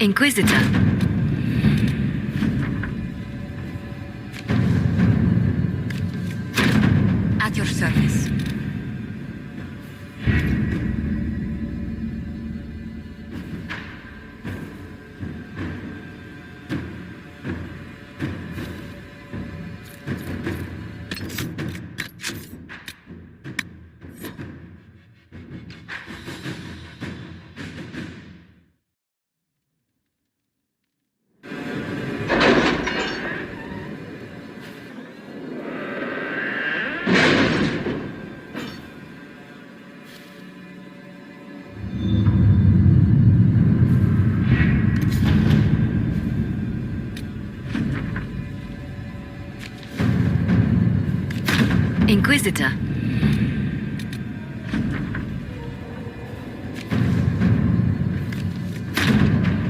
Inquisitor. At your service. Inquisitor.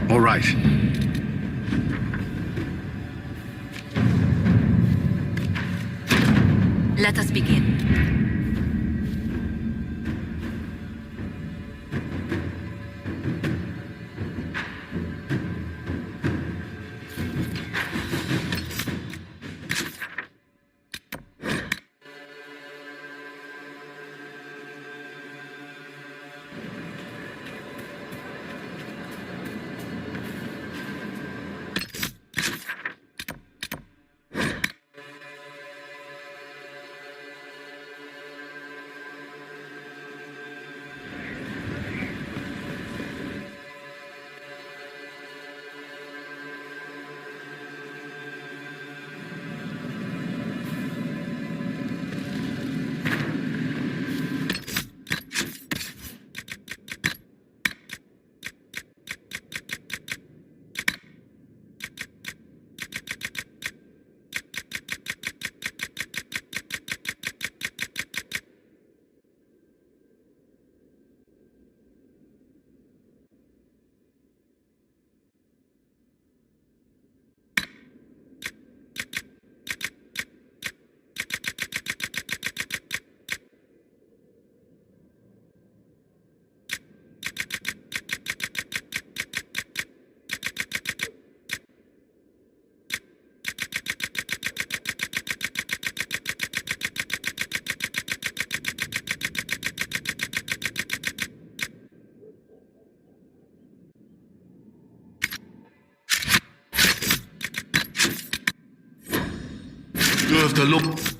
All right. Let us begin. serve the Lord.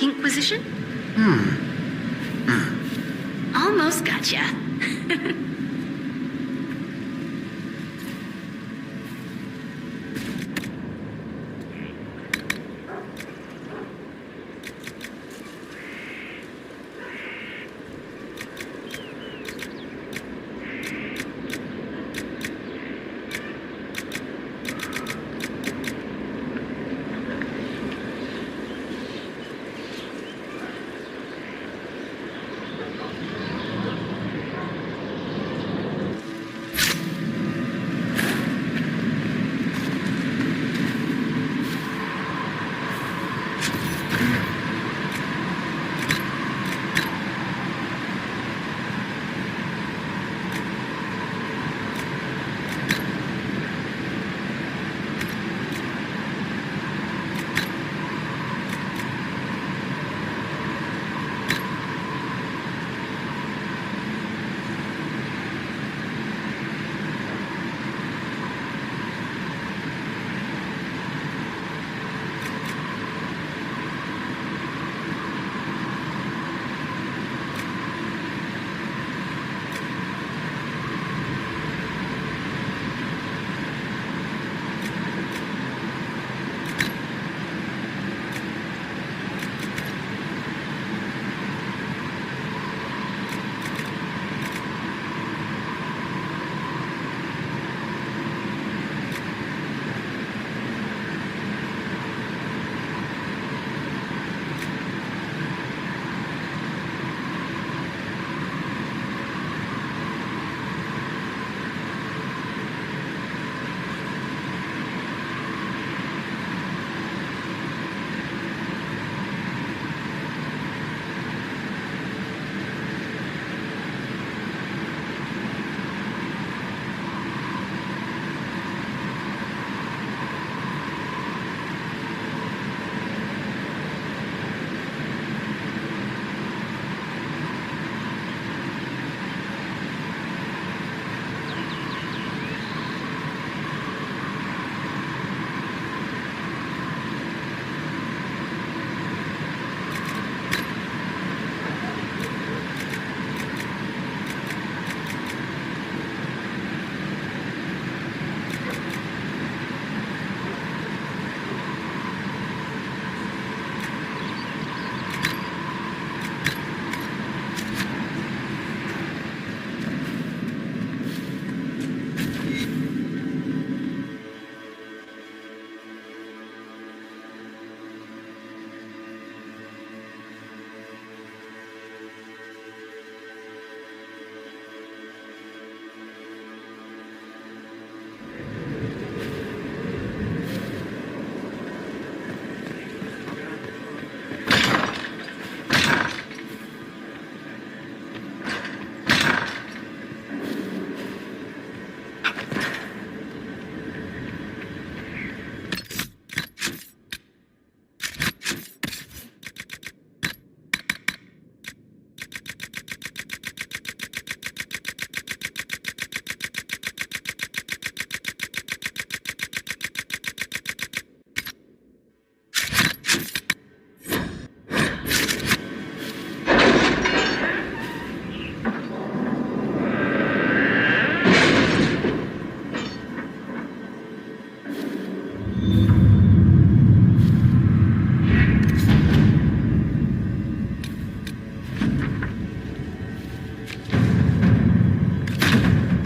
Pinkquisition? Almost gotcha.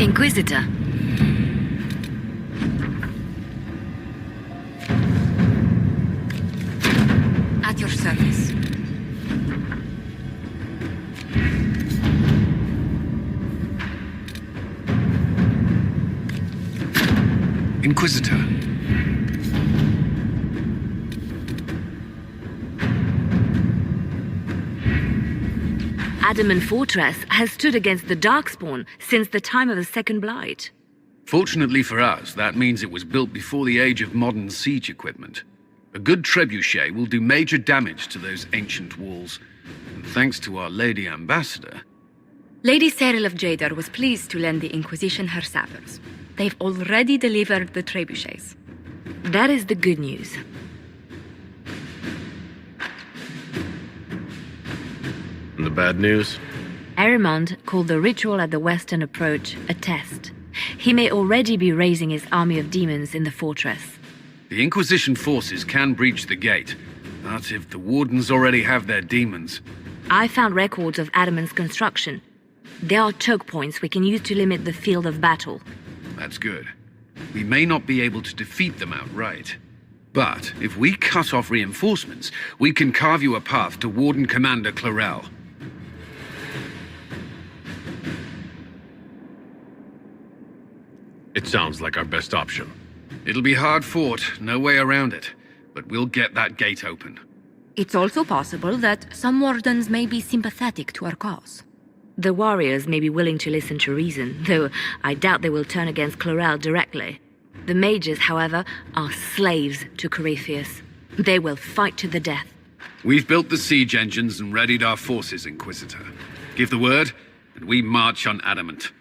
Inquisitor. At your service. Inquisitor. Adamant Fortress has stood against the Darkspawn since the time of the Second Blight. Fortunately for us, that means it was built before the age of modern siege equipment. A good trebuchet will do major damage to those ancient walls. And thanks to our Lady Ambassador... Lady Cyril of Jadar was pleased to lend the Inquisition her sabers. They've already delivered the trebuchets. That is the good news. bad news? Adamant called the ritual at the western approach a test. He may already be raising his army of demons in the fortress. The Inquisition forces can breach the gate, but if the Wardens already have their demons... I found records of Adamant's construction. There are choke points we can use to limit the field of battle. That's good. We may not be able to defeat them outright. But if we cut off reinforcements, we can carve you a path to Warden Commander Clarel. It sounds like our best option. It'll be hard fought, no way around it. But we'll get that gate open. It's also possible that some wardens may be sympathetic to our cause. The warriors may be willing to listen to reason, though I doubt they will turn against Clarel directly. The mages, however, are slaves to Corypheus. They will fight to the death. We've built the siege engines and readied our forces, Inquisitor. Give the word, and we march on Adamant.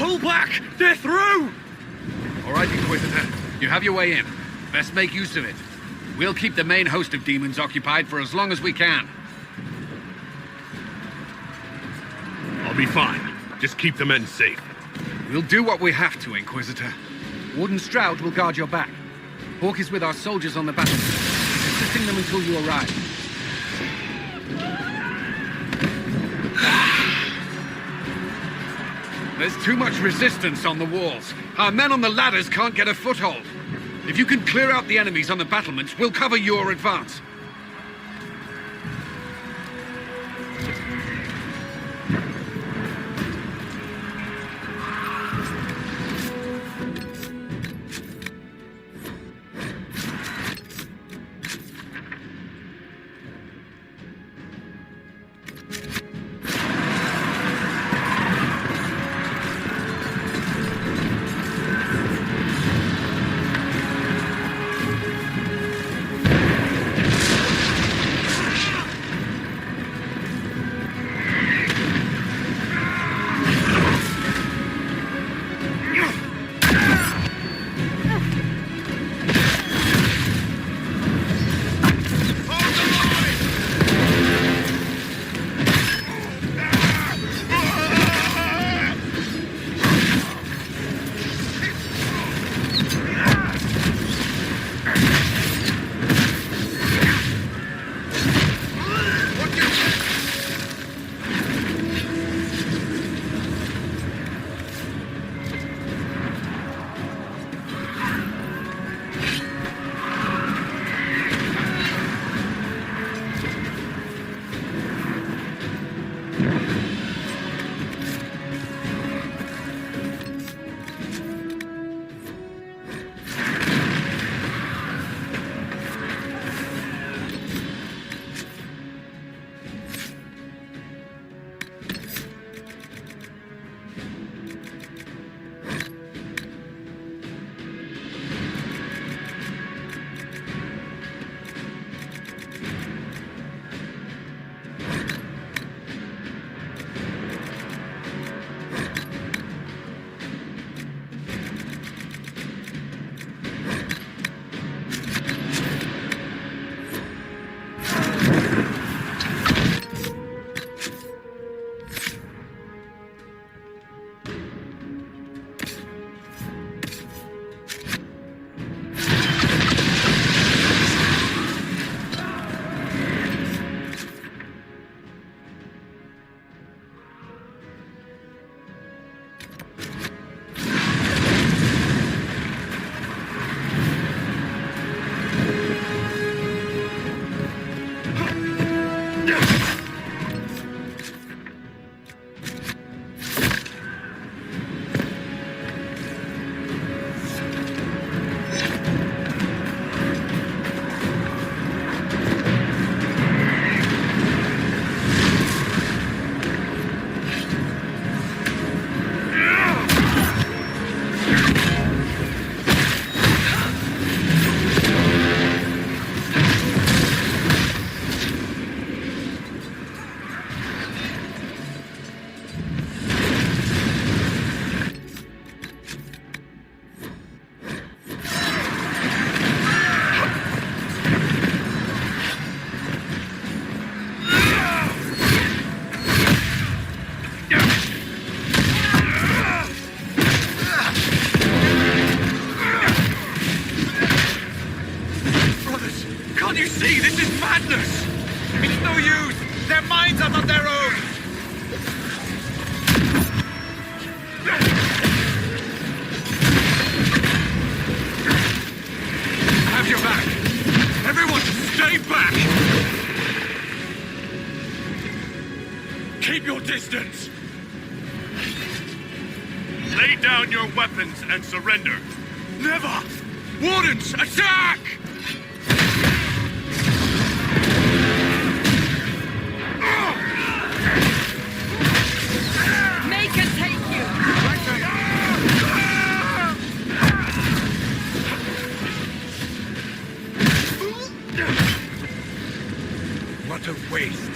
Pull back! They're through! All right, Inquisitor. You have your way in. Best make use of it. We'll keep the main host of demons occupied for as long as we can. I'll be fine. Just keep the men safe. We'll do what we have to, Inquisitor. Warden Stroud will guard your back. Hawk is with our soldiers on the battlefield, assisting them until you arrive. There's too much resistance on the walls. Our men on the ladders can't get a foothold. If you can clear out the enemies on the battlements, we'll cover your advance. Keep your distance! Lay down your weapons and surrender. Never! Wardens, attack! Make it take you! What a waste!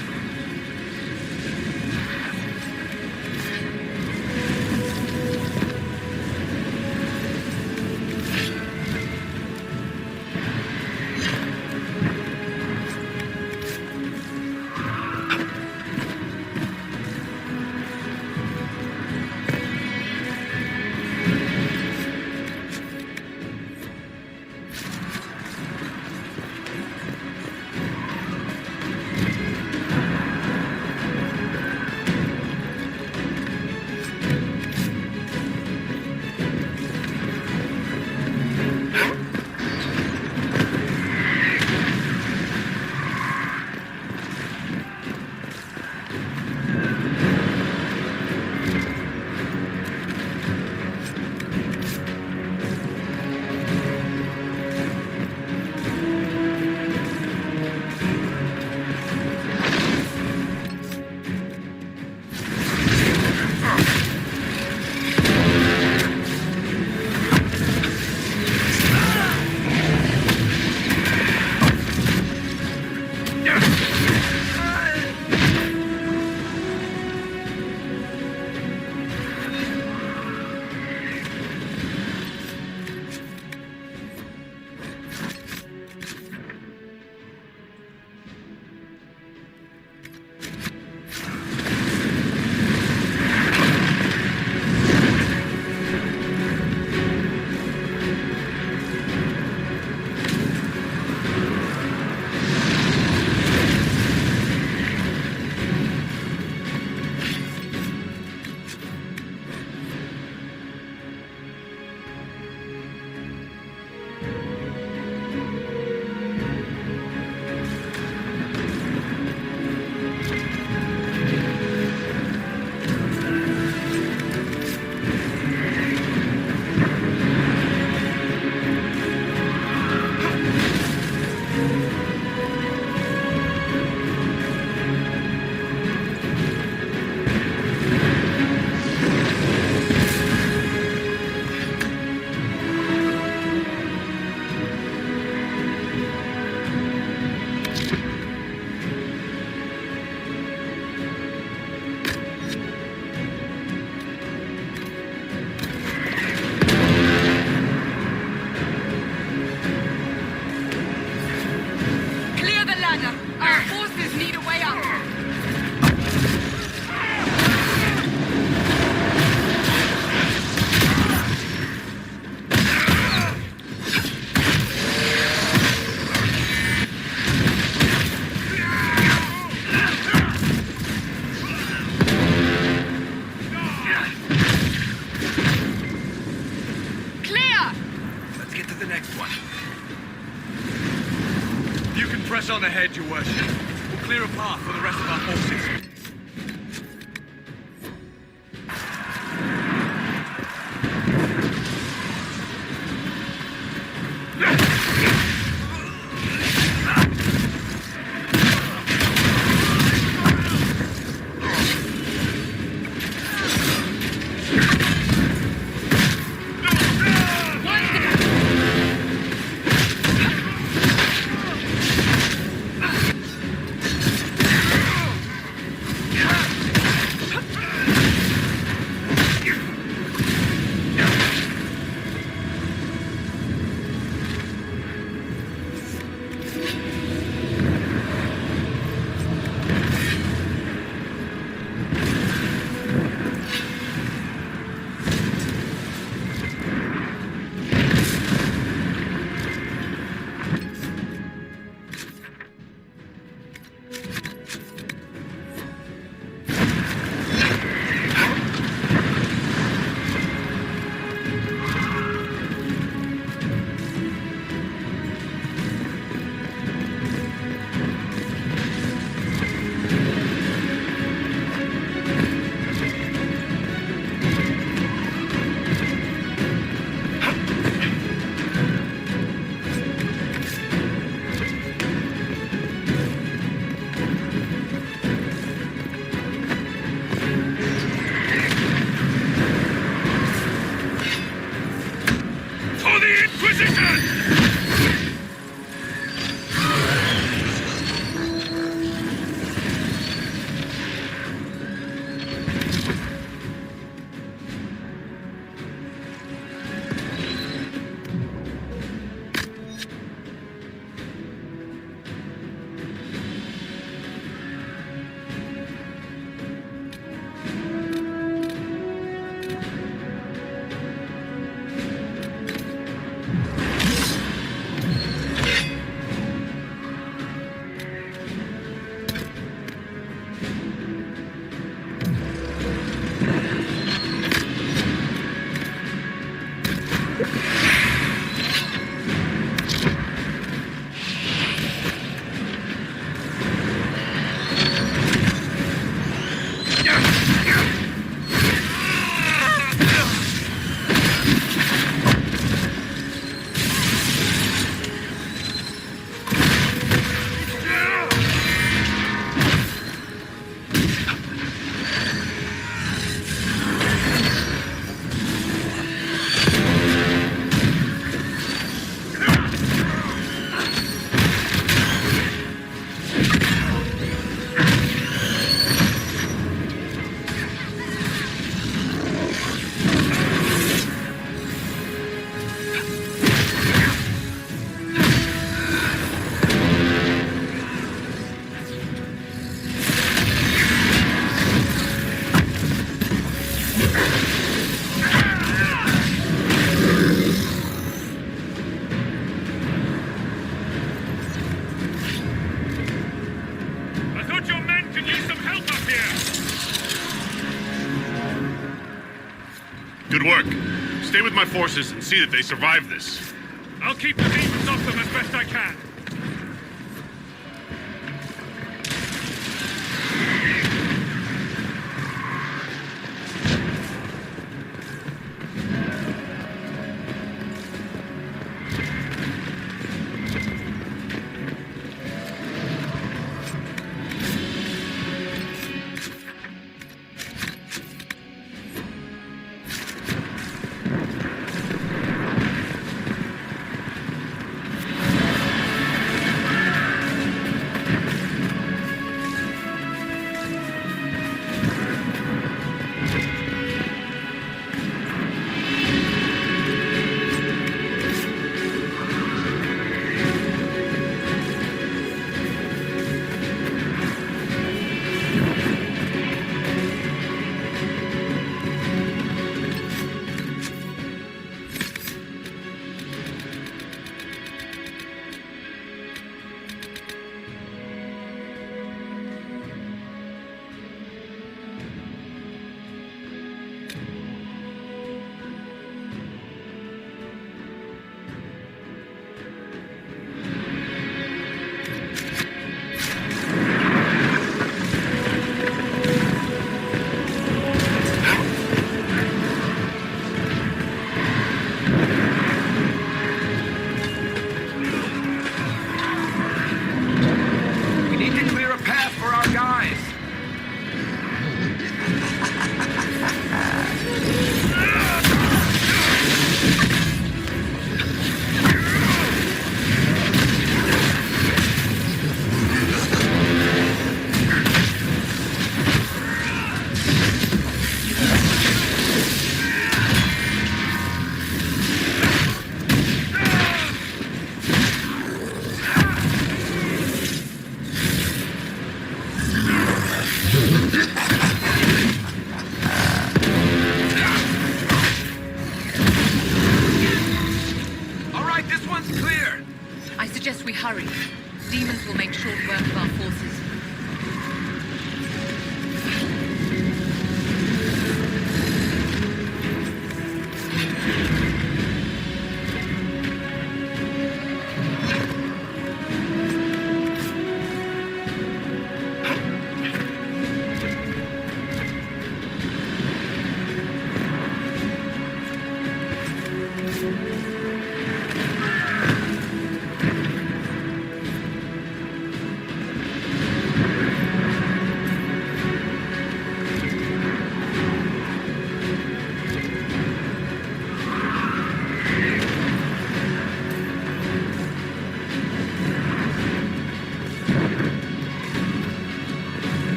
your worship. We'll clear a path for the rest of our forces. Good work. Stay with my forces and see that they survive this. I'll keep the demons off them as best I can.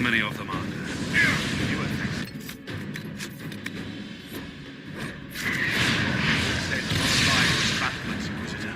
ceremony of them on. You are next. Then live battlements, Inquisitor.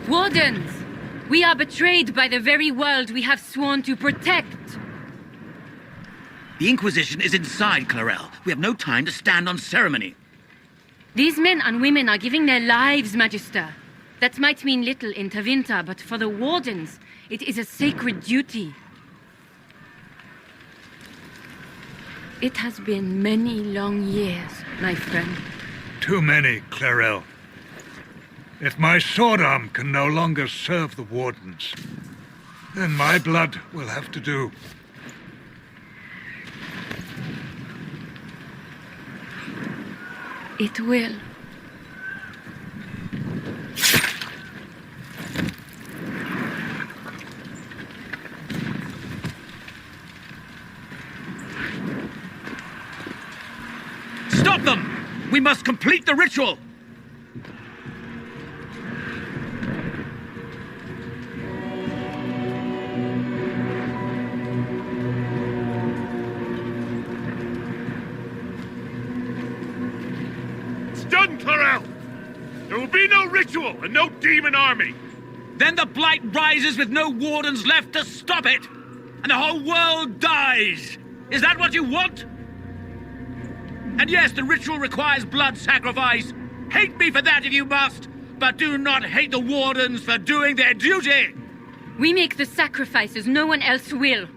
Wardens! We are betrayed by the very world we have sworn to protect. The Inquisition is inside, Clarel. We have no time to stand on ceremony. These men and women are giving their lives, Magister. That might mean little in Tavinta, but for the Wardens, it is a sacred duty. It has been many long years, my friend. Too many, Clarel. If my sword arm can no longer serve the Wardens, then my blood will have to do. It will. Stop them! We must complete the ritual! It's done, Clarel! There will be no ritual and no demon army! Then the Blight rises with no Wardens left to stop it! And the whole world dies! Is that what you want? And yes, the ritual requires blood sacrifice. Hate me for that if you must, but do not hate the Wardens for doing their duty! We make the sacrifices no one else will.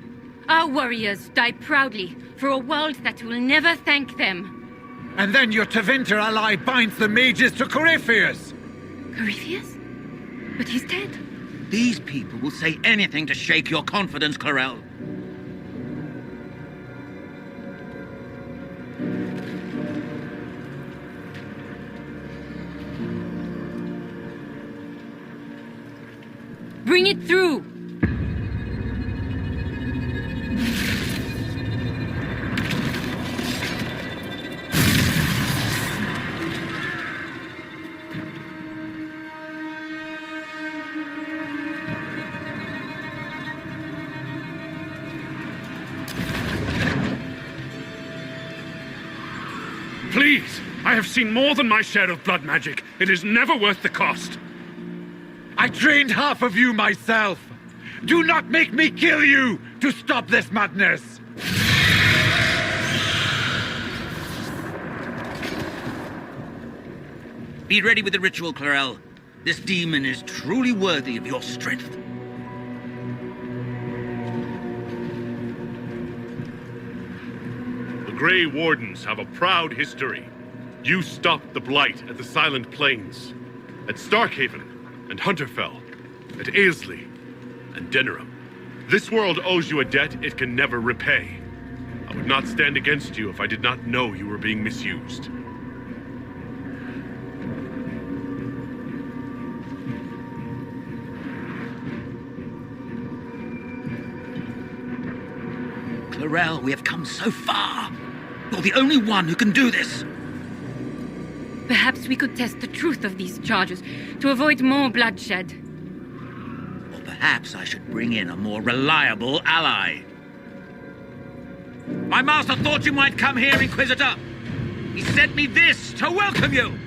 Our warriors die proudly for a world that will never thank them. And then your Tavinta ally binds the mages to Corypheus! Corypheus? But he's dead. These people will say anything to shake your confidence, Clarel. Bring it through! Please! I have seen more than my share of blood magic. It is never worth the cost. I trained half of you myself! Do not make me kill you to stop this madness! Be ready with the ritual, Clarel. This demon is truly worthy of your strength. The Grey Wardens have a proud history. You stopped the Blight at the Silent Plains, at Starkhaven and Hunterfell, at Aesley and Denerim. This world owes you a debt it can never repay. I would not stand against you if I did not know you were being misused. Clarel, we have come so far. You're the only one who can do this. Perhaps we could test the truth of these charges to avoid more bloodshed. Or perhaps I should bring in a more reliable ally. My master thought you might come here, Inquisitor. He sent me this to welcome you.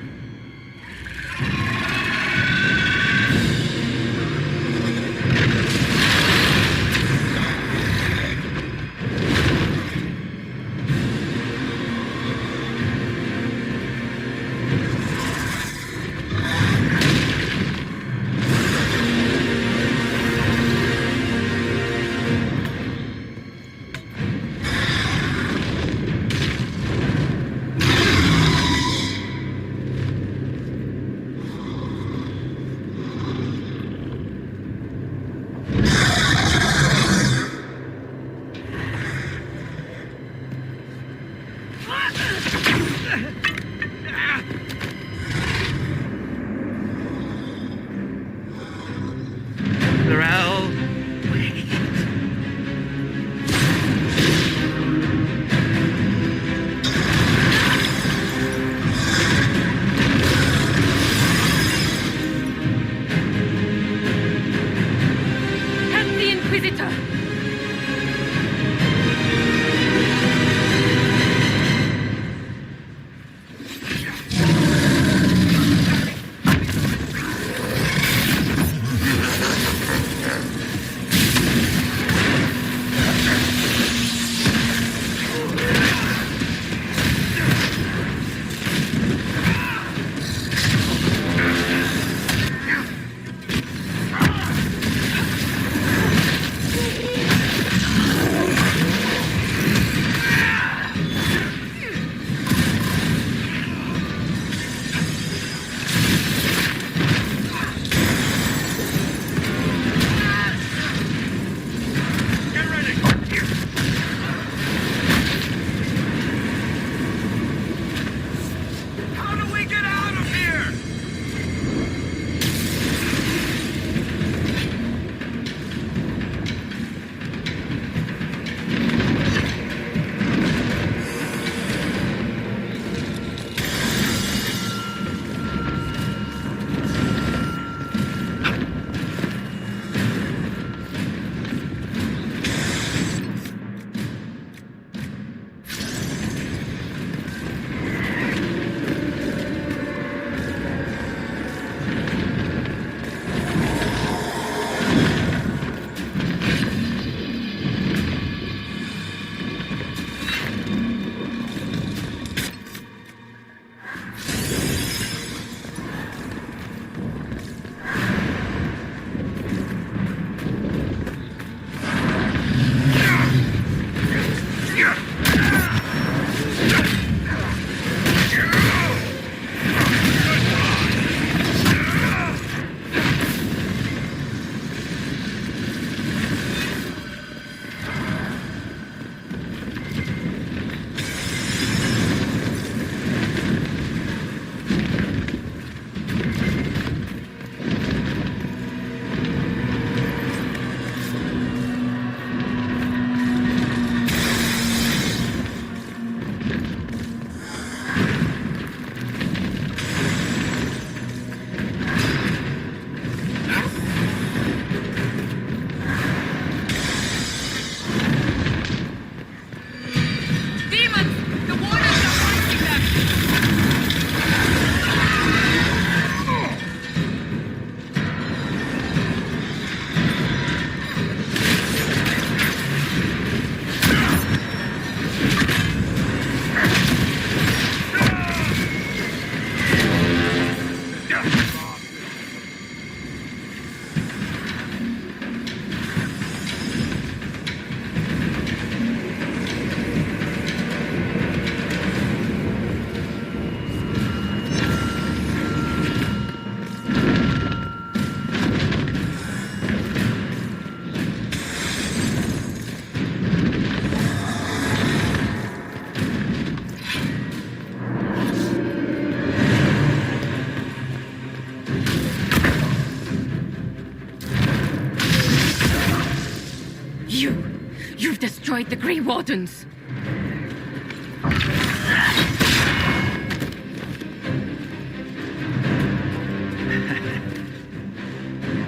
destroyed the Grey Wardens.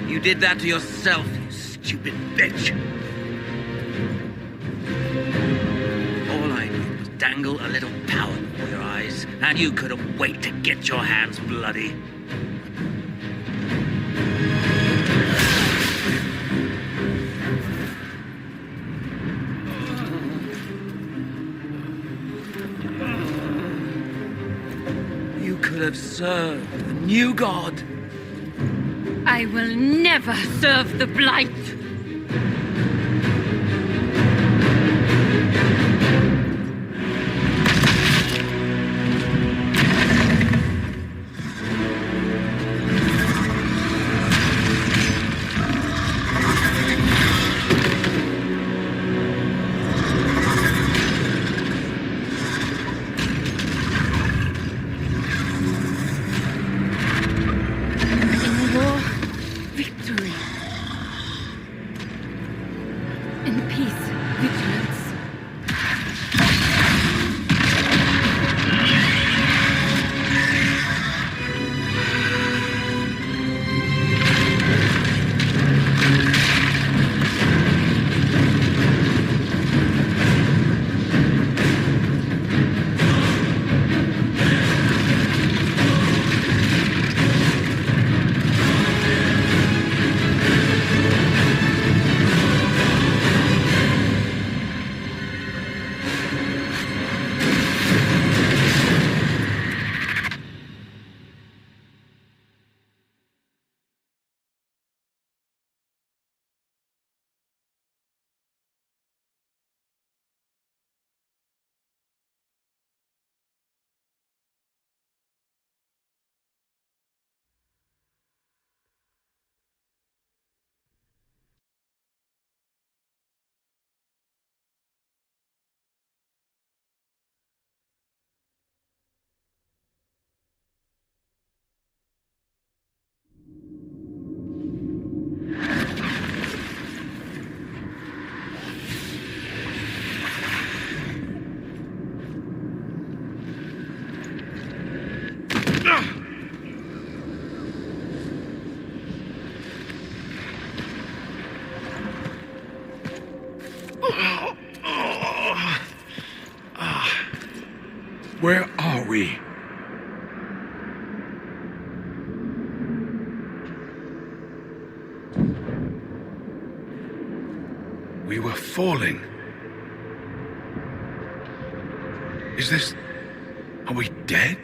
You did that to yourself, you stupid bitch. All I did was dangle a little power before your eyes, and you couldn't wait to get your hands bloody. You could have served the new god. I will never serve the Blight! Where are we? We were falling. Is this... Are we dead?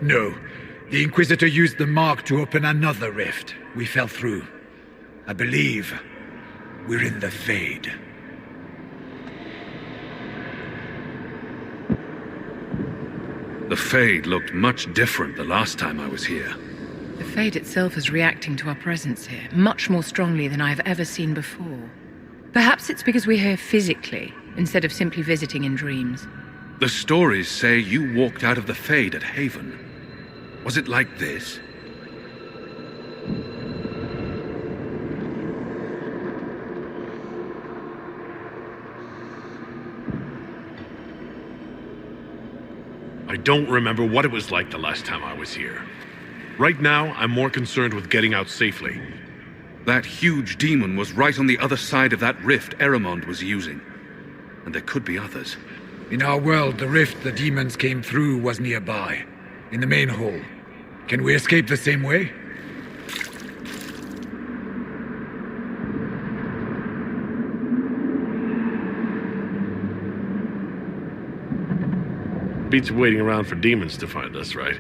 No. The Inquisitor used the mark to open another rift. We fell through. I believe we're in the Fade. The Fade looked much different the last time I was here. The Fade itself is reacting to our presence here, much more strongly than I have ever seen before. Perhaps it's because we're here physically, instead of simply visiting in dreams. The stories say you walked out of the Fade at Haven. Was it like this? I don't remember what it was like the last time I was here. Right now, I'm more concerned with getting out safely. That huge demon was right on the other side of that rift Adamant was using. And there could be others. In our world, the rift the demons came through was nearby, in the main hall. Can we escape the same way? Beats waiting around for demons to find us, right?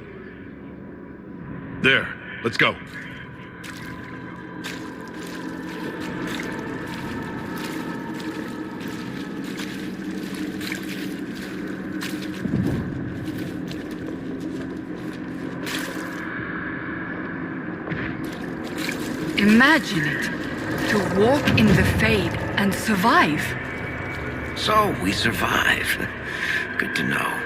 There, let's go. Imagine it. To walk in the Fade and survive. So, we survived. Good to know.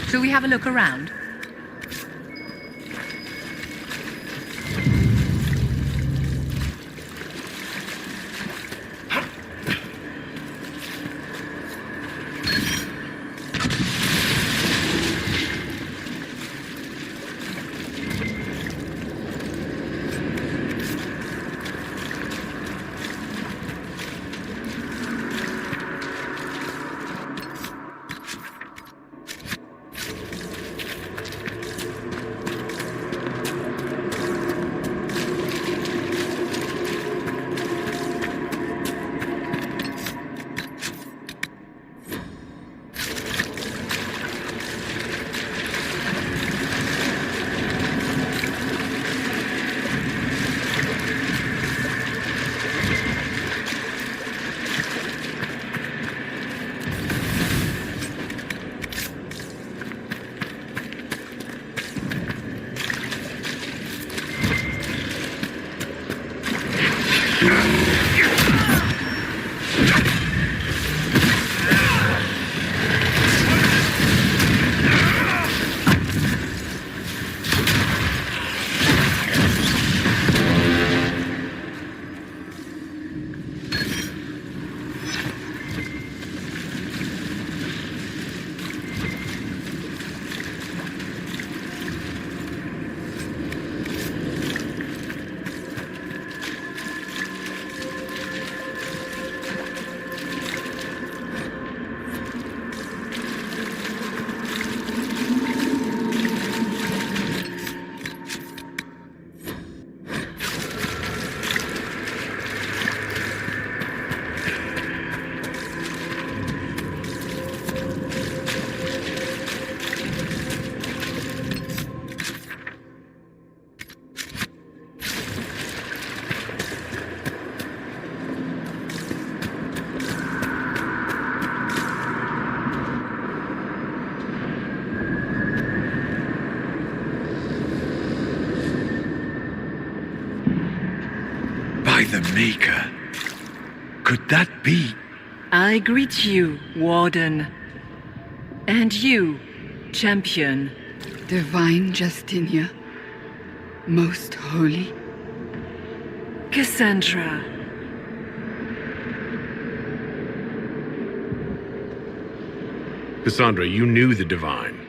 Shall we have a look around? The Maker. Could that be? I greet you, Warden. And you, Champion. Divine Justinia. Most holy. Cassandra. Cassandra, you knew the Divine.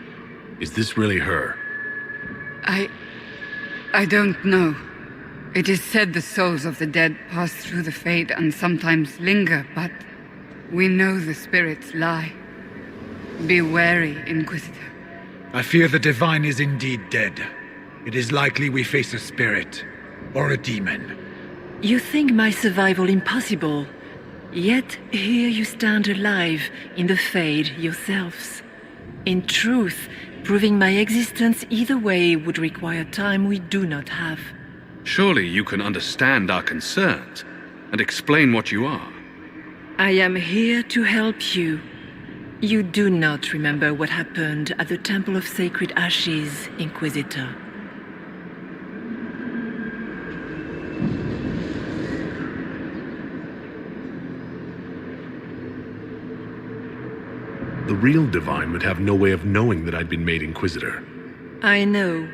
Is this really her? I don't know. It is said the souls of the dead pass through the Fade and sometimes linger, but we know the spirits lie. Be wary, Inquisitor. I fear the Divine is indeed dead. It is likely we face a spirit, or a demon. You think my survival impossible, yet here you stand alive in the Fade yourselves. In truth, proving my existence either way would require time we do not have. Surely you can understand our concerns and explain what you are. I am here to help you. You do not remember what happened at the Temple of Sacred Ashes, Inquisitor. The real Divine would have no way of knowing that I'd been made Inquisitor. I know,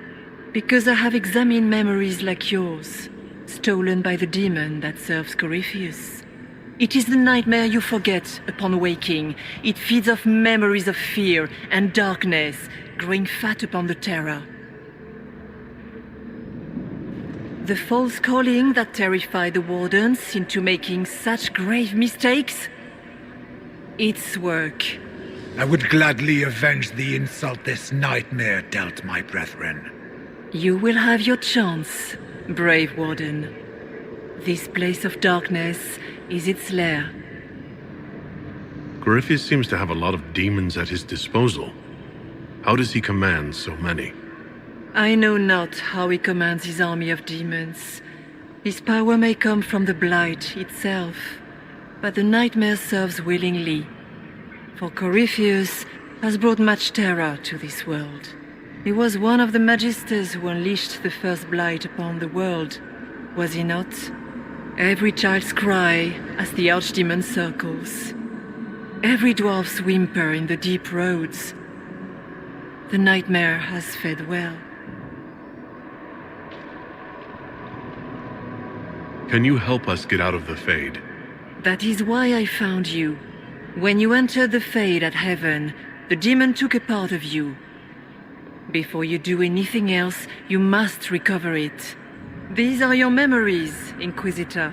because I have examined memories like yours, stolen by the demon that serves Corypheus. It is the nightmare you forget upon waking. It feeds off memories of fear and darkness, growing fat upon the terror. The false calling that terrified the Wardens into making such grave mistakes? Its work. I would gladly avenge the insult this nightmare dealt my brethren. You will have your chance, brave Warden. This place of darkness is its lair. Corypheus seems to have a lot of demons at his disposal. How does he command so many? I know not how he commands his army of demons. His power may come from the Blight itself, but the nightmare serves willingly. For Corypheus has brought much terror to this world. He was one of the Magisters who unleashed the first Blight upon the world, was he not? Every child's cry as the Archdemon circles. Every dwarf's whimper in the deep roads. The nightmare has fed well. Can you help us get out of the Fade? That is why I found you. When you entered the Fade at Heaven, the demon took a part of you. Before you do anything else, you must recover it. These are your memories, Inquisitor.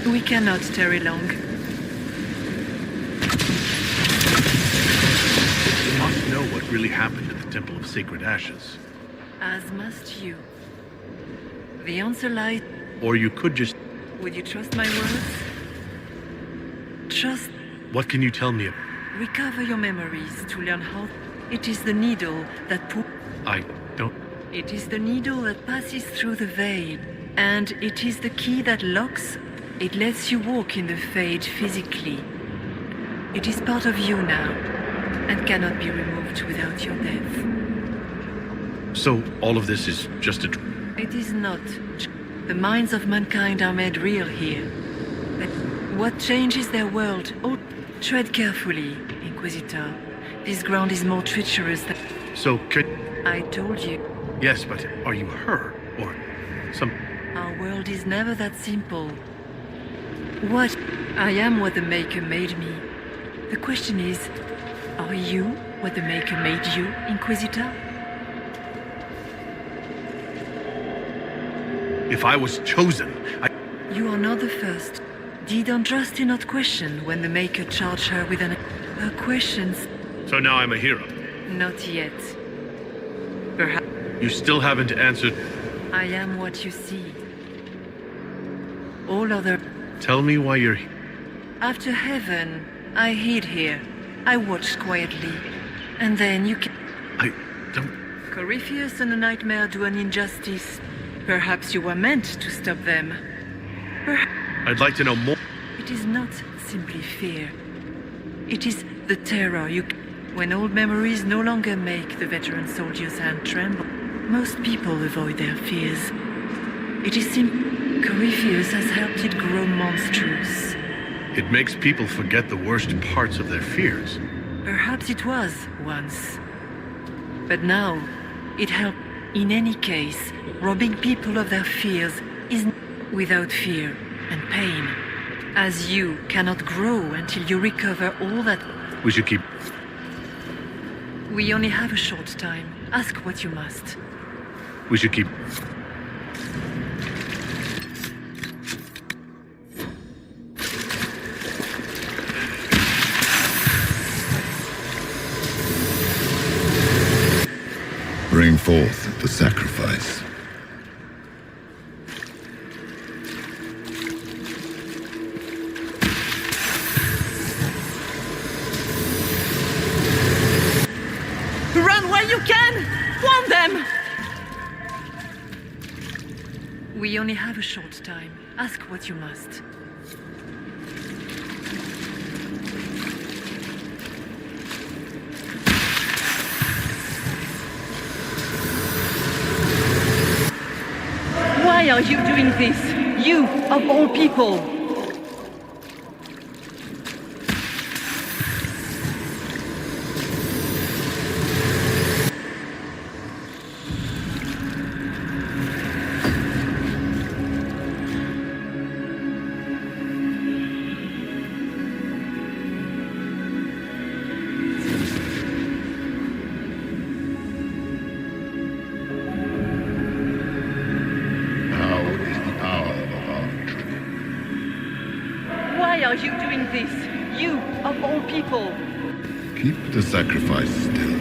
We cannot tarry long. You must know what really happened at the Temple of Sacred Ashes. As must you. The answer lies... Or you could just... Would you trust my words? Trust... What can you tell me? Recover your memories to learn how... It is the needle that I don't... It is the needle that passes through the veil. And it is the key that locks... It lets you walk in the Fade physically. It is part of you now, and cannot be removed without your death. So, all of this is just a... It is not. The minds of mankind are made real here. What changes their world? Oh, tread carefully, Inquisitor. This ground is more treacherous than... So, I told you. Yes, but are you her? Or some... Our world is never that simple. What? I am what the Maker made me. The question is, are you what the Maker made you, Inquisitor? If I was chosen, You are not the first. Did Andraste not question when the Maker charged her with her questions? So now I'm a hero. Not yet. Perhaps... You still haven't answered... I am what you see. All other... Tell me why you're here. After Heaven, I hid here. I watched quietly. And then you can... I don't... Corypheus and the Nightmare do an injustice. Perhaps you were meant to stop them. I'd like to know more. It is not simply fear. It is the terror you... When old memories no longer make the veteran soldier's hand tremble, most people avoid their fears. It is simple. Corypheus has helped it grow monstrous. It makes people forget the worst parts of their fears. Perhaps it was once. But now, it helps. In any case, robbing people of their fears is without fear and pain. As you cannot grow until you recover all that... We should keep... We only have a short time. Ask what you must. We should keep... Bring forth the sacrifice. Run where you can! Warn them! We only have a short time. Ask what you must. Why are you doing this? You, of all people! Why are you doing this? You, of all people! Keep the sacrifice still.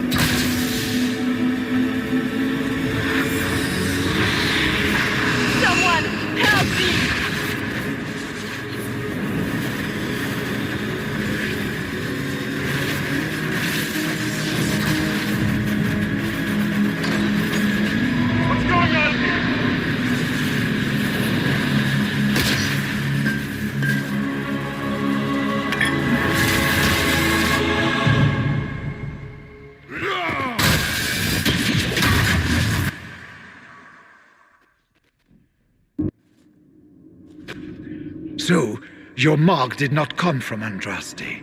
so, your mark did not come from Andraste.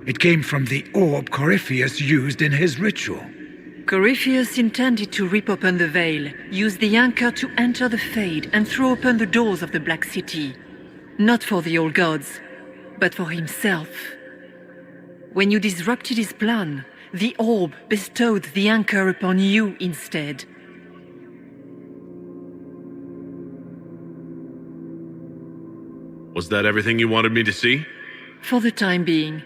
It came from the orb Corypheus used in his ritual. Corypheus intended to rip open the veil, use the anchor to enter the Fade, and throw open the doors of the Black City. Not for the old gods, but for himself. When you disrupted his plan, the orb bestowed the anchor upon you instead. Was that everything you wanted me to see? For the time being.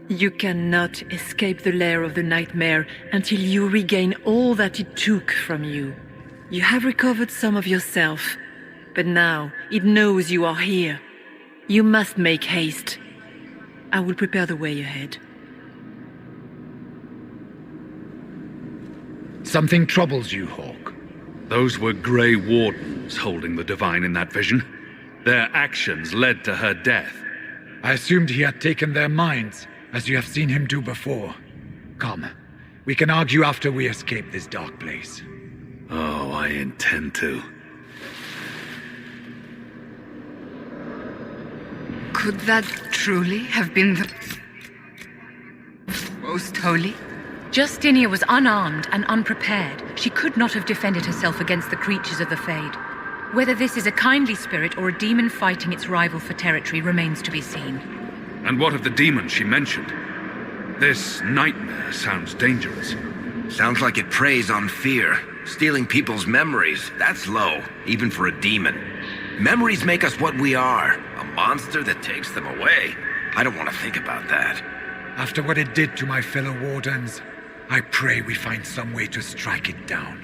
You cannot escape the lair of the nightmare until you regain all that it took from you. You have recovered some of yourself, but now it knows you are here. You must make haste. I will prepare the way ahead. Something troubles you, Hawk. Those were Grey Wardens holding the Divine in that vision. Their actions led to her death. I assumed he had taken their minds, as you have seen him do before. Come, we can argue after we escape this dark place. Oh, I intend to. Could that truly have been the most holy? Justinia was unarmed and unprepared. She could not have defended herself against the creatures of the Fade. Whether this is a kindly spirit or a demon fighting its rival for territory remains to be seen. And what of the demon she mentioned? This nightmare sounds dangerous. Sounds like it preys on fear. Stealing people's memories, that's low, even for a demon. Memories make us what we are. A monster that takes them away. I don't want to think about that. After what it did to my fellow Wardens, I pray we find some way to strike it down.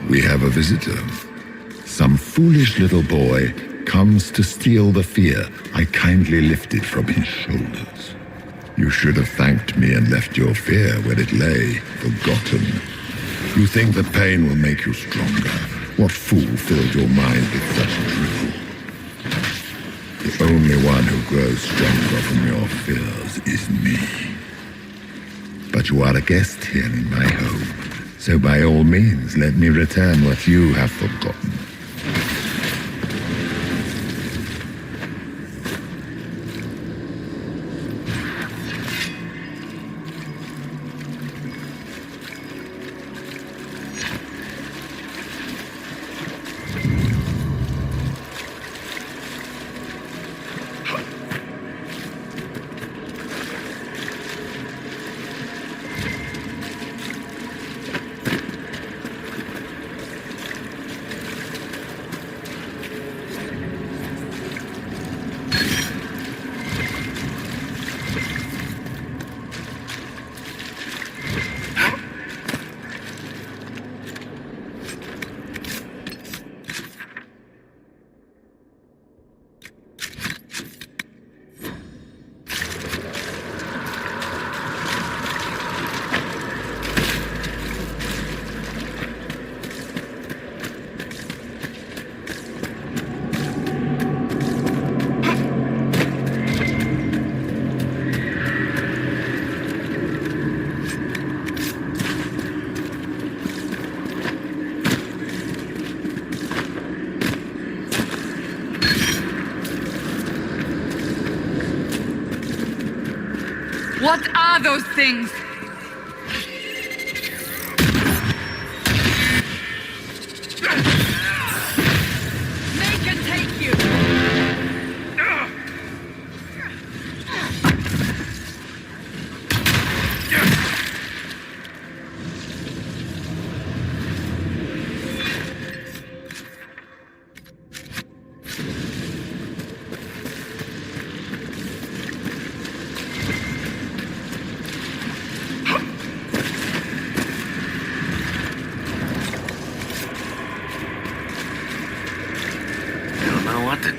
We have a visitor. Some foolish little boy comes to steal the fear I kindly lifted from his shoulders. You should have thanked me and left your fear where it lay, forgotten. You think the pain will make you stronger. What fool filled your mind with such drivel? The only one who grows stronger from your fears is me. But you are a guest here in my home. So by all means, let me return what you have forgotten. What are those things? They can take you!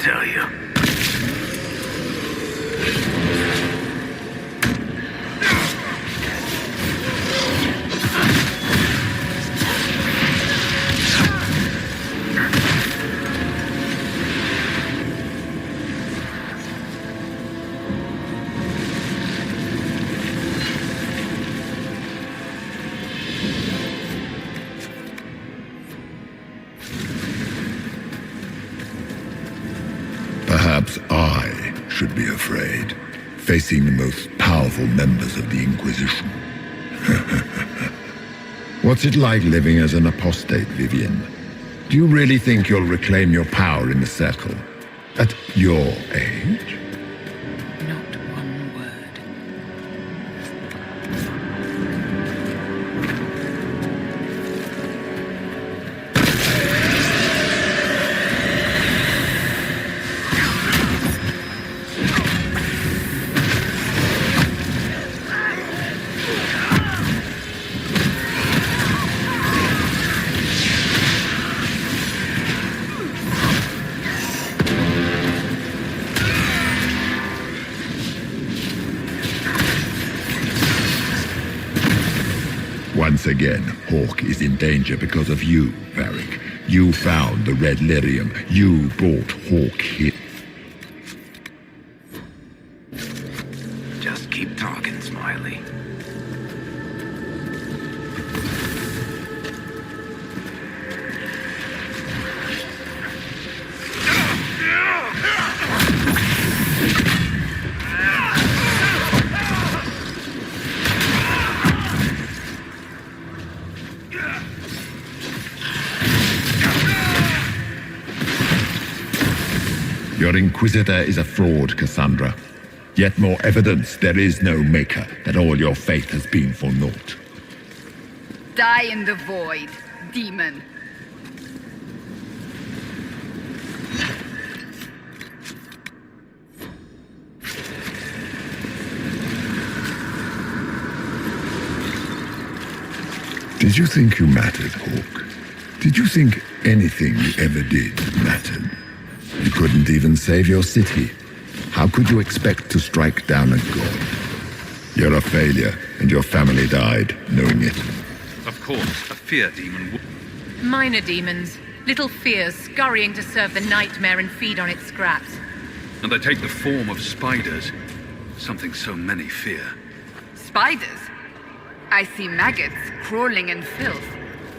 tell you. Perhaps I should be afraid, facing the most powerful members of the Inquisition. What's it like living as an apostate, Vivian? Do you really think you'll reclaim your power in the Circle? At your age? Not one word. Once again, Hawk is in danger because of you, Varric. You found the red lyrium. You brought Hawk here. Just keep talking, Smiley. Your Inquisitor is a fraud, Cassandra. Yet more evidence there is no Maker, that all your faith has been for naught. Die in the void, demon. Did you think you mattered, Hawk? Did you think anything you ever did mattered? You couldn't even save your city. How could you expect to strike down a god? You're a failure, and your family died knowing it. Of course, a fear demon. Minor demons. Little fears scurrying to serve the nightmare and feed on its scraps. And they take the form of spiders. Something so many fear. Spiders? I see maggots crawling in filth.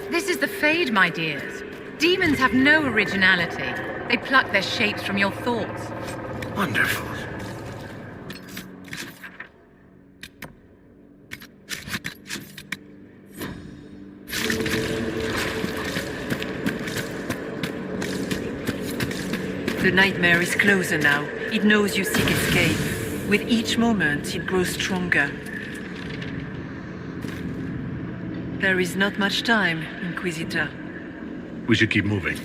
This is the Fade, my dears. Demons have no originality. They pluck their shapes from your thoughts. Wonderful. The nightmare is closer now. It knows you seek escape. With each moment, it grows stronger. There is not much time, Inquisitor. We should keep moving.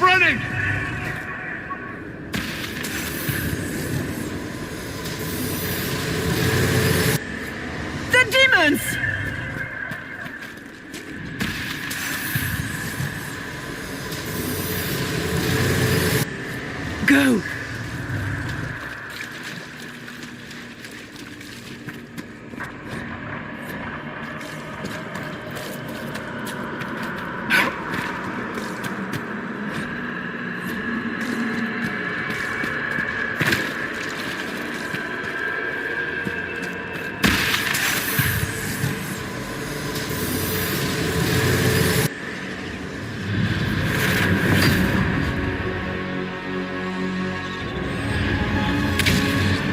running! The demons! Go!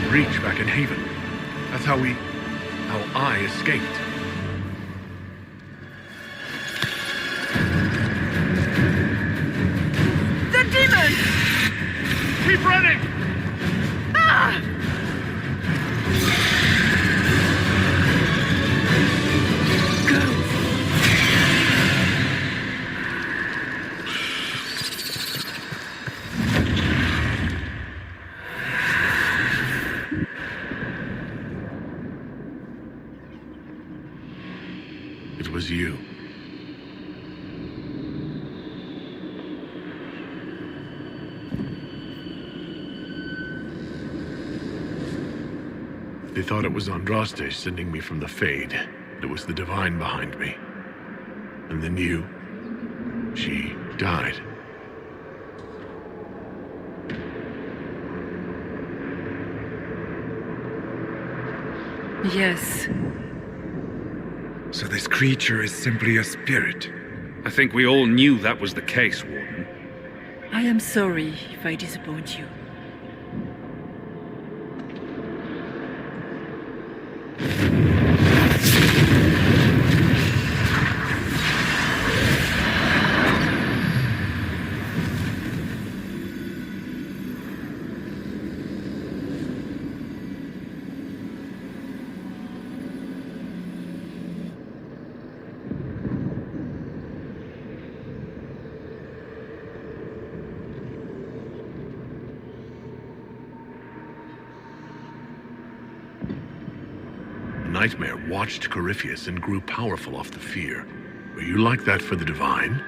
Breach back in Haven. That's how I escaped. The demons! Keep running! Ah! It was you. They thought it was Andraste sending me from the Fade. It was the Divine behind me. And then you. She died. Yes. So this creature is simply a spirit. I think we all knew that was the case, Warden. I am sorry if I disappoint you. The nightmare watched Corypheus and grew powerful off the fear. Were you like that for the Divine?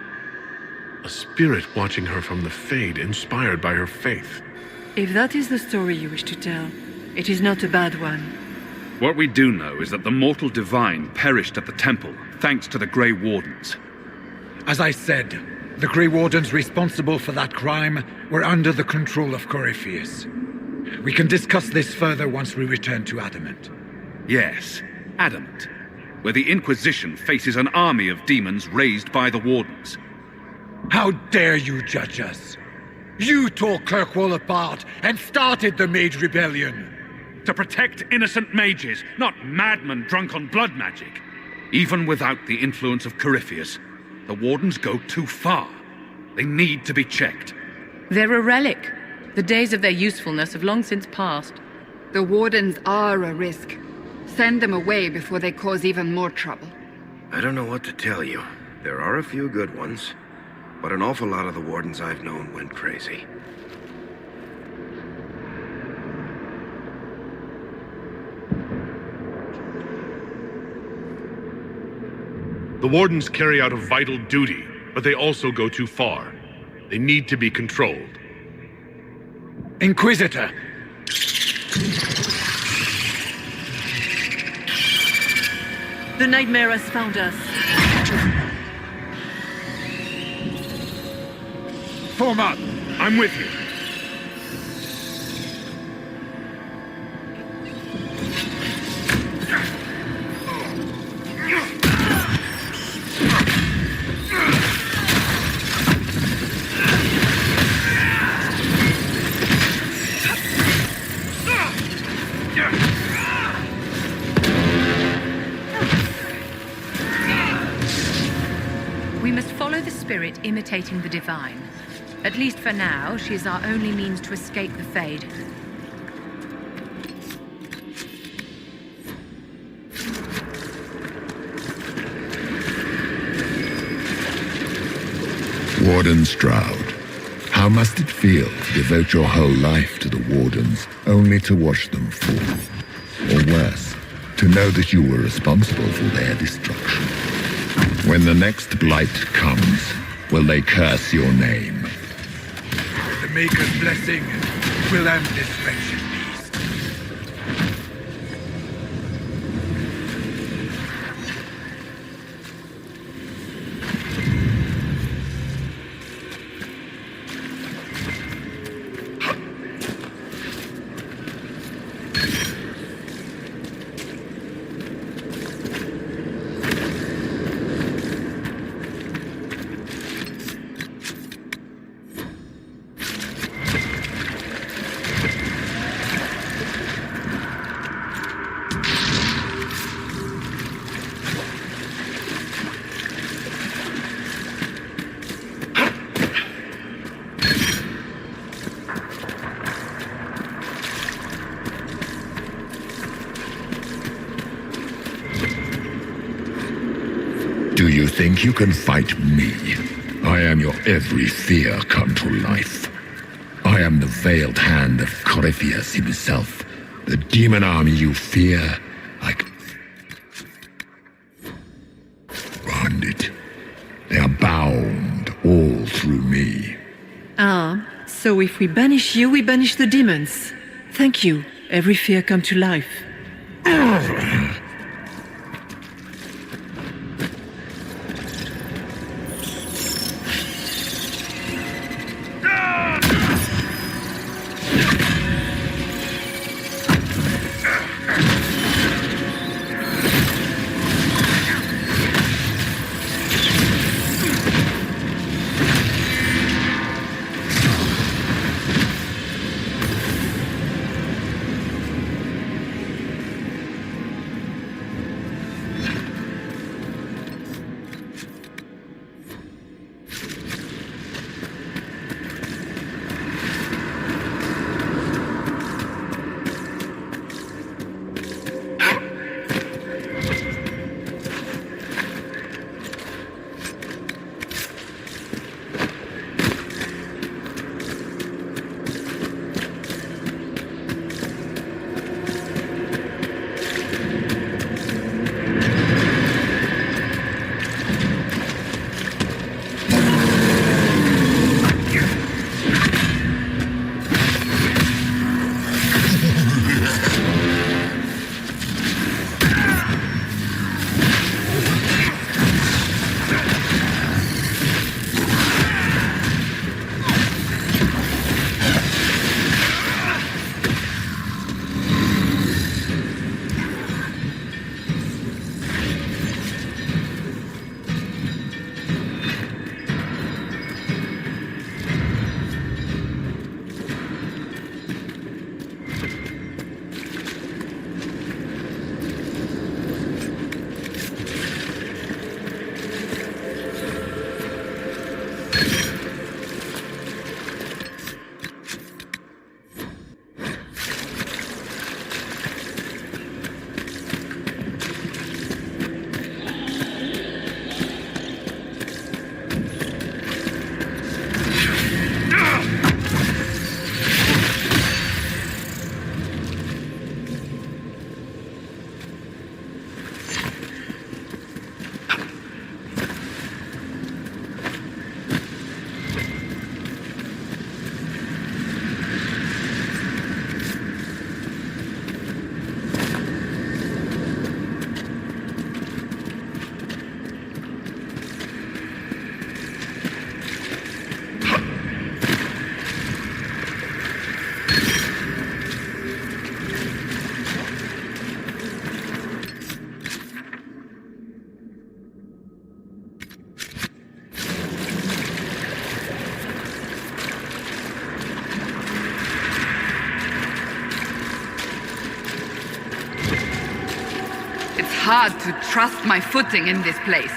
A spirit watching her from the Fade, inspired by her faith. If that is the story you wish to tell, it is not a bad one. What we do know is that the mortal Divine perished at the temple, thanks to the Grey Wardens. As I said, the Grey Wardens responsible for that crime were under the control of Corypheus. We can discuss this further once we return to Adamant. Yes, Adamant, where the Inquisition faces an army of demons raised by the Wardens. How dare you judge us? You tore Kirkwall apart and started the Mage Rebellion. To protect innocent mages, not madmen drunk on blood magic. Even without the influence of Corypheus, the Wardens go too far. They need to be checked. They're a relic. The days of their usefulness have long since passed. The Wardens are a risk. Send them away before they cause even more trouble. I don't know what to tell you. There are a few good ones, but an awful lot of the Wardens I've known went crazy. The Wardens carry out a vital duty, but they also go too far. They need to be controlled. Inquisitor! The nightmare has found us. Form up! I'm with you. We must follow the spirit imitating the divine. At least for now, she is our only means to escape the Fade. Warden Stroud, How must it feel to devote your whole life to the Wardens, only to watch them fall? Or worse, to know that you were responsible for their destruction. When the next blight comes, will they curse your name? The Maker's blessing will end this wretched beast. Do you think you can fight me? I am your every fear come to life. I am the veiled hand of Corypheus himself. The demon army you fear, I command it. They are bound all through me. Ah, so if we banish you, we banish the demons. Thank you. Every fear come to life. Hard to trust my footing in this place.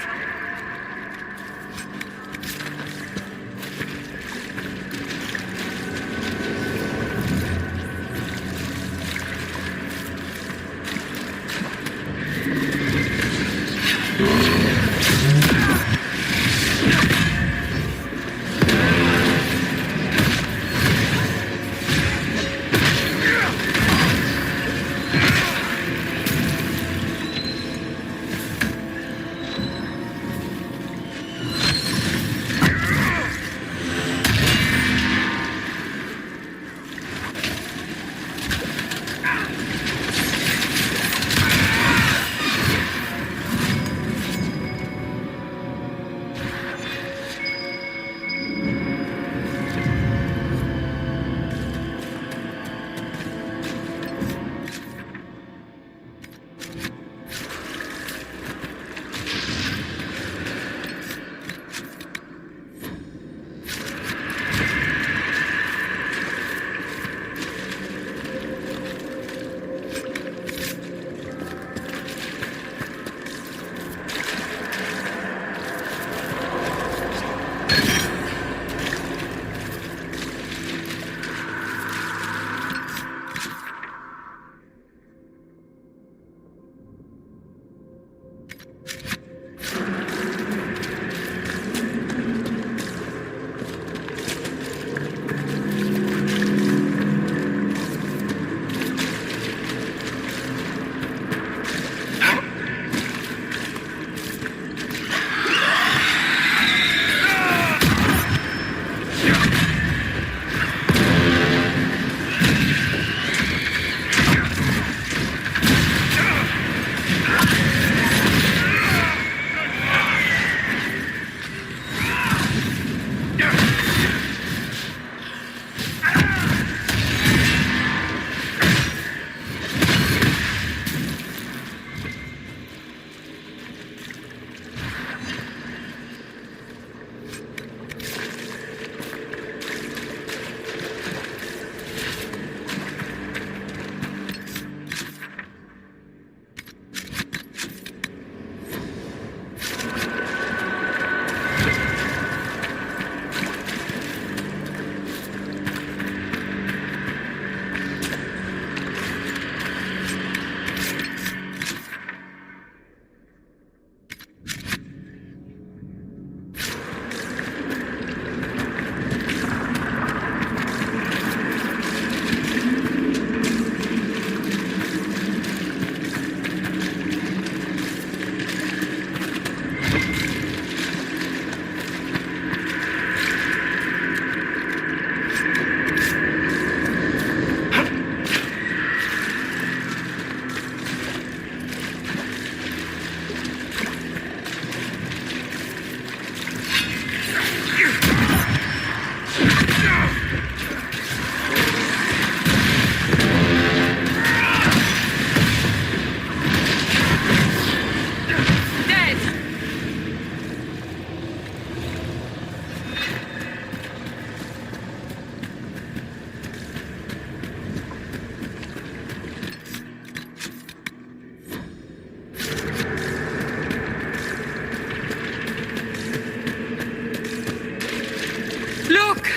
Look!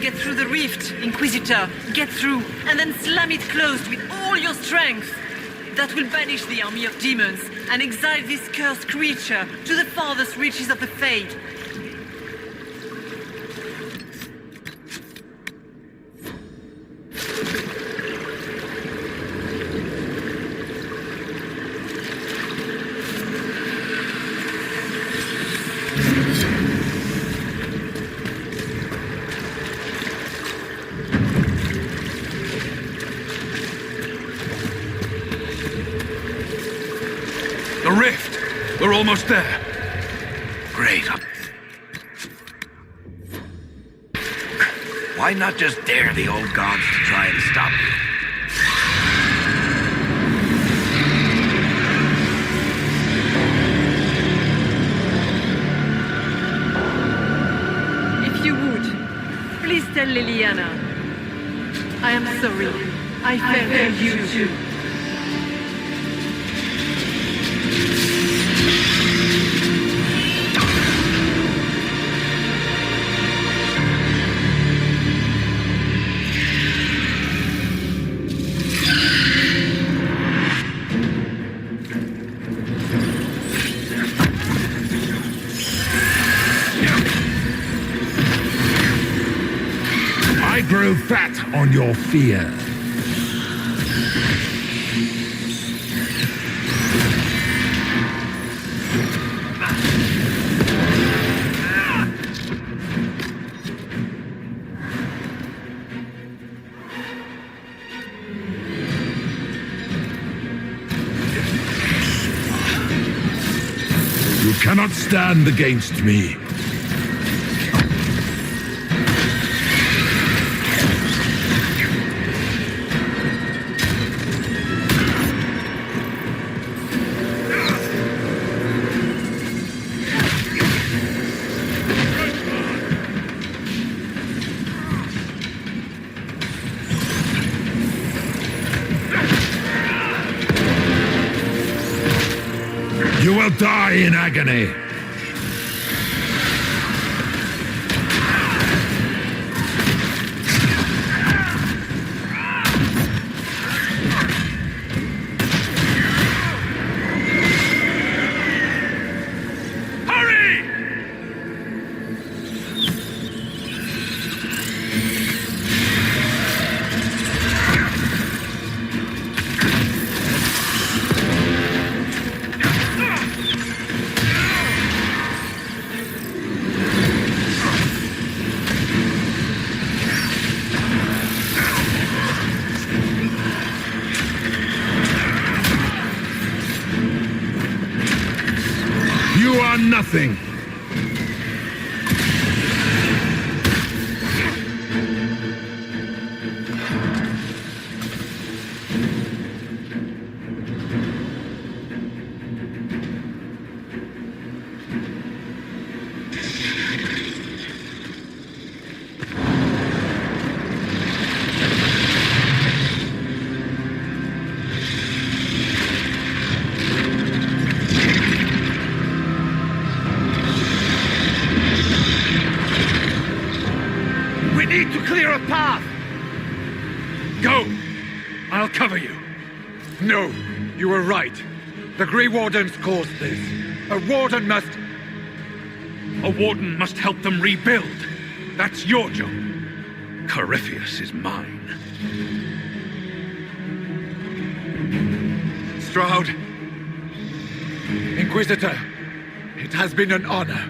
Get through the rift, Inquisitor. Get through, and then slam it closed with all your strength. That will banish the army of demons and exile this cursed creature to the farthest reaches of the Fade. The rift! We're almost there. Great. Why not just dare the old gods to try and stop you? If you would, please tell Liliana. I am sorry. I failed you too. I grow fat on your fear. You cannot stand against me. die in agony. You are nothing. We need to clear a path! Go! I'll cover you. No, you were right. The Grey Wardens caused this. A warden must... A warden must help them rebuild. That's your job. Corypheus is mine. Stroud. Inquisitor, it has been an honor.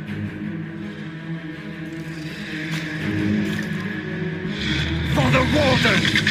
For the Warden!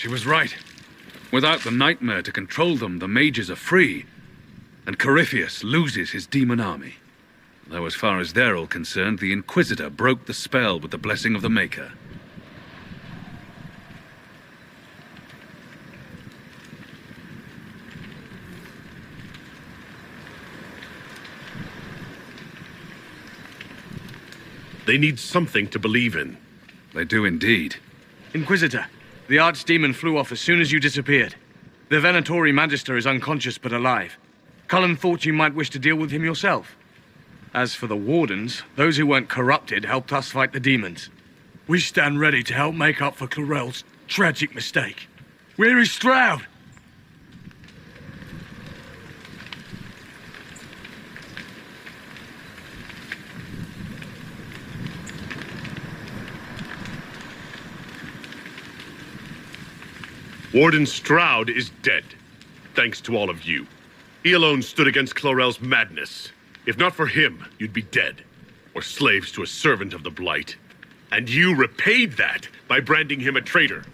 She was right. Without the nightmare to control them, the mages are free, and Corypheus loses his demon army. Though as far as they're all concerned, the Inquisitor broke the spell with the blessing of the Maker. They need something to believe in. They do indeed. Inquisitor, the Archdemon flew off as soon as you disappeared. The Venatori Magister is unconscious but alive. Cullen thought you might wish to deal with him yourself. As for the Wardens, those who weren't corrupted helped us fight the demons. We stand ready to help make up for Clarel's tragic mistake. Where is Stroud? Warden Stroud is dead, thanks to all of you. He alone stood against Clarel's madness. If not for him, you'd be dead, or slaves to a servant of the Blight. And you repaid that by branding him a traitor.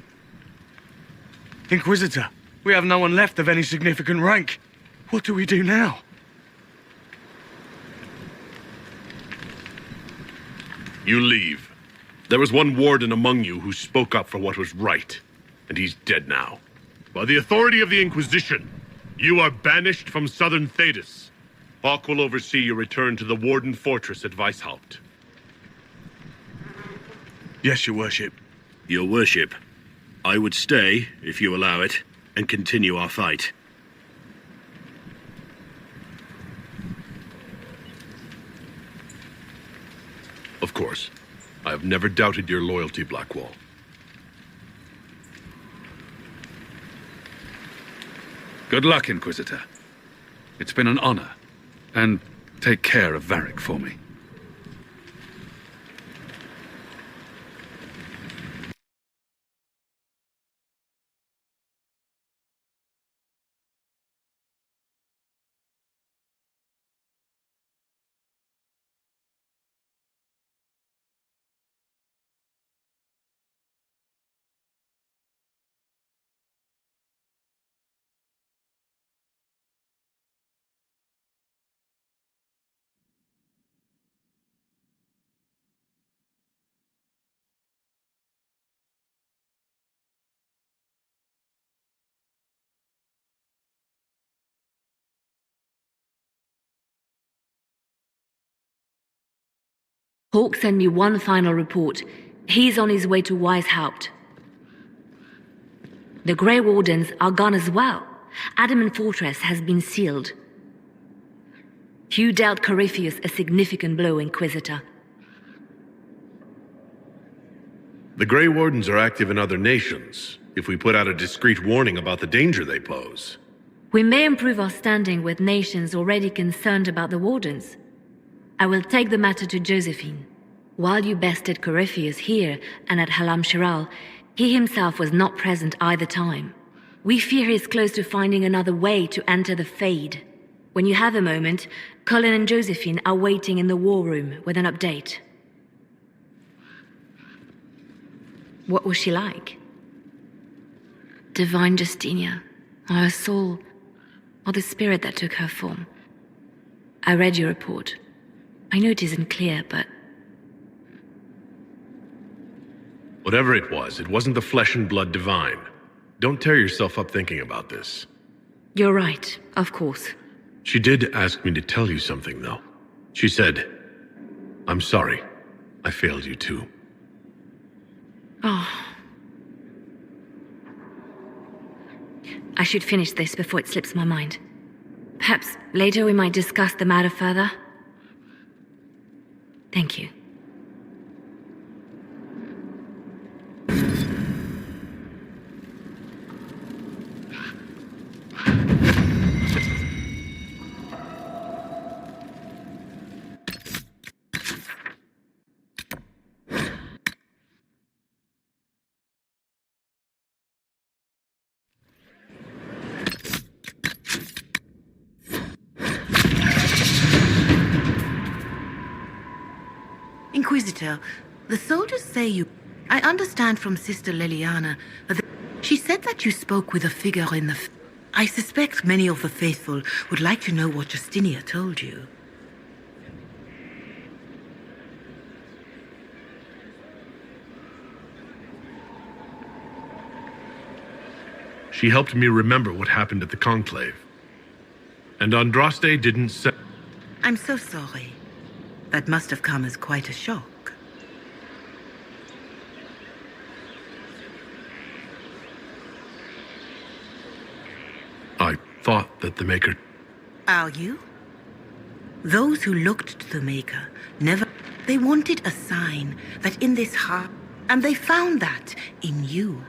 Inquisitor, we have no one left of any significant rank. What do we do now? You leave. There was one warden among you who spoke up for what was right, and he's dead now. By the authority of the Inquisition, you are banished from southern Thedas. Hawk will oversee your return to the Warden Fortress at Weishaupt. Yes, your worship. Your worship, I would stay, if you allow it, and continue our fight. Of course. I have never doubted your loyalty, Blackwall. Good luck, Inquisitor. It's been an honor. And take care of Varric for me. Hawk sent me one final report. He's on his way to Weishaupt. The Grey Wardens are gone as well. Adamant Fortress has been sealed. You dealt Corypheus a significant blow, Inquisitor. The Grey Wardens are active in other nations, if we put out a discreet warning about the danger they pose. We may improve our standing with nations already concerned about the Wardens. I will take the matter to Josephine. While you bested Corypheus here and at Halam Shiral, he himself was not present either time. We fear he is close to finding another way to enter the Fade. When you have a moment, Colin and Josephine are waiting in the war room with an update. What was she like? Divine Justinia, or her soul, or the spirit that took her form. I read your report. I know it isn't clear, but... Whatever it wasn't the flesh and blood divine. Don't tear yourself up thinking about this. You're right, of course. She did ask me to tell you something, though. She said, "I'm sorry. I failed you too." Oh. I should finish this before it slips my mind. Perhaps later we might discuss the matter further. Thank you. Inquisitor, the soldiers say you... I understand from Sister Leliana that she said that you spoke with a figure in the... I suspect many of the faithful would like to know what Justinia told you. She helped me remember what happened at the Conclave. And Andraste didn't say... I'm so sorry. That must have come as quite a shock. I thought that the Maker... Are you? Those who looked to the Maker never... They wanted a sign that in this heart... And they found that in you.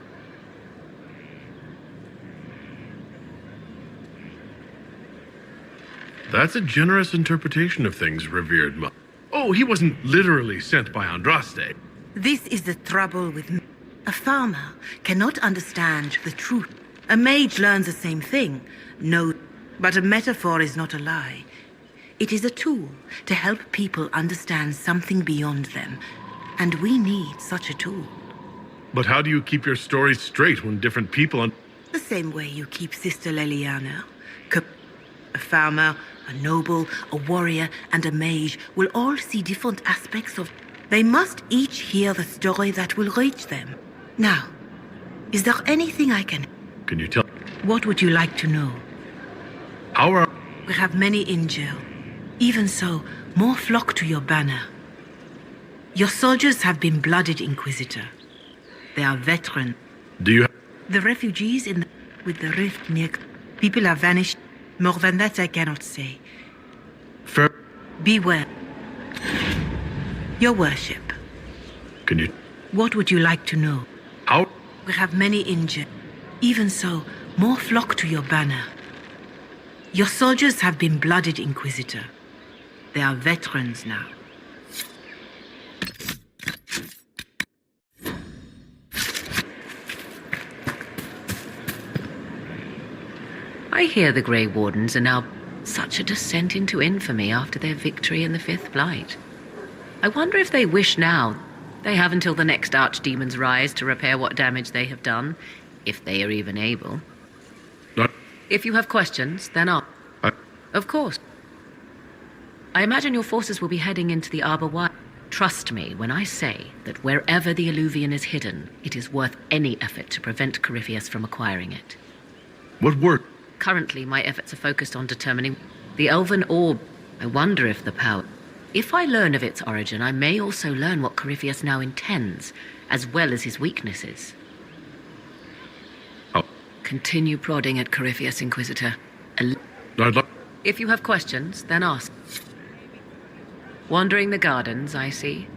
That's a generous interpretation of things, revered mother. Oh, he wasn't literally sent by Andraste. This is the trouble with me. A farmer cannot understand the truth. A mage learns the same thing. No, but a metaphor is not a lie. It is a tool to help people understand something beyond them. And we need such a tool. But how do you keep your stories straight when different people... The same way you keep Sister Leliana. A farmer, a noble, a warrior, and a mage will all see different aspects of... They must each hear the story that will reach them. Now, is there anything I can... Can you tell... What would you like to know? How are... We have many in jail. Even so, more flock to your banner. Your soldiers have been blooded, Inquisitor. They are veterans. Do you... The refugees with the rift near... People have vanished. More than that I cannot say. Beware. Your worship. Can you... What would you like to know? How? We have many injured. Even so, more flock to your banner. Your soldiers have been blooded, Inquisitor. They are veterans now. I hear the Grey Wardens are now such a descent into infamy after their victory in the Fifth Blight. I wonder if they wish now they have until the next archdemon's rise to repair what damage they have done, if they are even able. If you have questions, then ask. Of course. I imagine your forces will be heading into the Arbor Wire. Trust me when I say that wherever the Illuvian is hidden, it is worth any effort to prevent Corypheus from acquiring it. What work? Currently, my efforts are focused on determining the Elven Orb. I wonder if the power... If I learn of its origin, I may also learn what Corypheus now intends, as well as his weaknesses. Continue prodding at Corypheus, Inquisitor. If you have questions, then ask. Wandering the gardens, I see.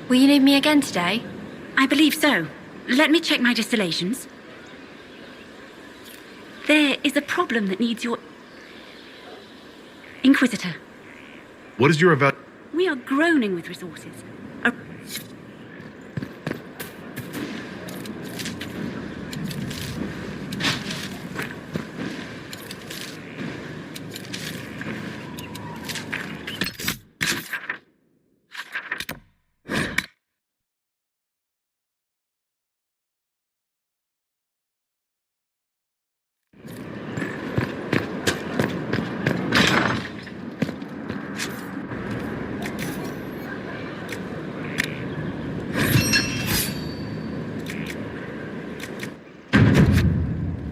Will you need me again today? I believe so. Let me check my distillations. There is a problem that needs your... Inquisitor. What is your We are groaning with resources.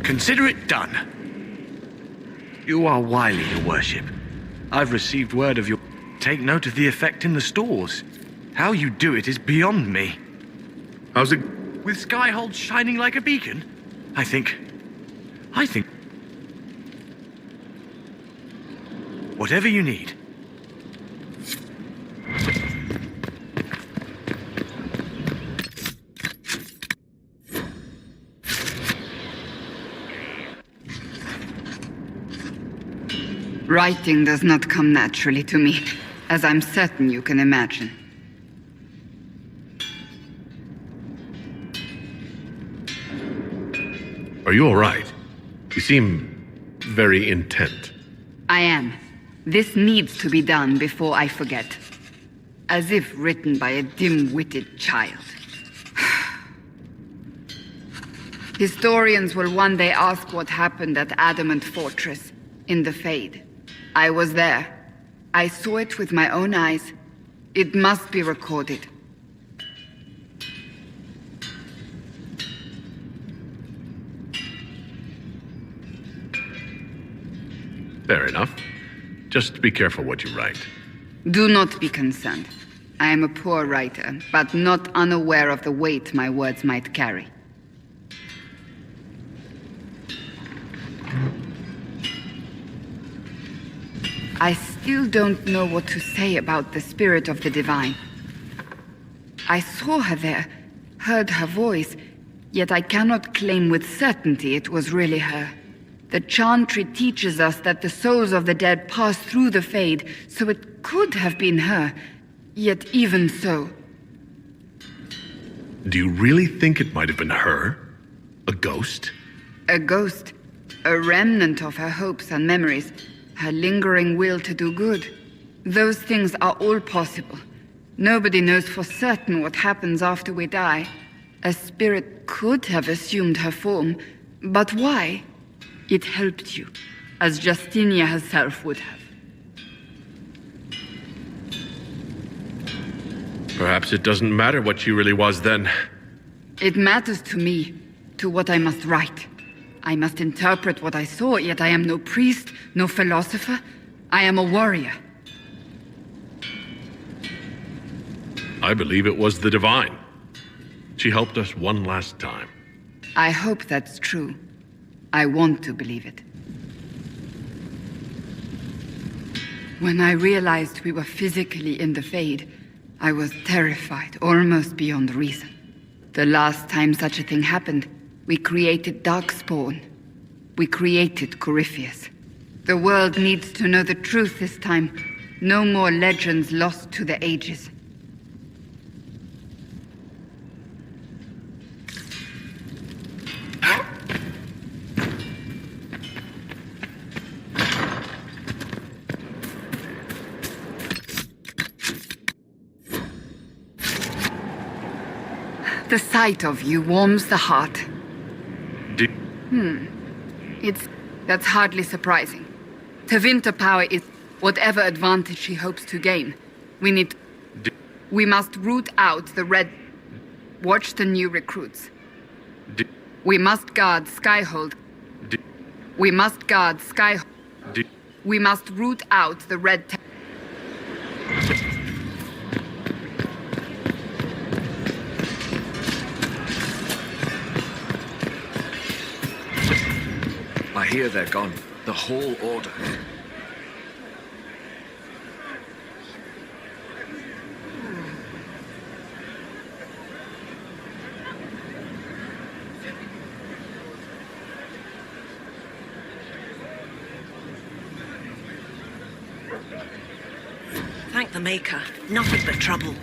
Consider it done. You are wily, your worship. I've received word of your... Take note of the effect in the stores. How you do it is beyond me. How's it... With Skyhold shining like a beacon? I think... Whatever you need. Writing does not come naturally to me, as I'm certain you can imagine. Are you all right? You seem very intent. I am. This needs to be done before I forget. As if written by a dim-witted child. Historians will one day ask what happened at Adamant Fortress, in the Fade. I was there. I saw it with my own eyes. It must be recorded. Fair enough. Just be careful what you write. Do not be concerned. I am a poor writer, but not unaware of the weight my words might carry. I still don't know what to say about the spirit of the divine. I saw her there, heard her voice, yet I cannot claim with certainty it was really her. The chantry teaches us that the souls of the dead pass through the Fade, so it could have been her. Yet even so... Do you really think it might have been her? A ghost? A ghost. A remnant of her hopes and memories. Her lingering will to do good. Those things are all possible. Nobody knows for certain what happens after we die. A spirit could have assumed her form, but why? It helped you, as Justinia herself would have. Perhaps it doesn't matter what she really was then. It matters to me, to what I must write. I must interpret what I saw, yet I am no priest, no philosopher. I am a warrior. I believe it was the Divine. She helped us one last time. I hope that's true. I want to believe it. When I realized we were physically in the Fade, I was terrified, almost beyond reason. The last time such a thing happened, we created Darkspawn. We created Corypheus. The world needs to know the truth this time. No more legends lost to the ages. The sight of you warms the heart. That's hardly surprising. Tevinter power is whatever advantage she hopes to gain. We must root out the red... Watch the new recruits. We must guard Skyhold. We must guard Skyhold. We must root out the red... I hear they're gone. The whole order. Thank the Maker. Nothing but trouble.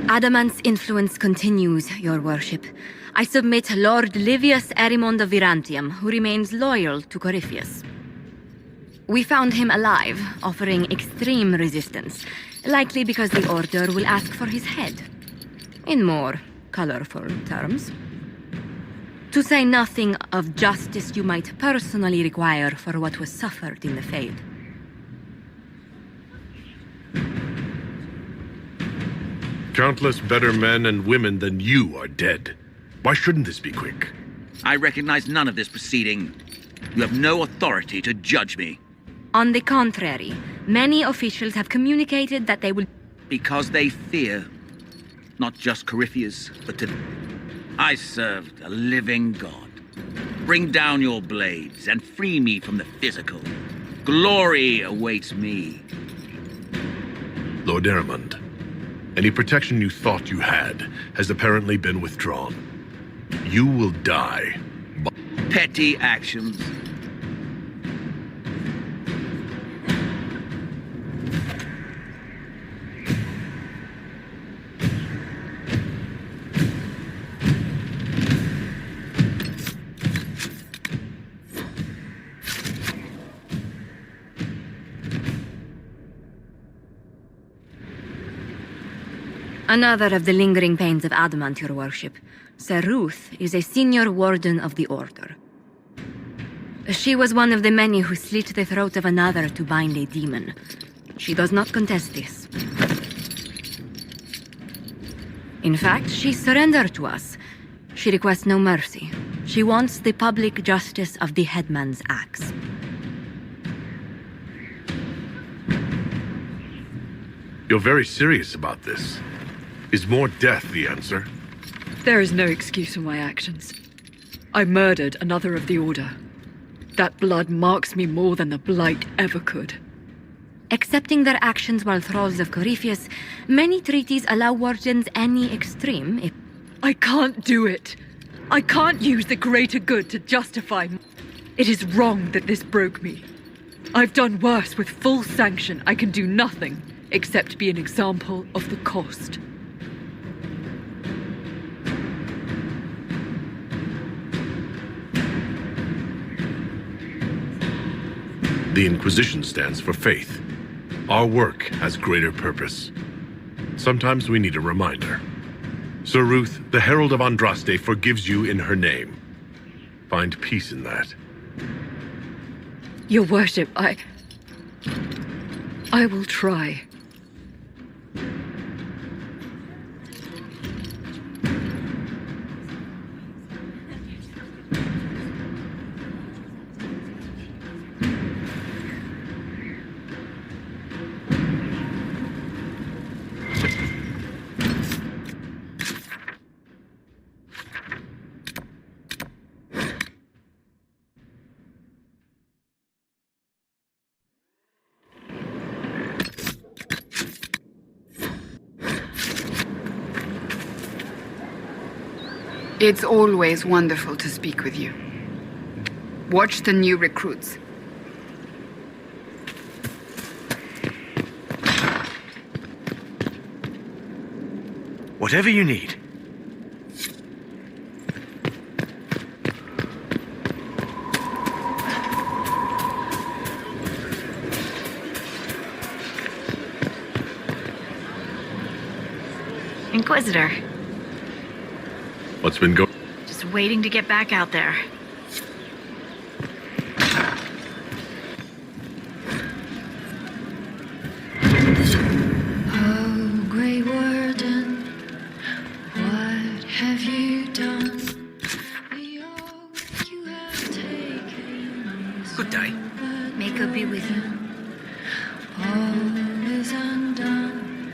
Adamant's influence continues, your worship. I submit Lord Livius Erimond of Virantium, who remains loyal to Corypheus. We found him alive, offering extreme resistance, likely because the Order will ask for his head. In more colorful terms. To say nothing of justice you might personally require for what was suffered in the Fade. Countless better men and women than you are dead. Why shouldn't this be quick? I recognize none of this proceeding. You have no authority to judge me. On the contrary, many officials have communicated that they will... Because they fear. Not just Corypheus, but to... I served a living god. Bring down your blades and free me from the physical. Glory awaits me. Lord Adamant, any protection you thought you had has apparently been withdrawn. You will die. Petty actions. Another of the lingering pains of Adamant, your worship. Sir Ruth is a senior warden of the Order. She was one of the many who slit the throat of another to bind a demon. She does not contest this. In fact, she surrendered to us. She requests no mercy. She wants the public justice of the headman's axe. You're very serious about this. Is more death the answer? There is no excuse for my actions. I murdered another of the Order. That blood marks me more than the Blight ever could. Accepting their actions while thralls of Corypheus, many treaties allow wardens any extreme if... I can't do it. I can't use the greater good to justify... It is wrong that this broke me. I've done worse with full sanction. I can do nothing except be an example of the cost. The Inquisition stands for faith. Our work has greater purpose. Sometimes we need a reminder. Sir Ruth, the Herald of Andraste, forgives you in her name. Find peace in that. Your worship, I will try. It's always wonderful to speak with you. Watch the new recruits. Whatever you need. Inquisitor. What's been going? Just waiting to get back out there. Oh, Grey Warden, what have you done? Good day. May God be with you. All is undone.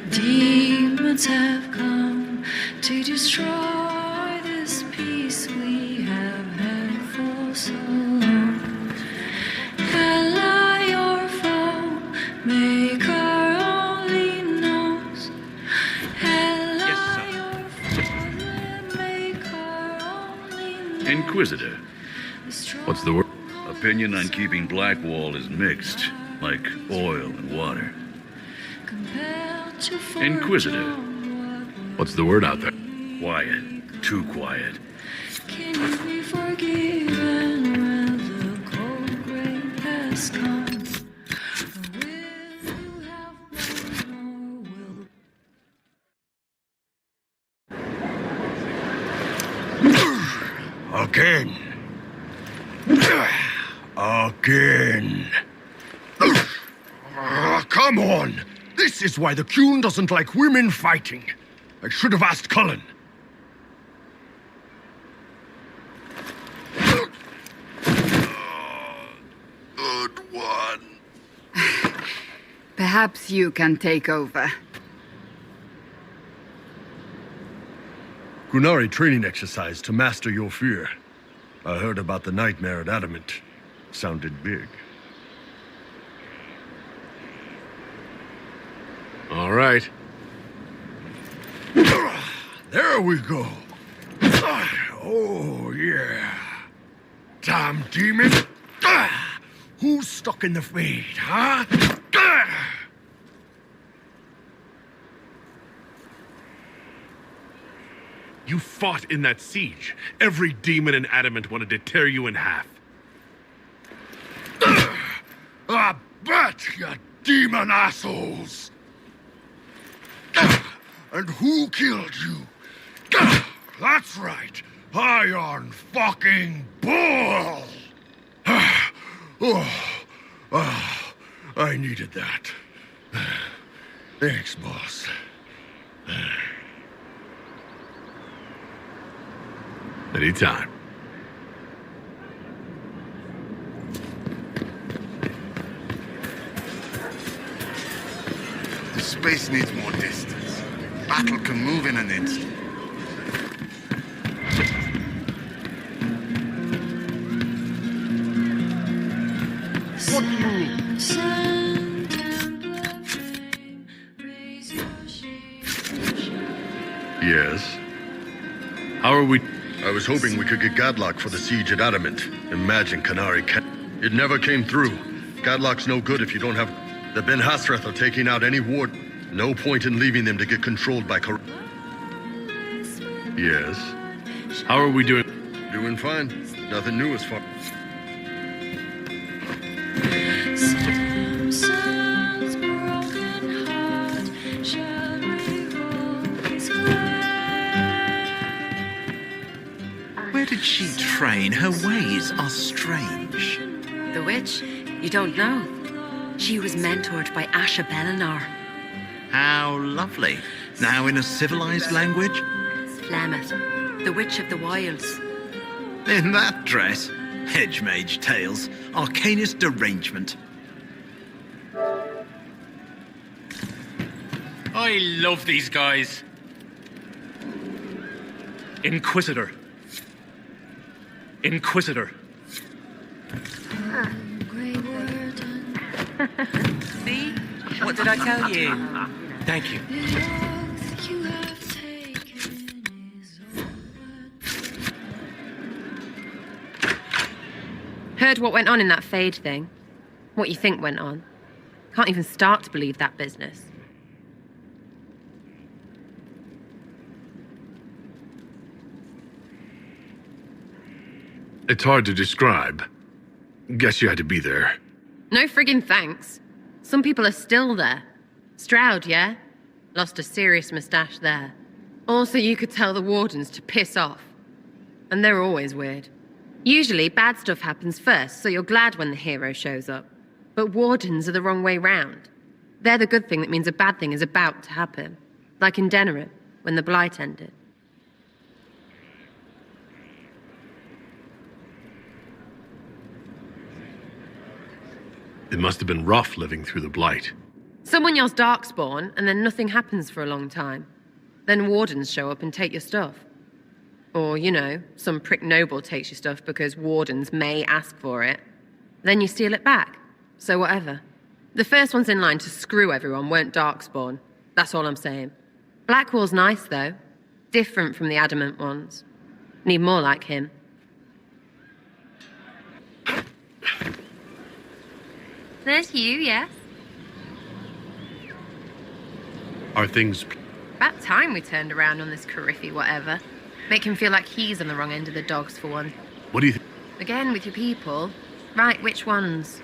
Demons have come to destroy this peace we have had for so long. Ally your foe, maker only knows. Ally your foe, maker only knows. Inquisitor. What's the word? Opinion on keeping Blackwall is mixed, like oil and water. Inquisitor. What's the word out there? Quiet. Too quiet. Can you be forgiven when the cold gray has come? Or will you have one more will? Again. Again. Come on! This is why the Qun doesn't like women fighting. I should have asked Cullen. Good one. Perhaps you can take over. Qunari training exercise to master your fear. I heard about the nightmare at Adamant. Sounded big. All right. There we go. Oh, yeah. Damn demon. Who's stuck in the fade, huh? You fought in that siege. Every demon in Adamant wanted to tear you in half. I bet, you demon assholes! And who killed you? That's right. Iron fucking Bull! I needed that. Thanks, boss. Anytime. The space needs more distance. Battle can move in an instant. What move? Yes? How are we? I was hoping we could get Gadlock for the siege at Adamant. Imagine Canary It never came through. Gadlock's no good if you don't have... The Ben Hasrath are taking out any ward. No point in leaving them to get controlled by Yes? How are we doing? Doing fine. Nothing new as far... Where did she train? Her ways are strange. The witch? You don't know. She was mentored by Asha Belinar. How lovely. Now in a civilized language? Flemeth, the Witch of the Wilds. In that dress? Hedge mage tales. Arcanist derangement. I love these guys. Inquisitor. Inquisitor. See? What did I tell you? Thank you. Heard what went on in that Fade thing? What you think went on? Can't even start to believe that business. It's hard to describe. Guess you had to be there. No friggin' thanks. Some people are still there. Stroud, yeah? Lost a serious moustache there. Also, you could tell the wardens to piss off. And they're always weird. Usually, bad stuff happens first, so you're glad when the hero shows up. But wardens are the wrong way round. They're the good thing that means a bad thing is about to happen. Like in Denerim, when the Blight ended. It must have been rough living through the Blight. Someone yells Darkspawn, and then nothing happens for a long time. Then wardens show up and take your stuff. Or, you know, some prick noble takes your stuff because wardens may ask for it. Then you steal it back. So whatever. The first ones in line to screw everyone weren't Darkspawn. That's all I'm saying. Blackwall's nice, though. Different from the Adamant ones. Need more like him. There's you, yes? Are things... About time we turned around on this Cariffy whatever. Make him feel like he's on the wrong end of the dogs for one. What do you think? Again, with your people. Right, which ones?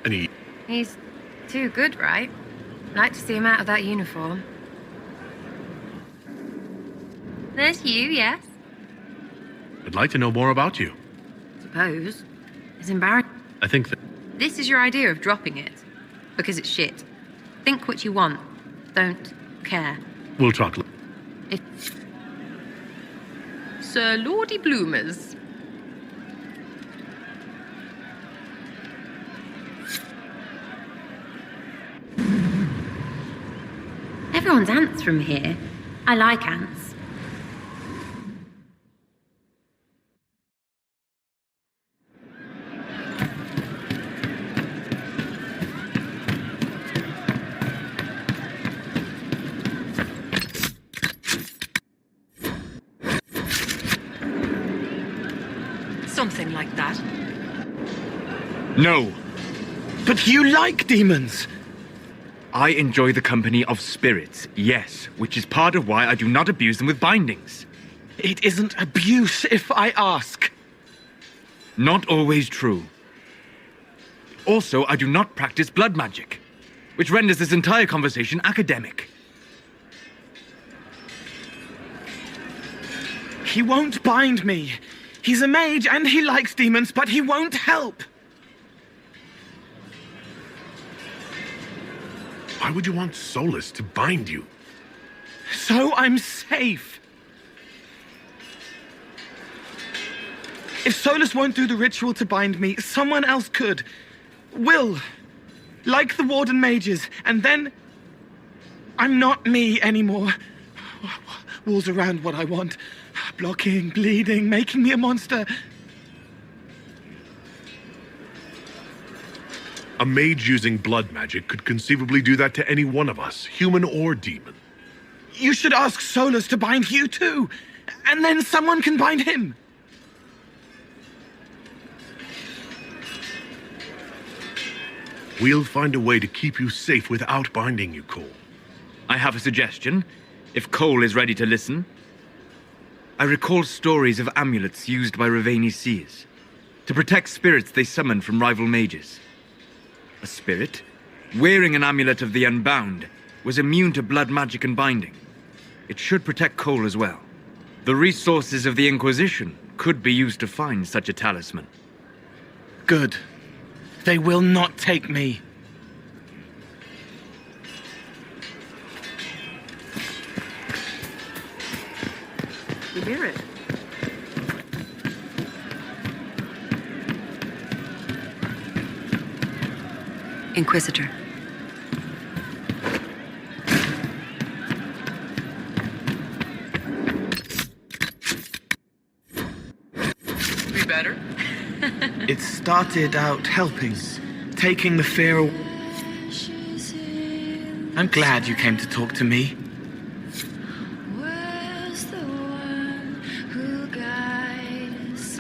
Any... He's too good, right? Like to see him out of that uniform. There's you, yes? I'd like to know more about you. Suppose. It's embarrassing. I think that... This is your idea of dropping it. Because it's shit. Think what you want. Don't care. We'll talk. It's... Sir Lordy Bloomers. Everyone's ants from here. I like ants. Something like that. No. But you like demons! I enjoy the company of spirits, yes, which is part of why I do not abuse them with bindings. It isn't abuse, if I ask. Not always true. Also, I do not practice blood magic, which renders this entire conversation academic. He won't bind me. He's a mage and he likes demons, but he won't help. Why would you want Solus to bind you? So I'm safe. If Solus won't do the ritual to bind me, someone else could. Will. Like the Warden mages. And then I'm not me anymore. Walls around what I want. Blocking, bleeding, making me a monster. A mage using blood magic could conceivably do that to any one of us, human or demon. You should ask Solus to bind you too. And then someone can bind him. We'll find a way to keep you safe without binding you, Cole. I have a suggestion, if Cole is ready to listen. I recall stories of amulets used by Raveni seers to protect spirits they summon from rival mages. A spirit, wearing an amulet of the Unbound, was immune to blood magic and binding. It should protect Cole as well. The resources of the Inquisition could be used to find such a talisman. Good. They will not take me. You hear it? Inquisitor. Be better? It started out helping, taking the fear away. I'm glad you came to talk to me.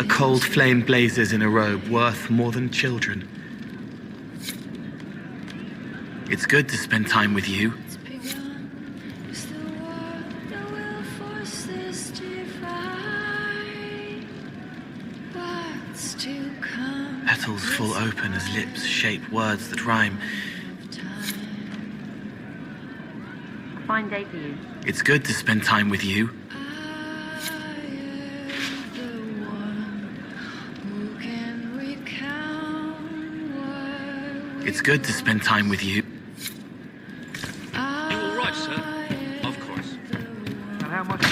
A cold flame blazes in a robe worth more than children. It's good to spend time with you. Petals fall open as lips shape words that rhyme. A fine day for you. It's good to spend time with you. It's good to spend time with you. You all right, sir? Of course. And how much?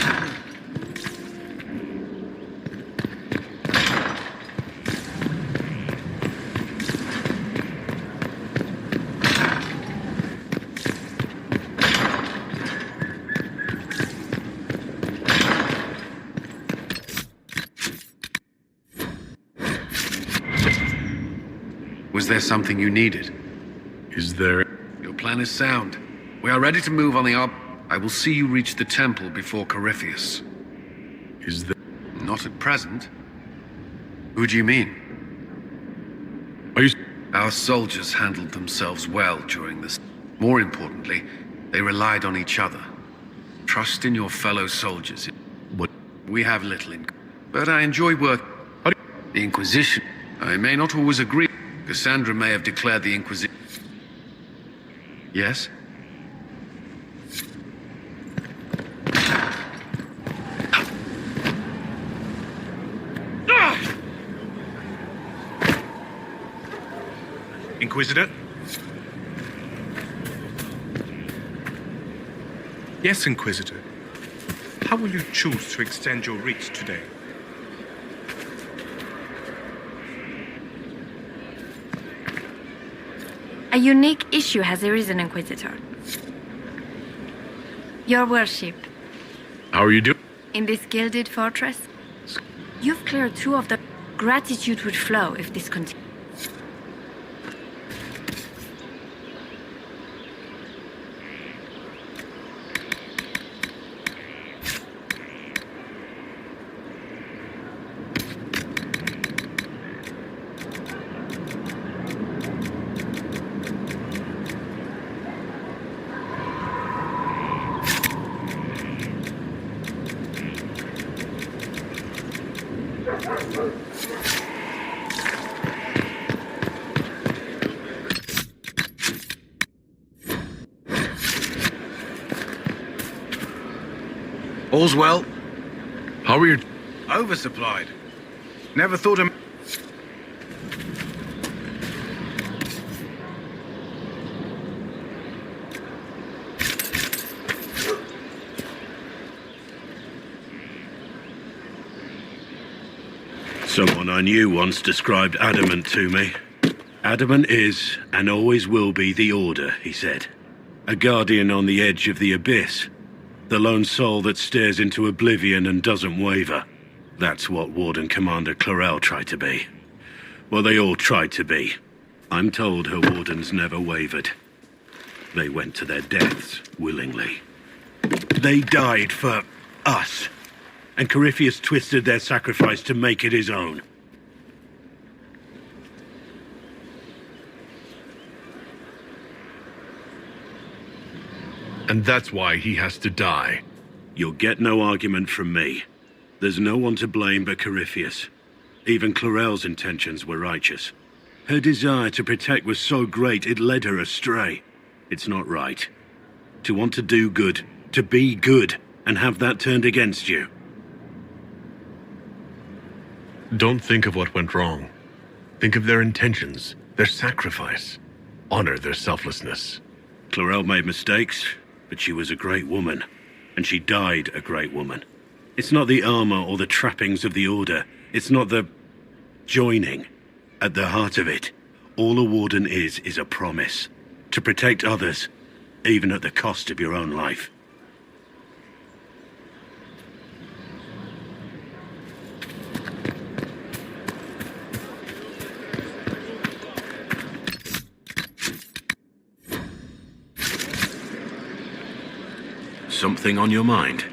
Was there something you needed? Is there? Your plan is sound. We are ready to move on the op. I will see you reach the temple before Corypheus. Is there? Not at present. Who do you mean? Are you? Our soldiers handled themselves well during this. More importantly, they relied on each other. Trust in your fellow soldiers. What? We have little in, but I enjoy work. The Inquisition. I may not always agree. Cassandra may have declared the Inquisition. Yes? Inquisitor? Yes, Inquisitor. How will you choose to extend your reach today? A unique issue has arisen, Inquisitor. Your worship. How are you doing? In this gilded fortress, you've cleared two of the... Gratitude would flow if this continued. All's well? How are you? Oversupplied. Never thought of... Someone I knew once described Adamant to me. Adamant is, and always will be, the Order, he said. A guardian on the edge of the abyss. The lone soul that stares into oblivion and doesn't waver. That's what Warden Commander Clarel tried to be. Well, they all tried to be. I'm told her wardens never wavered. They went to their deaths willingly. They died for us. And Corypheus twisted their sacrifice to make it his own. And that's why he has to die. You'll get no argument from me. There's no one to blame but Corypheus. Even Clarel's intentions were righteous. Her desire to protect was so great it led her astray. It's not right. To want to do good, to be good, and have that turned against you. Don't think of what went wrong. Think of their intentions, their sacrifice. Honor their selflessness. Clarel made mistakes, but she was a great woman. And she died a great woman. It's not the armor or the trappings of the Order. It's not the joining. At the heart of it, all a warden is a promise. To protect others, even at the cost of your own life. Something on your mind?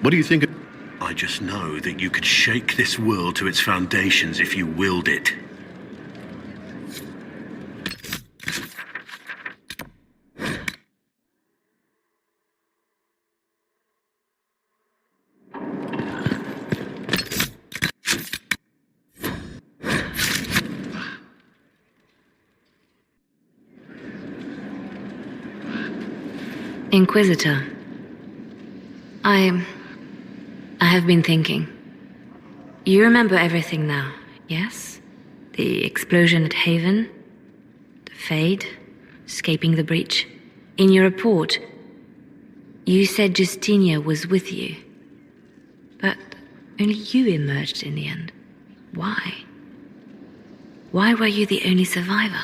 What do you think? I just know that you could shake this world to its foundations if you willed it. Inquisitor, I have been thinking. You remember everything now, yes? The explosion at Haven, the Fade, escaping the breach. In your report, you said Justinia was with you. But only you emerged in the end. Why? Why were you the only survivor?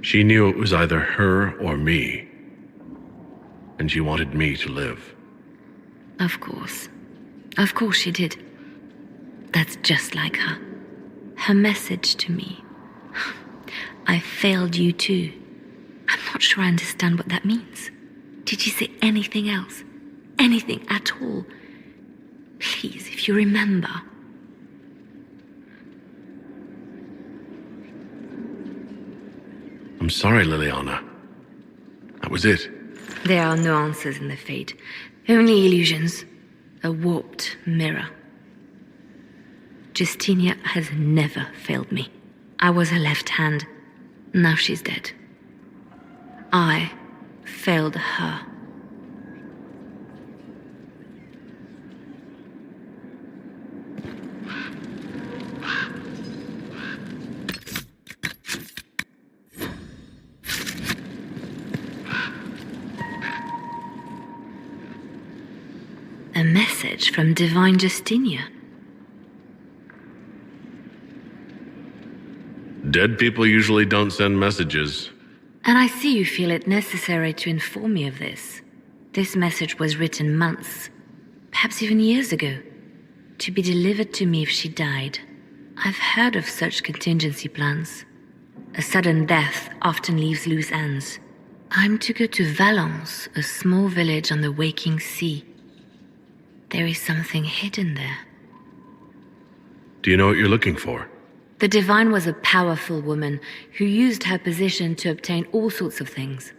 She knew it was either her or me. And she wanted me to live. Of course. Of course she did. That's just like her. Her message to me. I failed you too. I'm not sure I understand what that means. Did she say anything else? Anything at all? Please, if you remember. I'm sorry, Liliana. That was it. There are no answers in the Fate. Only illusions. A warped mirror. Justinia has never failed me. I was her left hand. Now she's dead. I failed her. A message from Divine Justinia. Dead people usually don't send messages. And I see you feel it necessary to inform me of this. This message was written months, perhaps even years ago, to be delivered to me if she died. I've heard of such contingency plans. A sudden death often leaves loose ends. I'm to go to Valence, a small village on the waking sea. There is something hidden there. Do you know what you're looking for? The Divine was a powerful woman who used her position to obtain all sorts of things.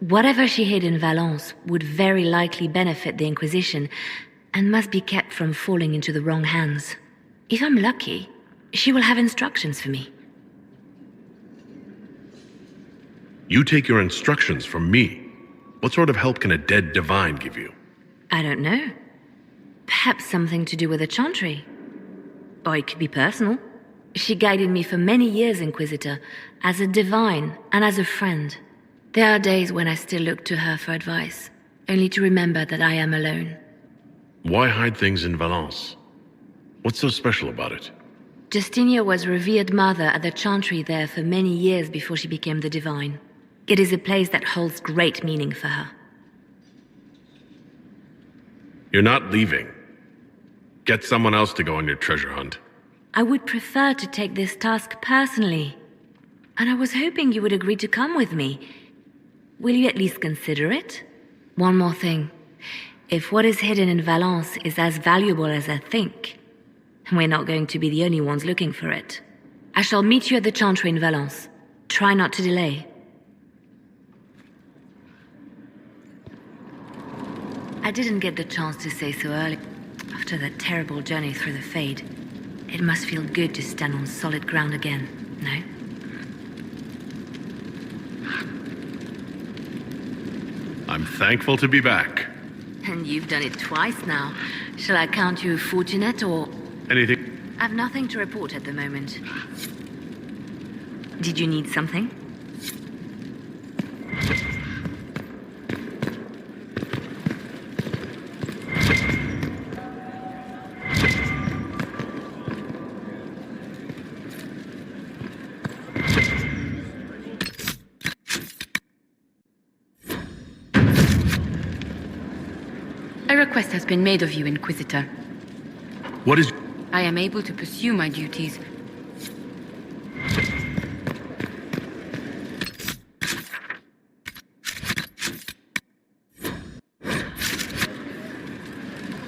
Whatever she hid in Valence would very likely benefit the Inquisition and must be kept from falling into the wrong hands. If I'm lucky, she will have instructions for me. You take your instructions from me. What sort of help can a dead divine give you? I don't know. Perhaps something to do with the chantry. Or it could be personal. She guided me for many years, Inquisitor, as a divine and as a friend. There are days when I still look to her for advice, only to remember that I am alone. Why hide things in Valence? What's so special about it? Justinia was revered mother at the chantry there for many years before she became the divine. It is a place that holds great meaning for her. You're not leaving. Get someone else to go on your treasure hunt. I would prefer to take this task personally. And I was hoping you would agree to come with me. Will you at least consider it? One more thing. If what is hidden in Valence is as valuable as I think, we're not going to be the only ones looking for it. I shall meet you at the chantry in Valence. Try not to delay. I didn't get the chance to say so early. After that terrible journey through the Fade, it must feel good to stand on solid ground again, no? I'm thankful to be back. And you've done it twice now. Shall I count you fortunate or... Anything? I've nothing to report at the moment. Did you need something? A request has been made of you, Inquisitor. What is... I am able to pursue my duties.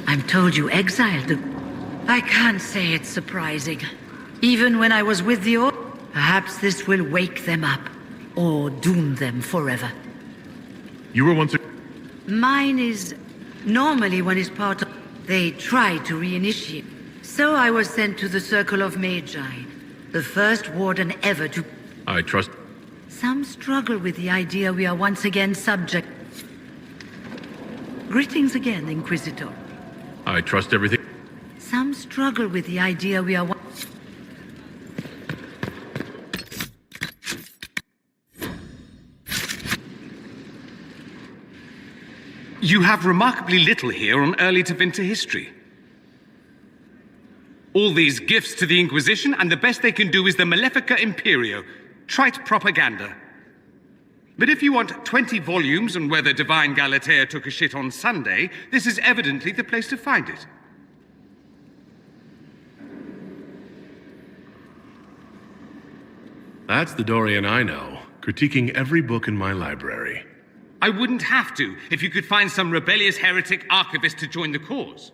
I'm told you exiled the... I can't say it's surprising. Even when I was with the Order, perhaps this will wake them up. Or doom them forever. You were once a... Mine is... Normally one is part of... They try to reinitiate. So I was sent to the Circle of Magi. The first warden ever to... I trust... Some struggle with the idea we are once again subject... Greetings again, Inquisitor. I trust everything... Some struggle with the idea we are... You have remarkably little here on early Tevinter history. All these gifts to the Inquisition, and the best they can do is the Malefica Imperio. Trite propaganda. But if you want 20 volumes on whether Divine Galatea took a shit on Sunday, this is evidently the place to find it. That's the Dorian I know, critiquing every book in my library. I wouldn't have to if you could find some rebellious heretic archivist to join the cause.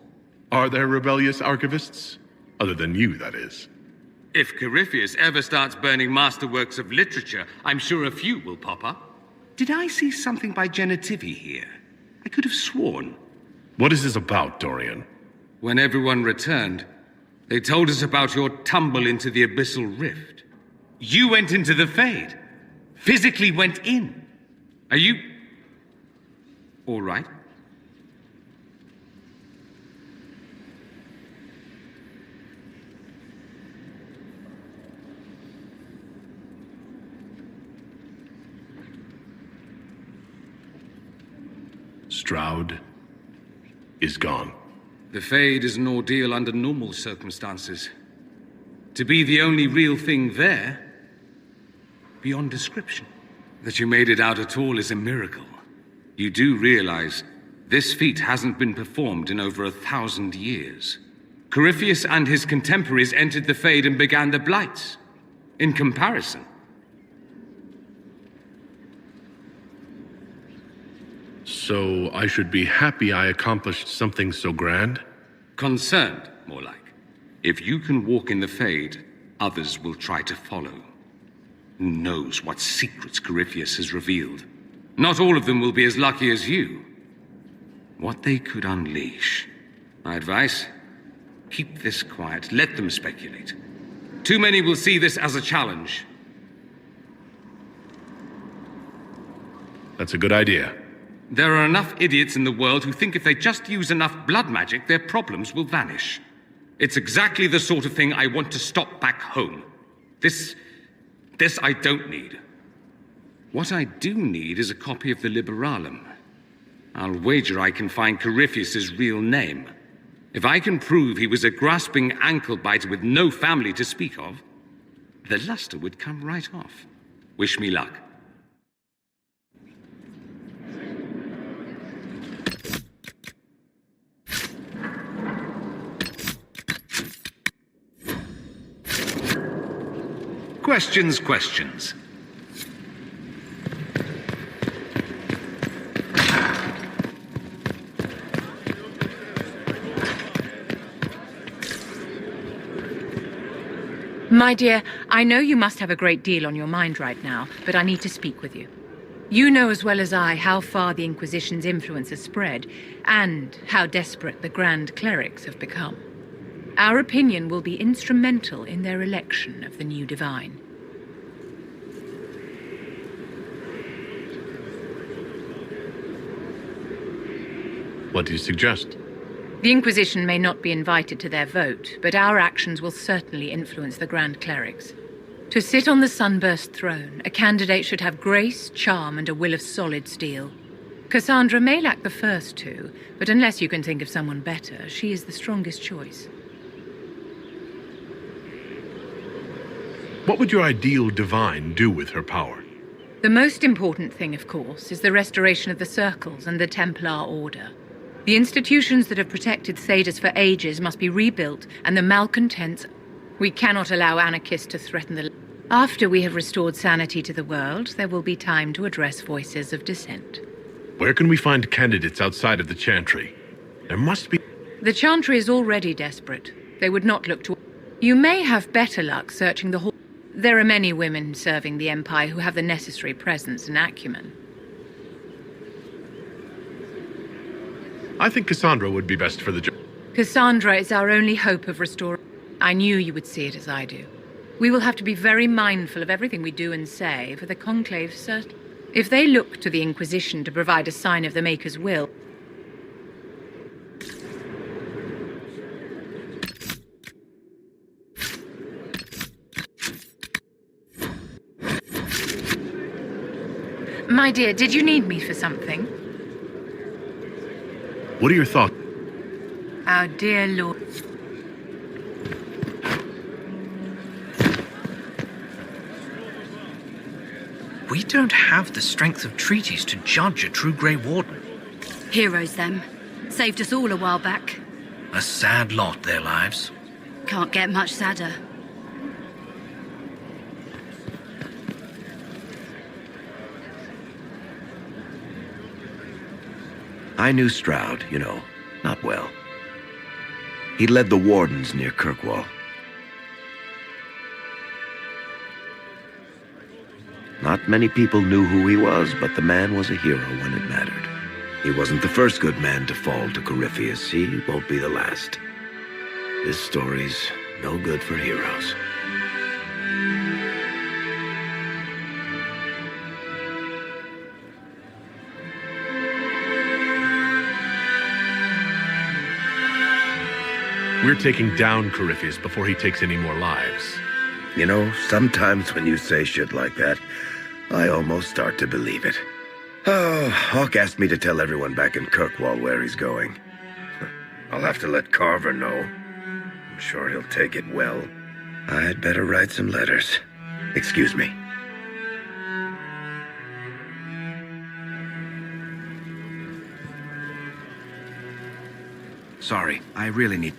Are there rebellious archivists? Other than you, that is. If Corypheus ever starts burning masterworks of literature, I'm sure a few will pop up. Did I see something by Genitivi here? I could have sworn. What is this about, Dorian? When everyone returned, they told us about your tumble into the abyssal rift. You went into the Fade. Physically went in. Are you... all right? Stroud is gone. The Fade is an ordeal under normal circumstances. To be the only real thing there, beyond description. That you made it out at all is a miracle. You do realize this feat hasn't been performed in over 1,000 years. Corypheus and his contemporaries entered the Fade and began the Blights. In comparison. So I should be happy I accomplished something so grand? Concerned, more like. If you can walk in the Fade, others will try to follow. Who knows what secrets Corypheus has revealed? Not all of them will be as lucky as you. What they could unleash. My advice? Keep this quiet. Let them speculate. Too many will see this as a challenge. That's a good idea. There are enough idiots in the world who think if they just use enough blood magic, their problems will vanish. It's exactly the sort of thing I want to stop back home. This I don't need. What I do need is a copy of the Liberalum. I'll wager I can find Corypheus's real name. If I can prove he was a grasping ankle-biter with no family to speak of, the luster would come right off. Wish me luck. Questions. My dear, I know you must have a great deal on your mind right now, but I need to speak with you. You know as well as I how far the Inquisition's influence has spread, and how desperate the Grand Clerics have become. Our opinion will be instrumental in their election of the new Divine. What do you suggest? The Inquisition may not be invited to their vote, but our actions will certainly influence the Grand Clerics. To sit on the Sunburst throne, a candidate should have grace, charm, and a will of solid steel. Cassandra may lack the first two, but unless you can think of someone better, she is the strongest choice. What would your ideal divine do with her power? The most important thing, of course, is the restoration of the Circles and the Templar Order. The institutions that have protected Thedas for ages must be rebuilt, and the malcontents... We cannot allow anarchists to threaten the... After we have restored sanity to the world, there will be time to address voices of dissent. Where can we find candidates outside of the Chantry? There must be... The Chantry is already desperate. They would not look to... You may have better luck searching the hall. There are many women serving the Empire who have the necessary presence and acumen. I think Cassandra would be best for the job. Cassandra is our only hope of restoring... I knew you would see it as I do. We will have to be very mindful of everything we do and say, for the Conclave certainly... If they look to the Inquisition to provide a sign of the Maker's will... My dear, did you need me for something? What are your thoughts? Our dear Lord... We don't have the strength of treaties to judge a true Grey Warden. Heroes, them. Saved us all a while back. A sad lot, their lives. Can't get much sadder. I knew Stroud, you know, not well. He led the Wardens near Kirkwall. Not many people knew who he was, but the man was a hero when it mattered. He wasn't the first good man to fall to Corypheus. He won't be the last. This story's no good for heroes. We're taking down Corypheus before he takes any more lives. You know, sometimes when you say shit like that, I almost start to believe it. Oh, Hawk asked me to tell everyone back in Kirkwall where he's going. I'll have to let Carver know. I'm sure he'll take it well. I'd better write some letters. Excuse me. Sorry, I really need...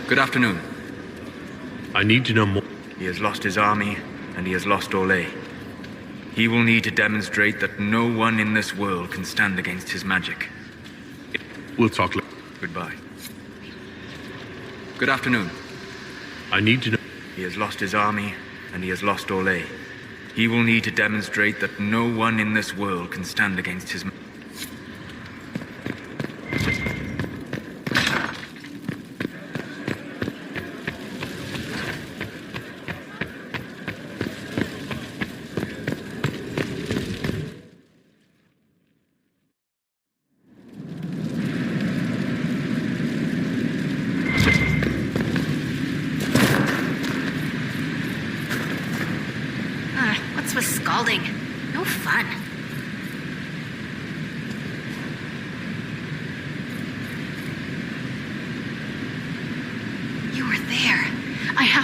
Good afternoon. I need to know more. He has lost his army, and he has lost Orlais. He will need to demonstrate that no one in this world can stand against his magic. We'll talk later. Goodbye. Good afternoon. I need to know... He has lost his army, and he has lost Orlais. He will need to demonstrate that no one in this world can stand against his...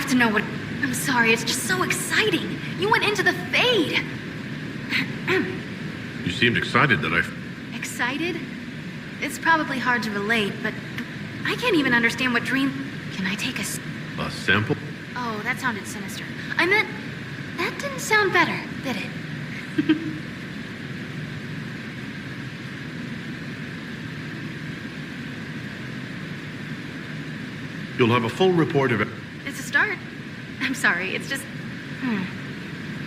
have to know what... I'm sorry, it's just so exciting. You went into the Fade. You seemed excited that I... Excited? It's probably hard to relate, but I can't even understand what dream... Can I take A sample? Oh, that sounded sinister. I meant... That didn't sound better, did it? You'll have a full report of it. It's a start. I'm sorry, it's just...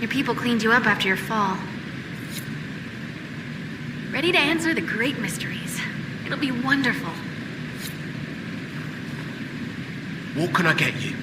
Your people cleaned you up after your fall. Ready to answer the great mysteries. It'll be wonderful. What can I get you?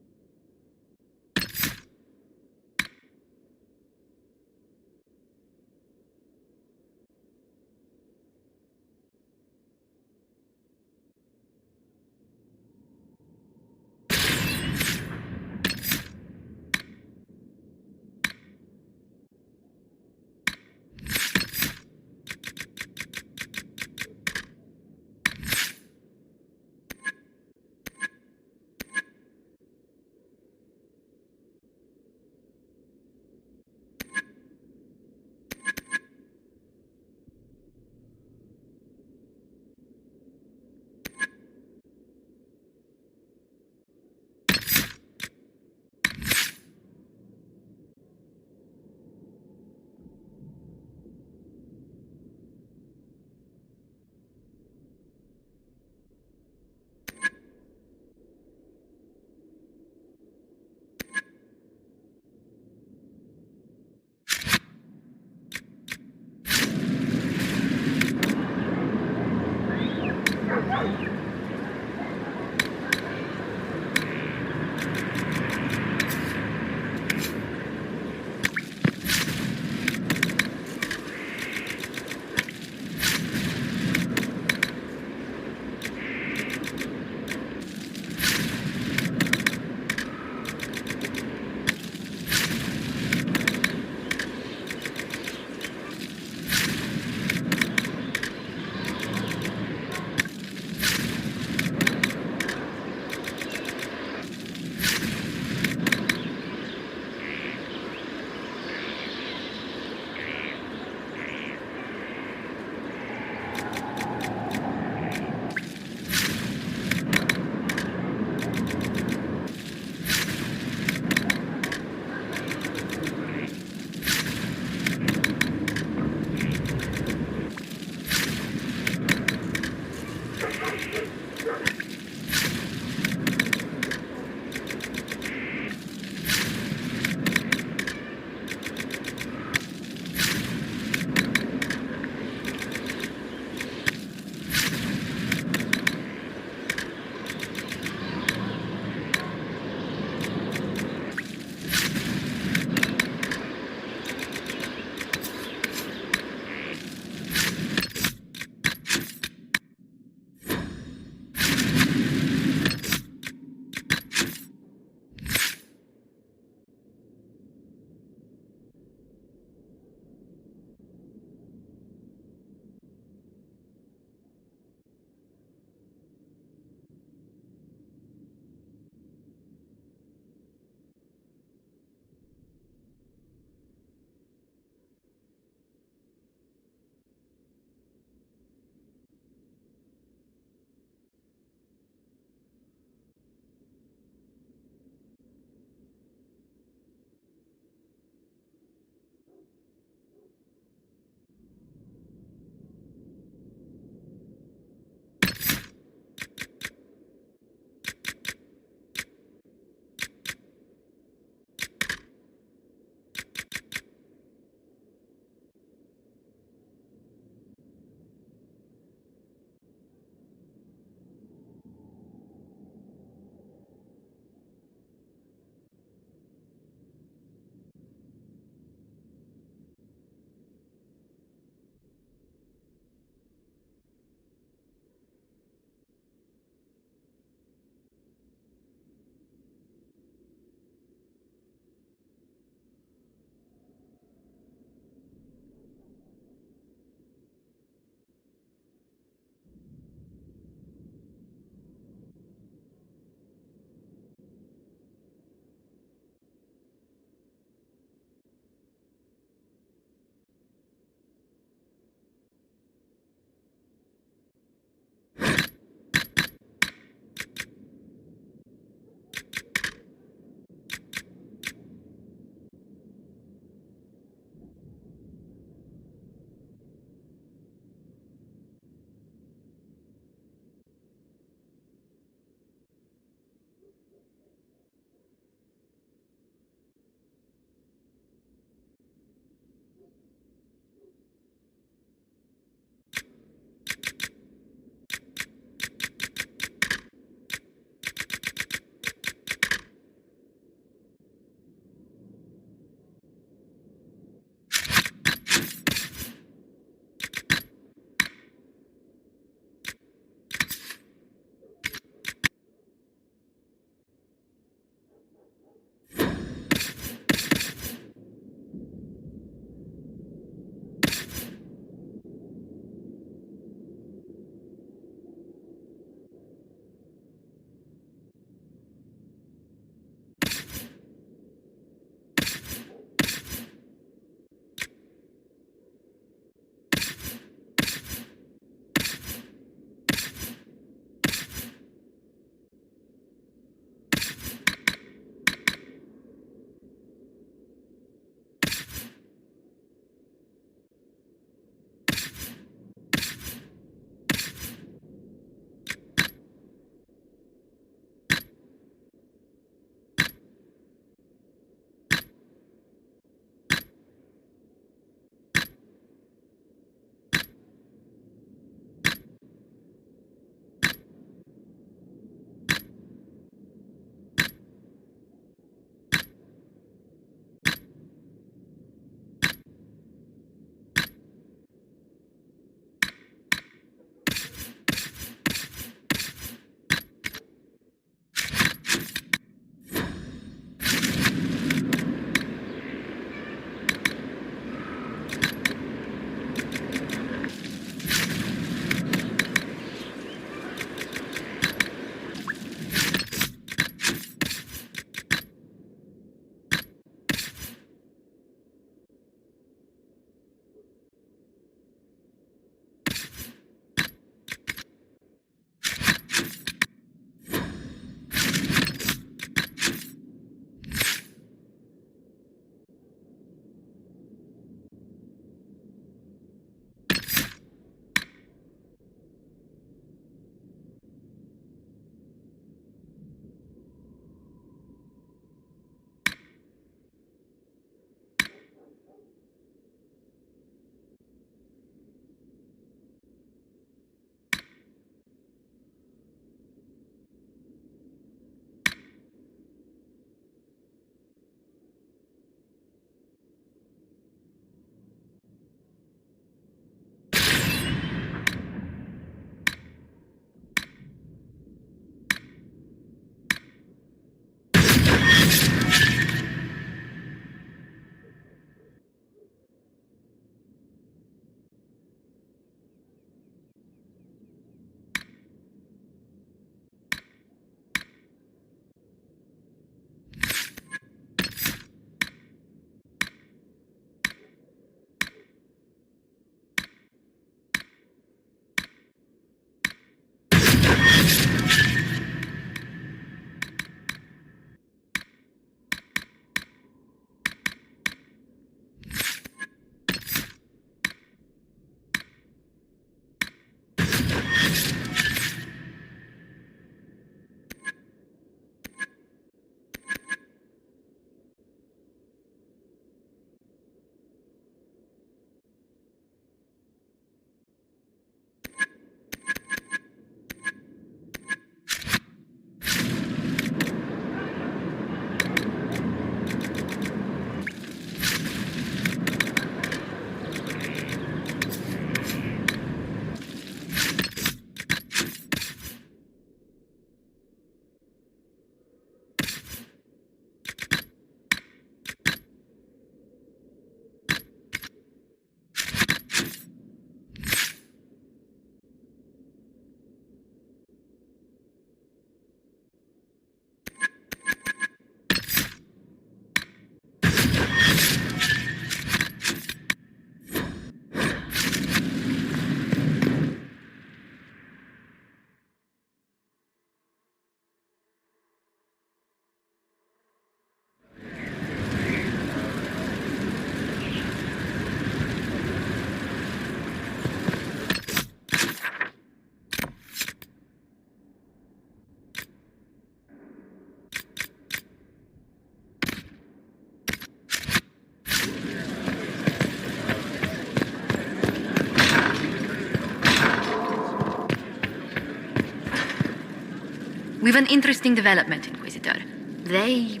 We've an interesting development, Inquisitor. They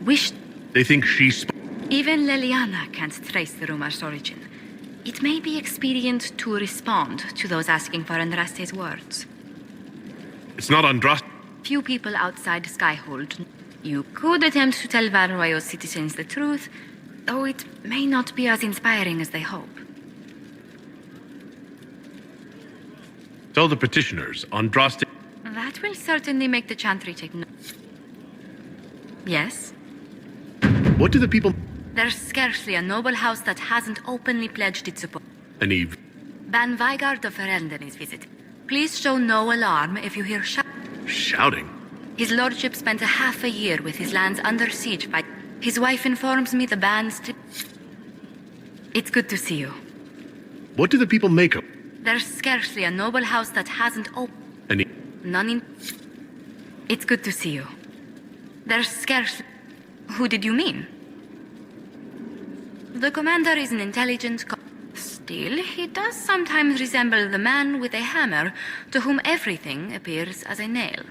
wish... They think she's... Even Leliana can't trace the rumor's origin. It may be expedient to respond to those asking for Andraste's words. It's not Andraste. Few people outside Skyhold. You could attempt to tell Valroyo's citizens the truth, though it may not be as inspiring as they hope. Tell the petitioners, Andraste... That will certainly make the Chantry take note. Yes? What do the people... There's scarcely a noble house that hasn't openly pledged its support. And Eve? Ban Vigard of Ferelden is visiting. Please show no alarm if you hear Shouting? His lordship spent a half a year with his lands under siege by... His wife informs me the ban's... It's good to see you. What do the people make of? There's scarcely a noble house that hasn't And None in... It's good to see you. There's scarcely... Who did you mean? The commander is an intelligent... Still, he does sometimes resemble the man with a hammer to whom everything appears as a nail.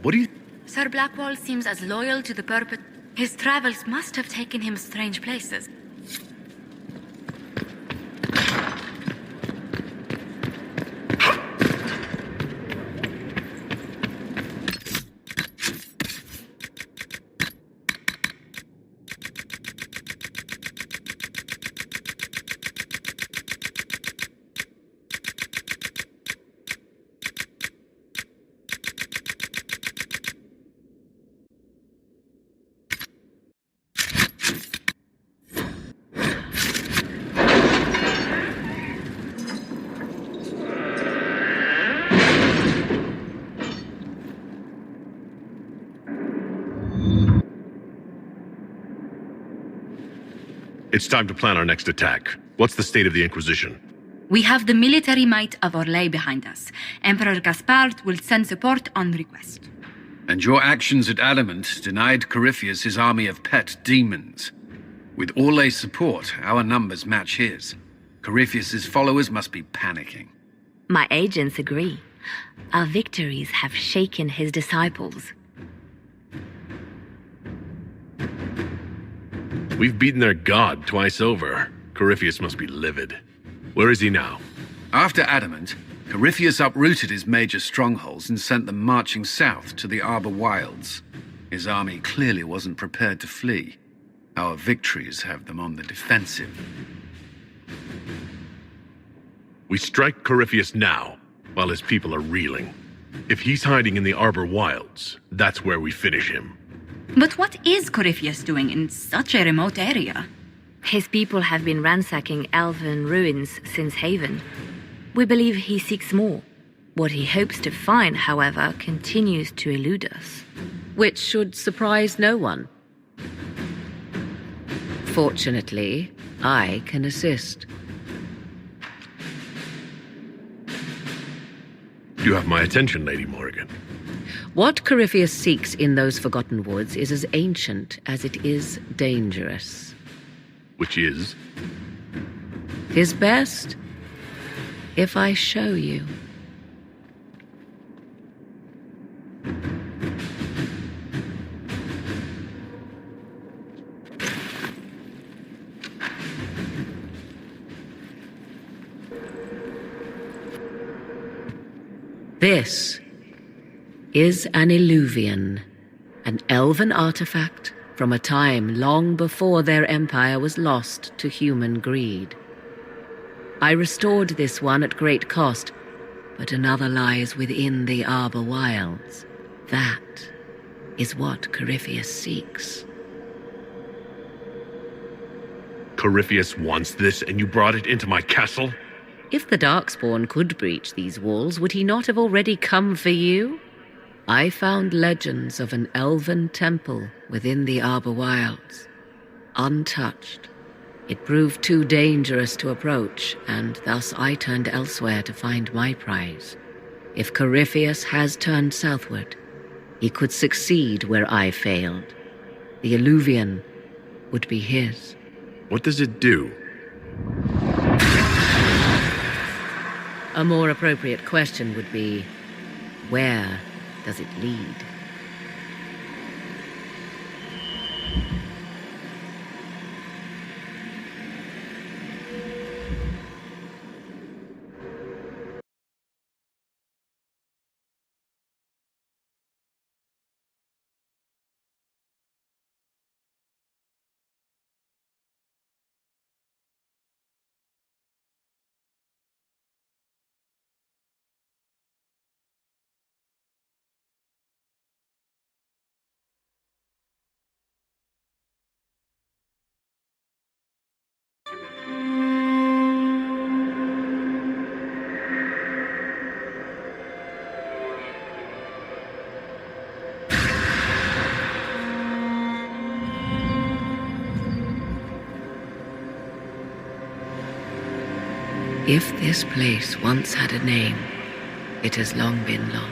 What do you... Sir Blackwall seems as loyal to the purpose... His travels must have taken him strange places. It's time to plan our next attack. What's the state of the Inquisition? We have the military might of Orlais behind us. Emperor Gaspard will send support on request. And your actions at Adamant denied Corypheus his army of pet demons. With Orlais' support, our numbers match his. Corypheus's followers must be panicking. My agents agree. Our victories have shaken his disciples. We've beaten their god twice over. Corypheus must be livid. Where is he now? After Adamant, Corypheus uprooted his major strongholds and sent them marching south to the Arbor Wilds. His army clearly wasn't prepared to flee. Our victories have them on the defensive. We strike Corypheus now, while his people are reeling. If he's hiding in the Arbor Wilds, that's where we finish him. But what is Corypheus doing in such a remote area? His people have been ransacking elven ruins since Haven. We believe he seeks more. What he hopes to find, however, continues to elude us. Which should surprise no one. Fortunately, I can assist. You have my attention, Lady Morrigan. What Corypheus seeks in those Forgotten Woods is as ancient as it is dangerous. Which is? His best, if I show you. This is an Illuvian, an elven artifact from a time long before their empire was lost to human greed. I restored this one at great cost, but another lies within the Arbor Wilds. That is what Corypheus seeks. Corypheus wants this, and you brought it into my castle? If the Darkspawn could breach these walls, would he not have already come for you? I found legends of an elven temple within the Arbor Wilds, untouched. It proved too dangerous to approach, and thus I turned elsewhere to find my prize. If Corypheus has turned southward, he could succeed where I failed. The Illuvian would be his. What does it do? A more appropriate question would be, where does it lead? If this place once had a name, it has long been lost.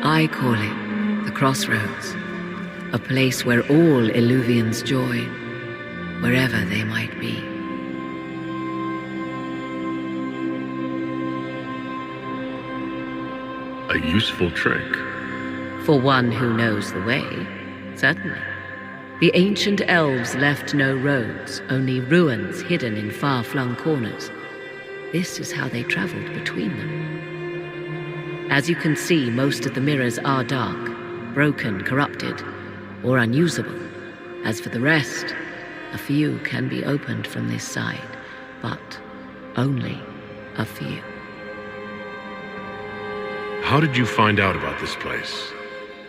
I call it the Crossroads, a place where all Illuvians join, wherever they might be. A useful trick. For one who knows the way, certainly. The ancient elves left no roads, only ruins hidden in far-flung corners. This is how they traveled between them. As you can see, most of the mirrors are dark, broken, corrupted, or unusable. As for the rest, a few can be opened from this side, but only a few. How did you find out about this place?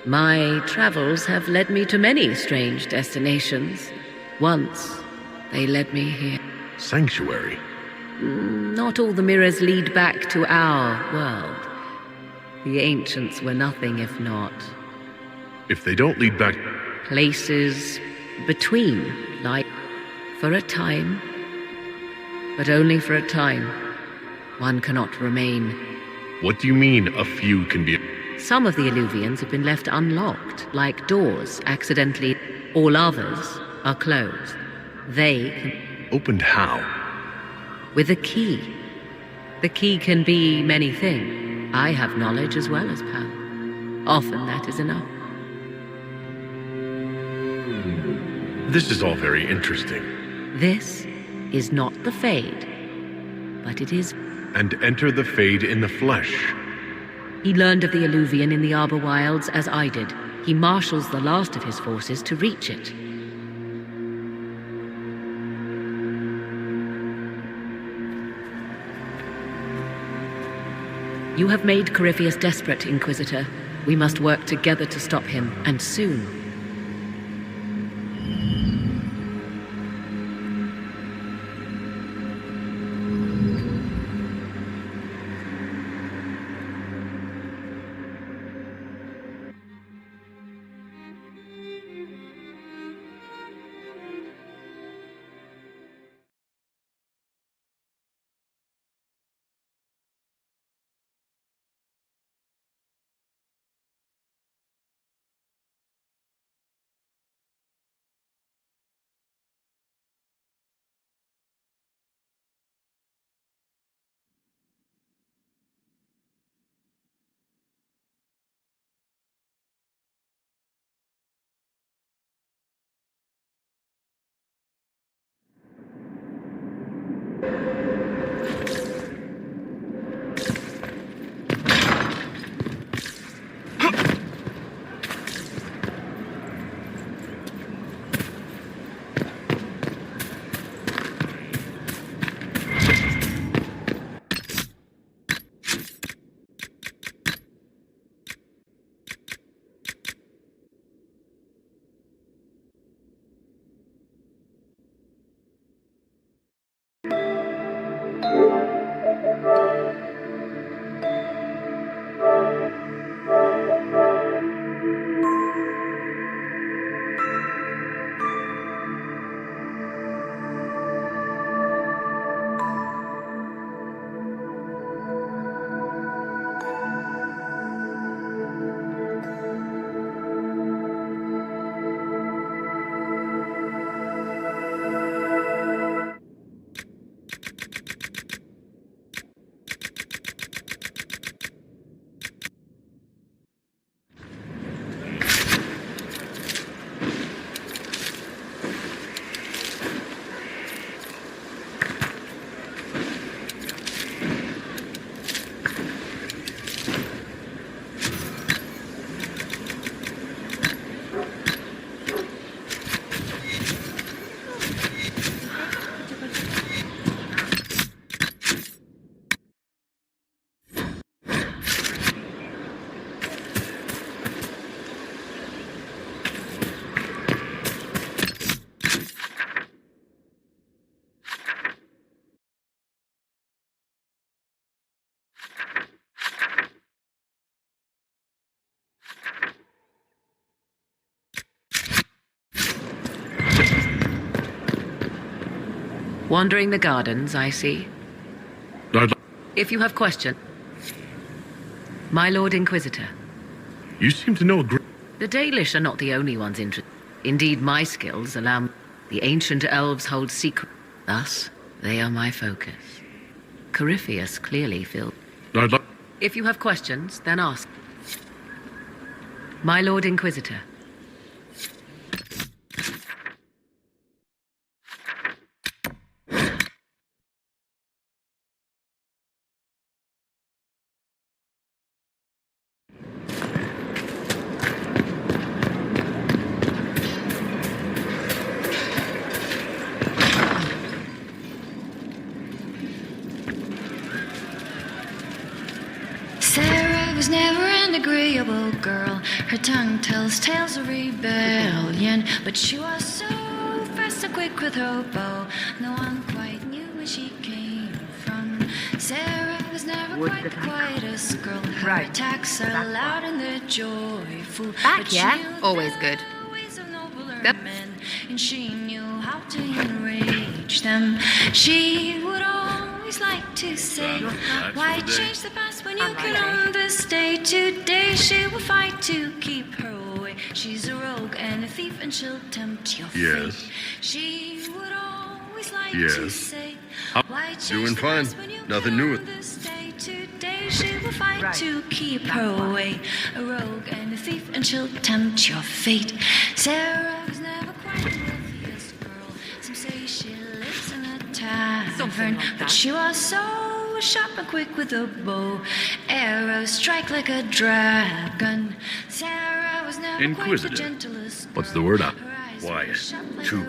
My travels have led me to many strange destinations. Once, they led me here. Sanctuary? Not all the mirrors lead back to our world. The ancients were nothing if not. If they don't lead back... Places between, like, for a time. But only for a time. One cannot remain. What do you mean, a few can be... Some of the Illuvians have been left unlocked, like doors, accidentally. All others are closed. They can... Opened how? With a key. The key can be many things. I have knowledge as well as power. Often that is enough. This is all very interesting. This is not the Fade, but it is... And enter the Fade in the flesh. He learned of the Illuvian in the Arbor Wilds as I did. He marshals the last of his forces to reach it. You have made Corypheus desperate, Inquisitor. We must work together to stop him, and soon. Wandering the gardens, I see. If you have questions... My Lord Inquisitor. You seem to know a great... The Dalish are not the only ones interested. Indeed, my skills allow... The ancient elves hold secret. Thus, they are my focus. Corypheus clearly filled... If you have questions, then ask. My Lord Inquisitor. Sarah was never an agreeable girl. Her tongue tells tales of rebellion, but she was so fast and quick with her bow. No one quite knew where she came from. Sarah was never quite the quietest girl. Her attacks are loud and they're joyful. Back, yeah? Always good. Yep. And she knew how to enrage them. She would always like to say, why change the past when you can understay? Today she will fight to keep her away. She's a rogue and a thief and she'll tempt your fate. She would always like to say, why change the past when you can understay? Today she will fight to keep her away. A rogue and a thief and she'll tempt your fate. Sarah was never quite the wealthiest girl. Some say she lives in a tavern, but she was so sharp and quick with a bow. Arrows strike like a dragon. Sarah was never Inquisitor. quite the gentlest girl. What's the word up? Why? Two.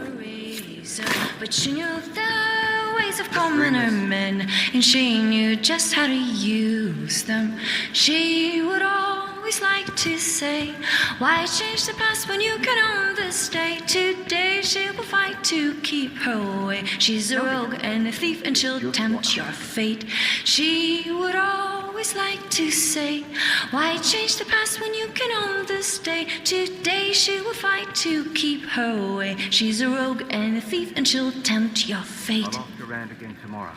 But she knew the ways of commoner men, and she knew just how to use them. She would always like to say, why change the past when you can own this day? Today she will fight to keep her away. She's a rogue and a thief and she'll tempt your fate. She would always like to say, why change the past when you can own this day? Today she will fight to keep her away. She's a rogue and a thief and she'll tempt your fate. I'll ask around again tomorrow.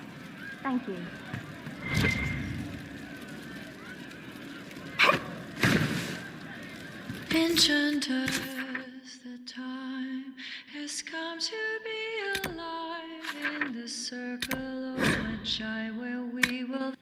Thank you. Enchanters, the time has come to be alive in the circle of Magi where we will.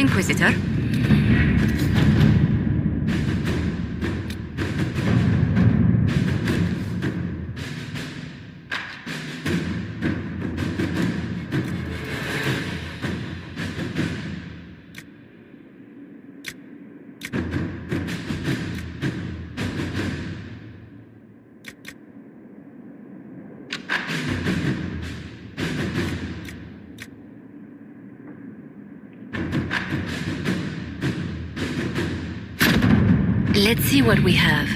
Inquisitor? Let's see what we have.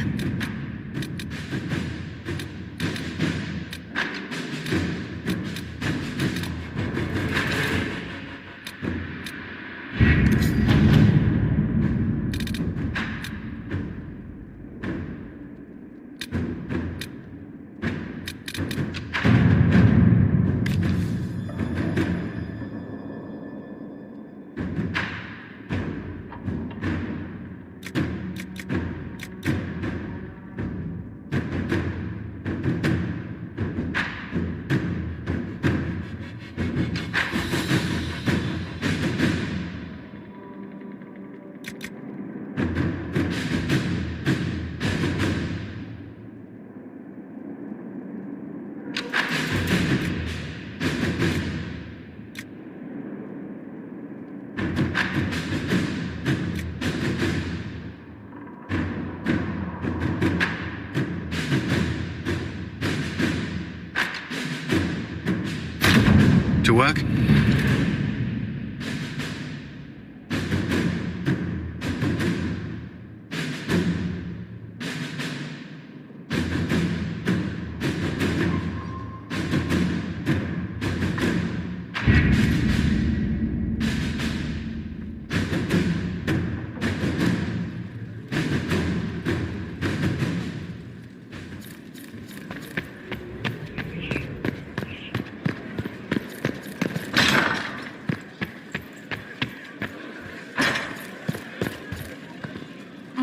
To work?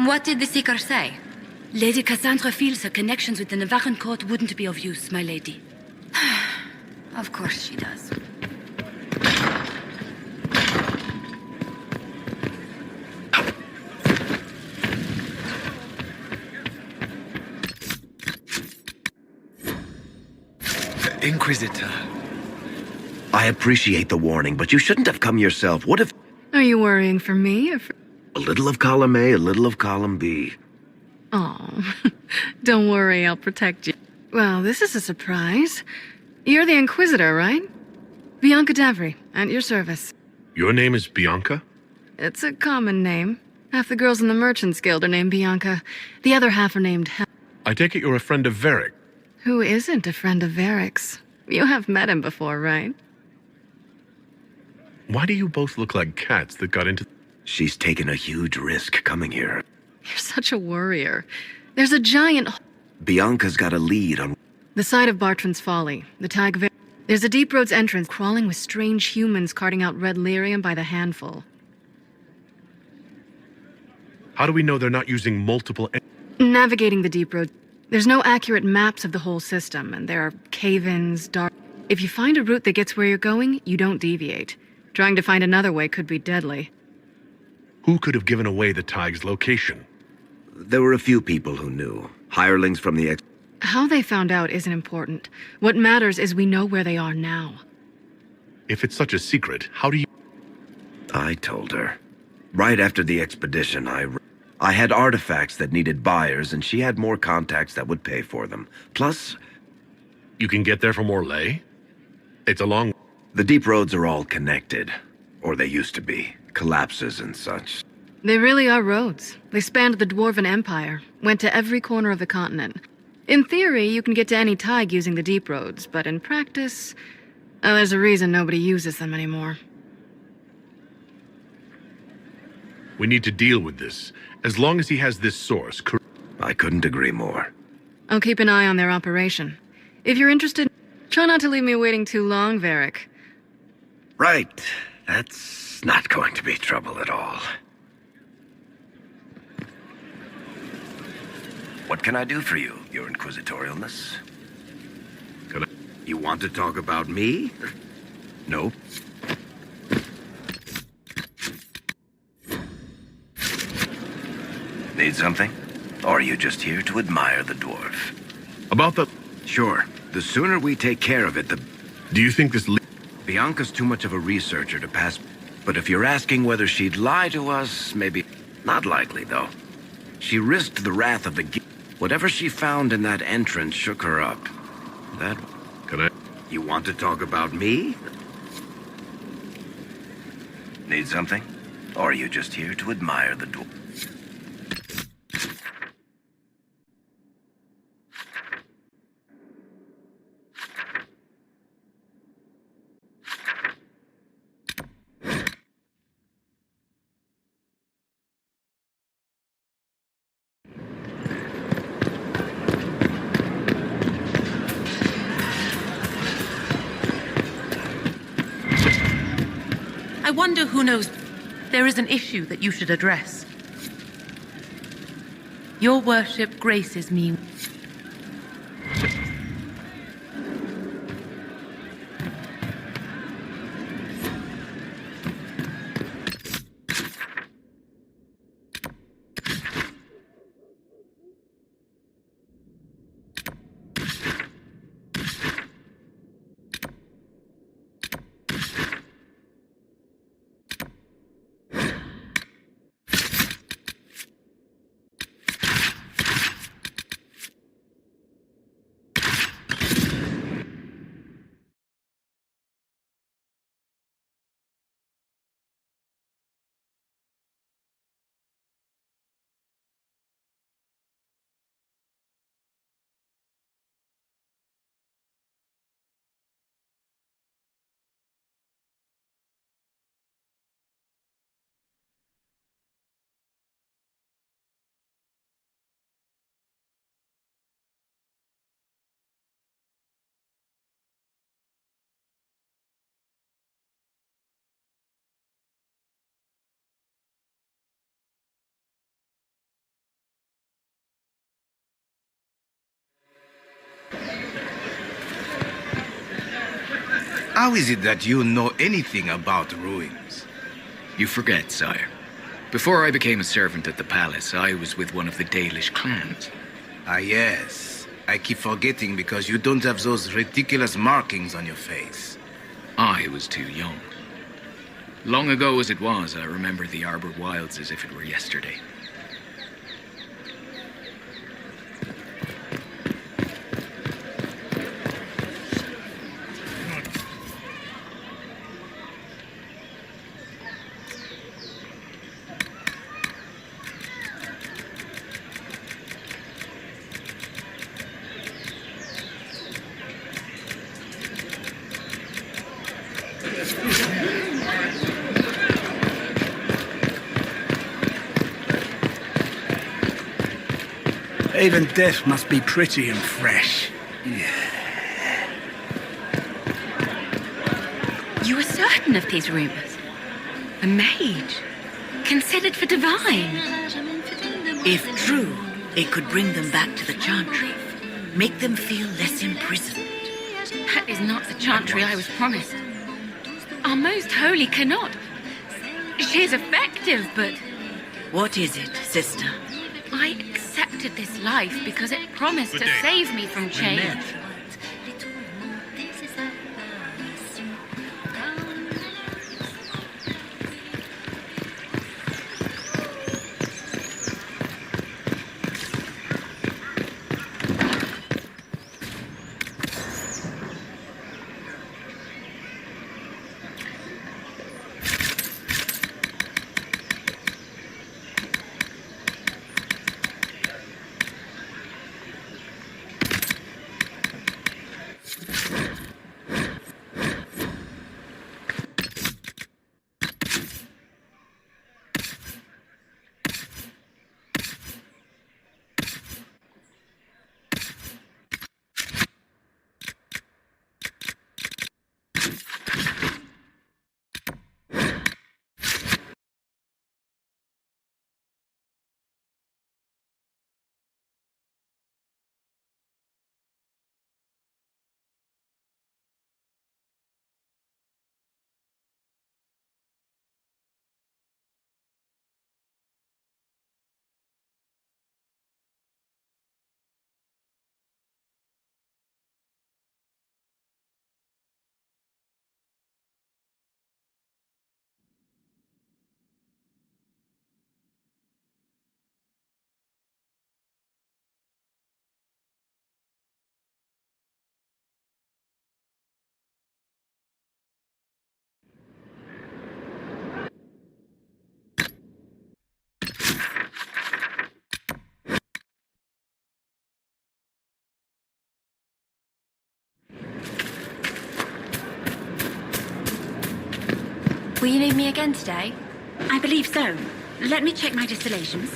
What did the Seeker say? Lady Cassandra feels her connections with the Navajan court wouldn't be of use, my lady. Of course she does. Inquisitor. I appreciate the warning, but you shouldn't have come yourself. What if... Are you worrying for me or for... A little of column A, a little of column B. Oh, don't worry, I'll protect you. Well, this is a surprise. You're the Inquisitor, right? Bianca Davry, at your service. Your name is Bianca? It's a common name. Half the girls in the Merchants Guild are named Bianca. The other half are named Hel. I take it you're a friend of Varric. Who isn't a friend of Varric's? You have met him before, right? Why do you both look like cats that got into... She's taken a huge risk coming here. You're such a worrier. There's a giant... Bianca's got a lead on... The site of Bartran's Folly, the Tag... There's a Deep Roads entrance crawling with strange humans carting out red lyrium by the handful. How do we know they're not using multiple... Navigating the Deep Road. There's no accurate maps of the whole system, and there are cave-ins, dark... If you find a route that gets where you're going, you don't deviate. Trying to find another way could be deadly. Who could have given away the Tig's location? There were a few people who knew. Hirelings from the How they found out isn't important. What matters is we know where they are now. If it's such a secret, how do you... I told her. Right after the expedition, I had artifacts that needed buyers, and she had more contacts that would pay for them. Plus... You can get there from Orlais? It's a long... The deep roads are all connected. Or they used to be. Collapses and such. They really are roads. They spanned the Dwarven Empire, went to every corner of the continent. In theory, you can get to any Tig using the deep roads, but in practice... there's a reason nobody uses them anymore. We need to deal with this. As long as he has this source... I couldn't agree more. I'll keep an eye on their operation. If you're interested, try not to leave me waiting too long, Varric. Right. That's not going to be trouble at all. What can I do for you, your inquisitorialness? You want to talk about me? No. Need something? Or are you just here to admire the dwarf? About the... Sure. The sooner we take care of it, the... Do you think this... Bianca's too much of a researcher to pass... But if you're asking whether she'd lie to us, maybe... Not likely, though. She risked the wrath of the... Whatever she found in that entrance shook her up. That... Can I... You want to talk about me? Need something? Or are you just here to admire the dwarf? I wonder who knows. There is an issue that you should address. Your worship graces me. How is it that you know anything about ruins? You forget, sire. Before I became a servant at the palace, I was with one of the Dalish clans. Ah, yes. I keep forgetting because you don't have those ridiculous markings on your face. I was too young. Long ago as it was, I remember the Arbor Wilds as if it were yesterday. Even death must be pretty and fresh. You are certain of these rumors? A mage? Considered for divine? If true, it could bring them back to the Chantry. Make them feel less imprisoned. That is not the Chantry I was promised. Our most holy cannot. She is effective, but... What is it, sister? I accepted this life because it promised to save me from change. Will you need me again today? I believe so. Let me check my distillations.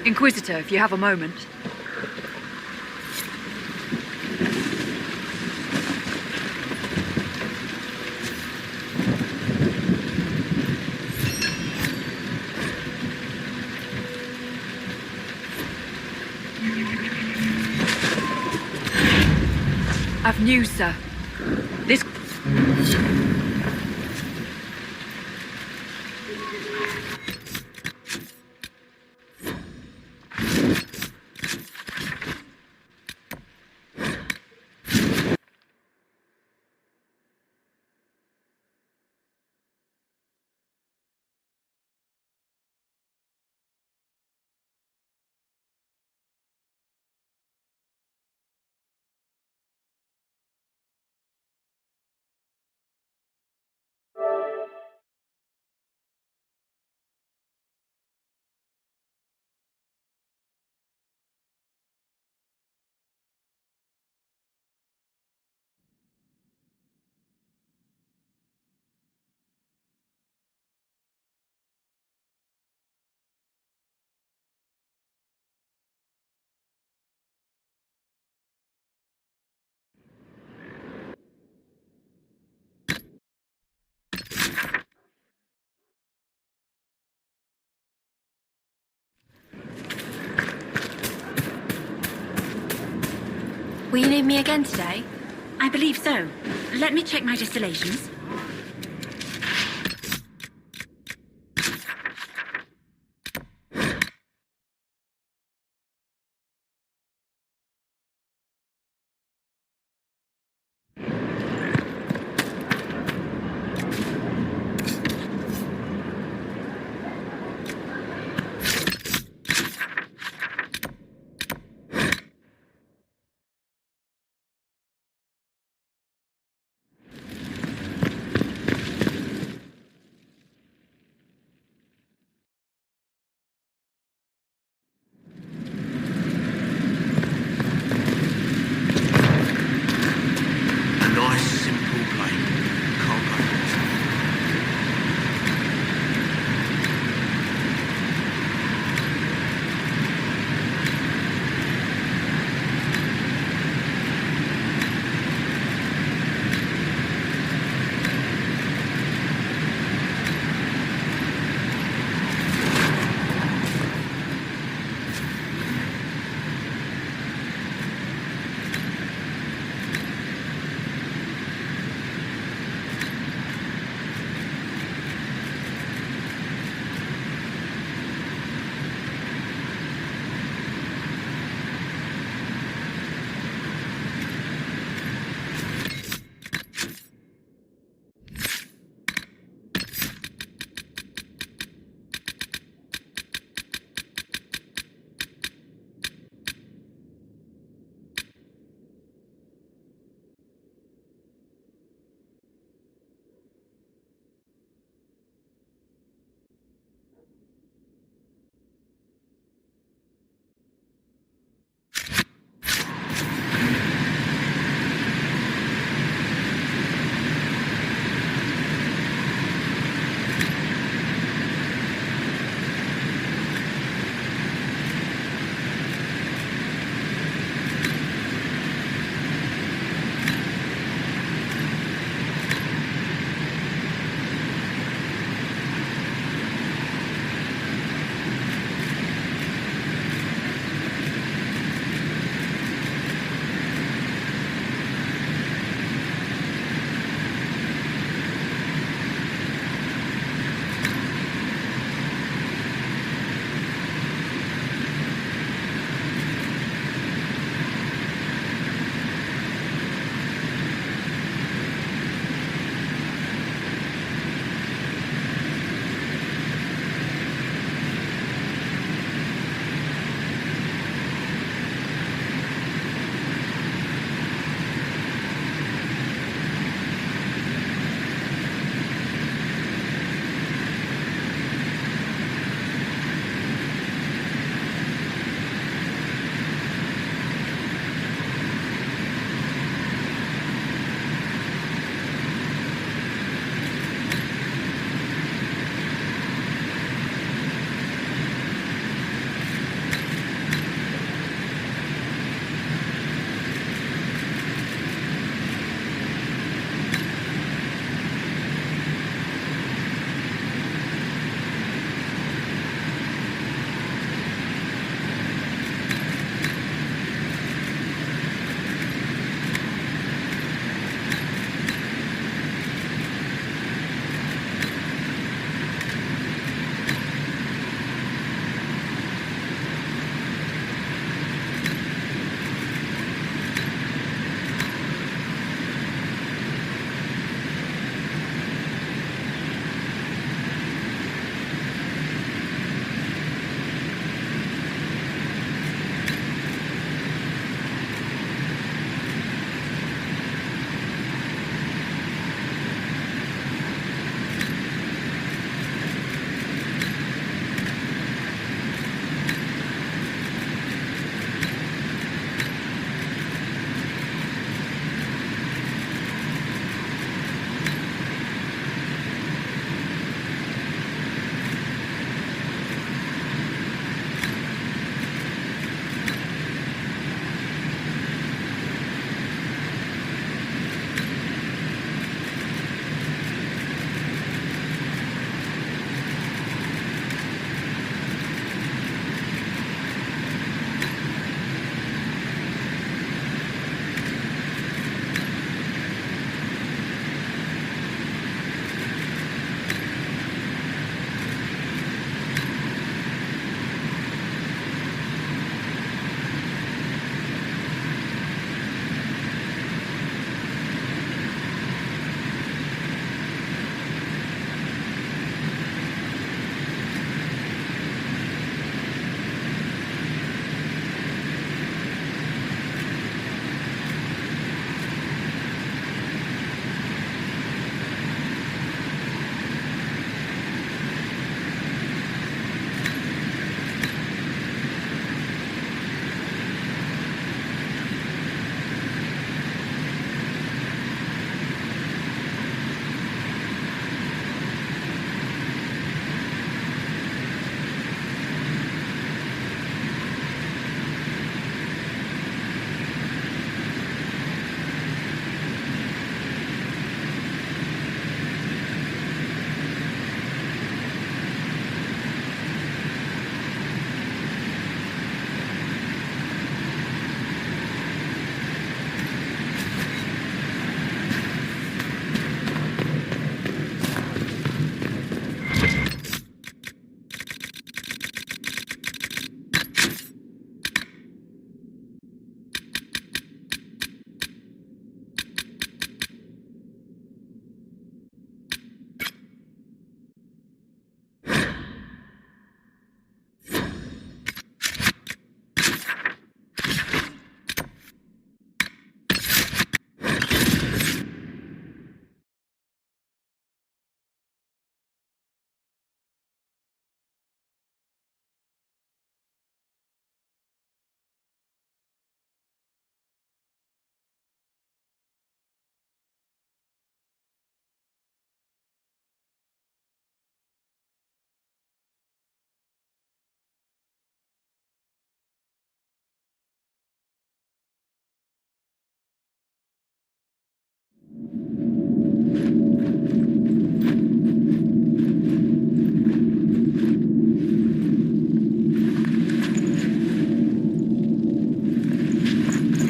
Inquisitor, if you have a moment. I've news, sir. This... Will you need me again today? I believe so. Let me check my distillations.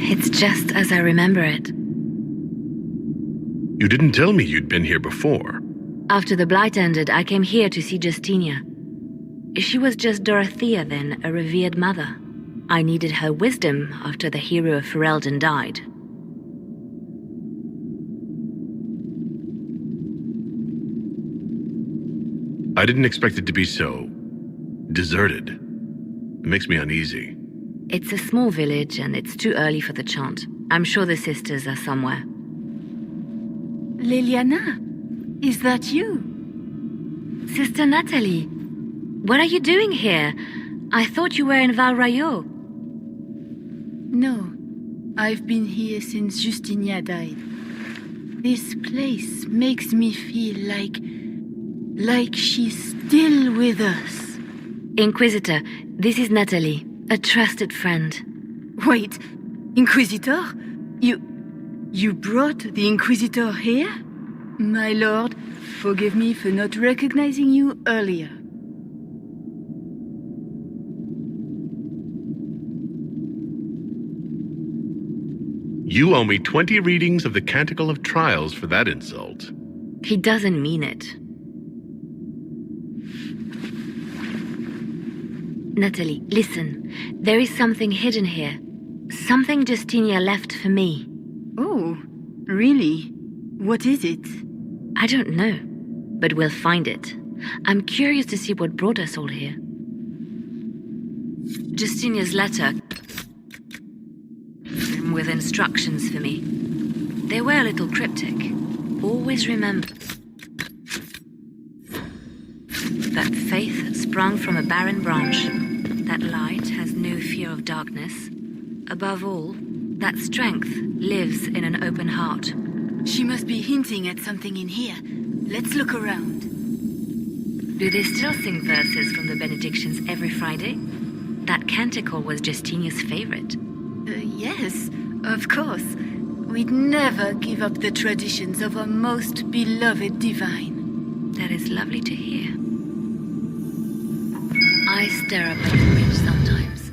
It's just as I remember it. You didn't tell me you'd been here before. After the Blight ended, I came here to see Justinia. She was just Dorothea then, a revered mother. I needed her wisdom after the hero of Ferelden died. I didn't expect it to be so deserted. It makes me uneasy. It's a small village and it's too early for the chant. I'm sure the sisters are somewhere. Liliana, is that you? Sister Natalie, what are you doing here? I thought you were in Val Rayo. No, I've been here since Justinia died. This place makes me feel like she's still with us. Inquisitor, this is Natalie, a trusted friend. Wait, Inquisitor? You brought the Inquisitor here? My lord, forgive me for not recognizing you earlier. You owe me 20 readings of the Canticle of Trials for that insult. He doesn't mean it. Natalie, listen. There is something hidden here. Something Justinia left for me. Oh, really? What is it? I don't know, but we'll find it. I'm curious to see what brought us all here. Justinia's letter with instructions for me. They were a little cryptic. Always remember that faith sprung from a barren branch, that light has no fear of darkness. Above all, that strength lives in an open heart. She must be hinting at something in here. Let's look around. Do they still sing verses from the benedictions every Friday? That canticle was Justinia's favorite. Yes, of course. We'd never give up the traditions of our most beloved divine. That is lovely to hear. I stare up at the bridge sometimes.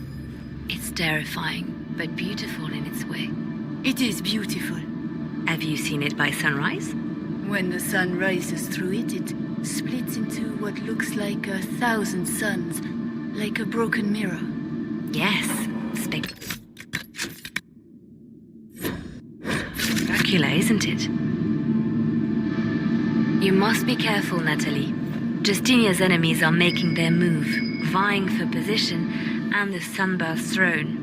It's terrifying, but beautiful in its way. It is beautiful. Have you seen it by sunrise? When the sun rises through it, it splits into what looks like 1,000 suns, like a broken mirror. Yes, spectacular, isn't it? You must be careful, Natalie. Justinia's enemies are making their move, vying for position and the Sunburst throne.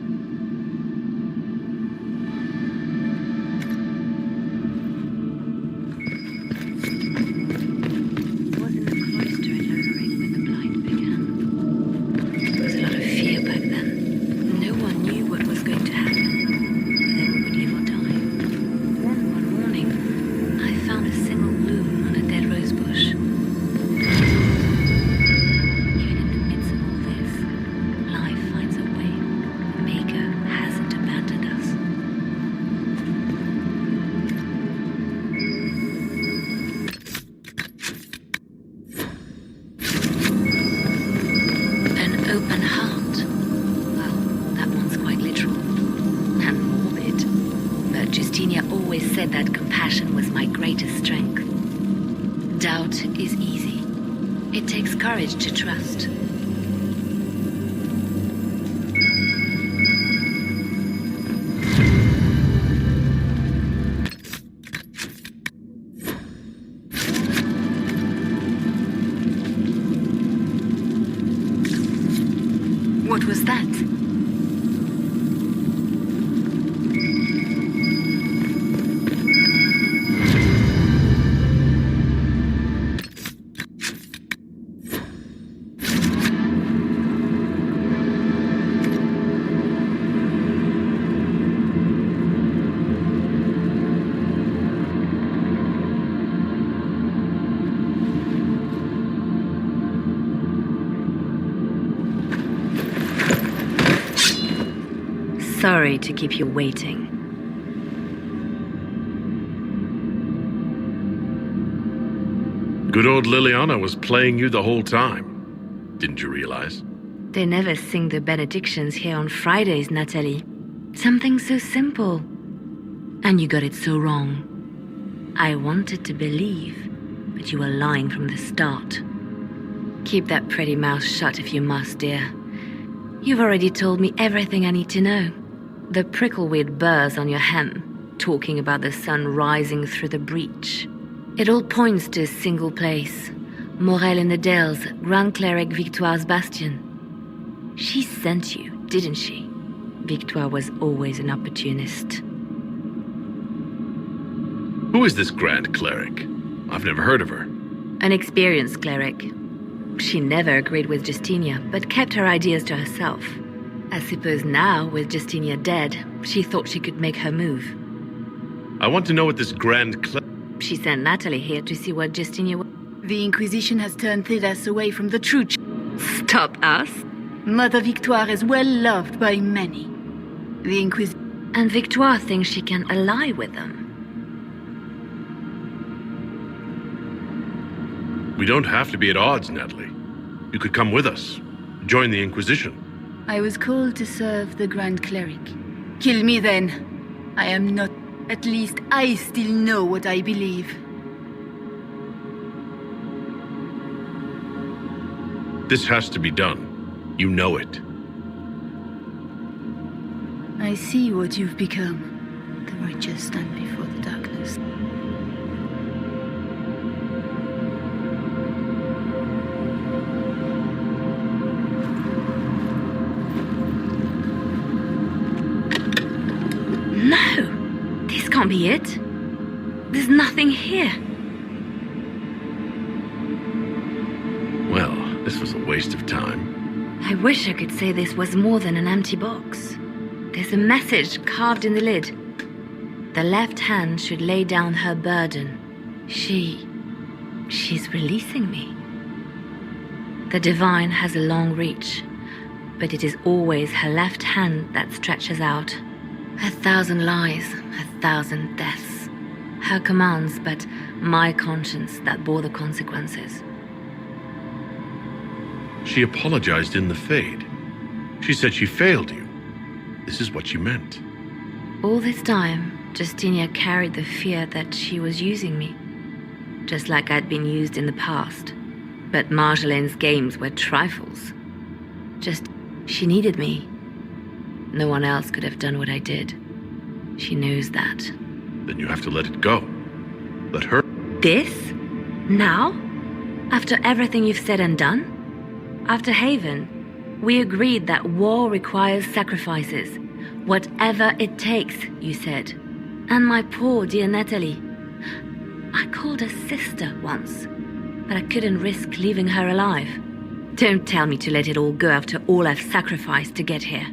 Said that compassion was my greatest strength. Doubt is easy. It takes courage to trust. What was that? Sorry to keep you waiting. Good old Liliana was playing you the whole time. Didn't you realize? They never sing the benedictions here on Fridays, Natalie. Something so simple. And you got it so wrong. I wanted to believe, but you were lying from the start. Keep that pretty mouth shut if you must, dear. You've already told me everything I need to know. The prickleweed burrs on your hem, talking about the sun rising through the breach. It all points to a single place. Morel in the Dales, Grand Cleric Victoire's bastion. She sent you, didn't she? Victoire was always an opportunist. Who is this Grand Cleric? I've never heard of her. An experienced cleric. She never agreed with Justinia, but kept her ideas to herself. I suppose now, with Justinia dead, she thought she could make her move. I want to know what this Grand Cleric... She sent Natalie here to see what Justinia... The Inquisition has turned Thedas away from the true Stop us? Mother Victoire is well loved by many. The And Victoire thinks she can ally with them. We don't have to be at odds, Natalie. You could come with us. Join the Inquisition. I was called to serve the Grand Cleric. Kill me then. I am not... At least I still know what I believe. This has to be done. You know it. I see what you've become. The righteous stand before the darkness. No! This can't be it. There's nothing here. Well, this was a waste of time. I wish I could say this was more than an empty box. There's a message carved in the lid. The left hand should lay down her burden. She's releasing me. The divine has a long reach, but it is always her left hand that stretches out. 1,000 lies, 1,000 deaths. Her commands, but my conscience that bore the consequences. She apologized in the Fade. She said she failed you. This is what she meant. All this time, Justinia carried the fear that she was using me, just like I'd been used in the past. But Marjolaine's games were trifles. She needed me. No one else could have done what I did. She knows that. Then you have to let it go. Let her... This? Now? After everything you've said and done? After Haven, we agreed that war requires sacrifices. Whatever it takes, you said. And my poor dear Natalie. I called her sister once, but I couldn't risk leaving her alive. Don't tell me to let it all go after all I've sacrificed to get here.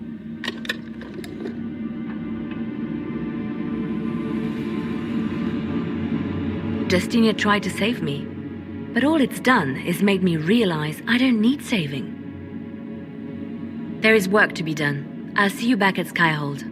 Justinia tried to save me, but all it's done is made me realize I don't need saving. There is work to be done. I'll see you back at Skyhold.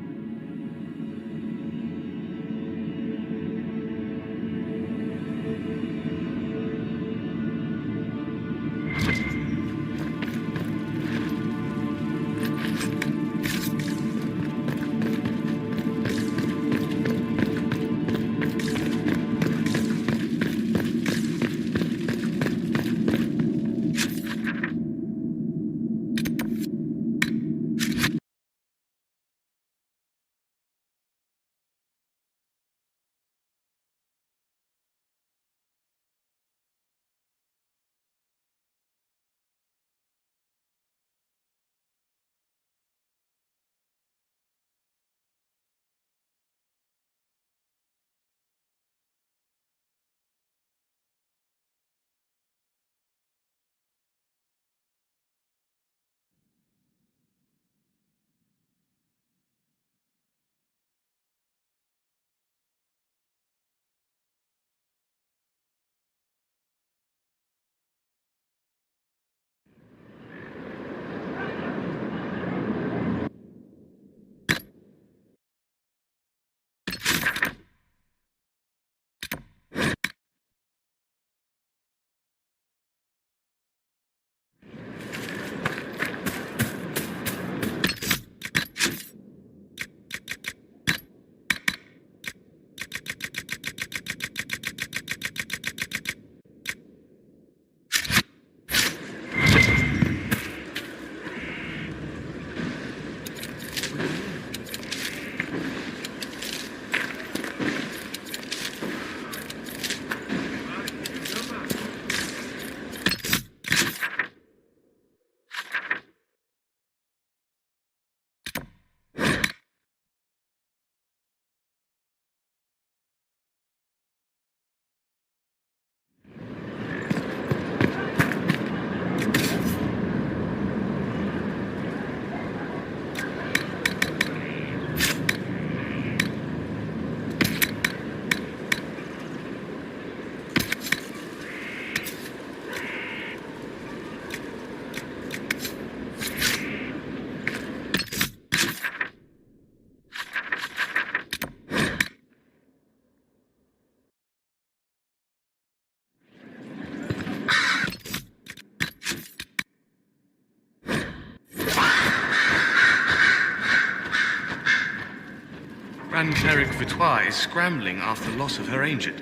Grand Cleric Victoire is scrambling after the loss of her ancient.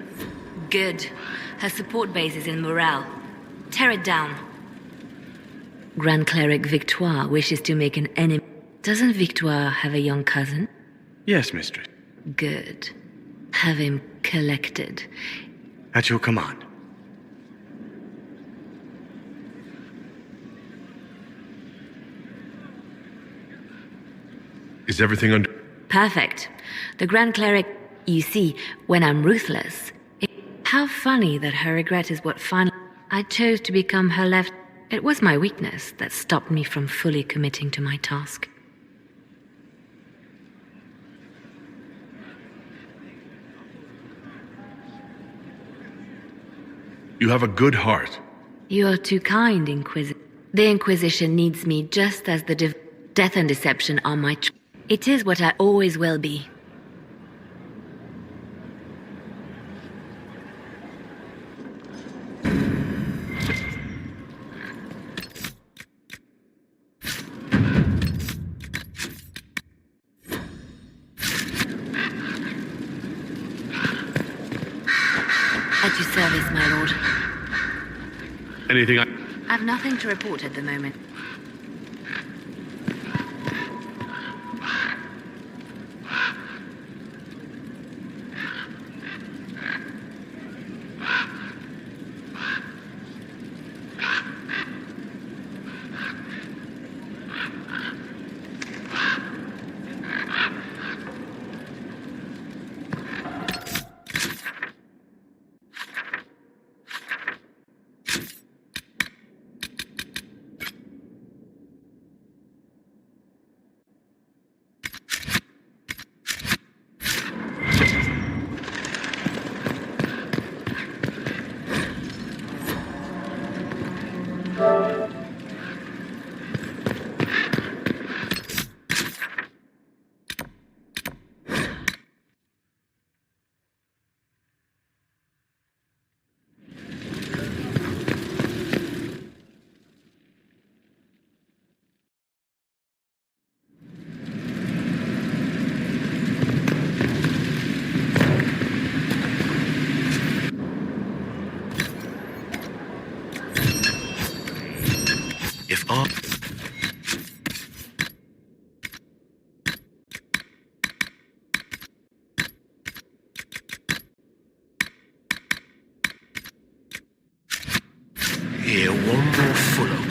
Good. Her support base is in Morale. Tear it down. Grand Cleric Victoire wishes to make an enemy. Doesn't Victoire have a young cousin? Yes, mistress. Good. Have him collected. At your command. Is everything under... Perfect. The Grand Cleric... You see, when I'm ruthless... How funny that her regret is what finally... I chose to become her left... It was my weakness that stopped me from fully committing to my task. You have a good heart. You are too kind, Inquisitor. The Inquisition needs me just as the death and deception are my... It is what I always will be. At your service, my lord. Anything I... I've nothing to report at the moment. Here, one more full of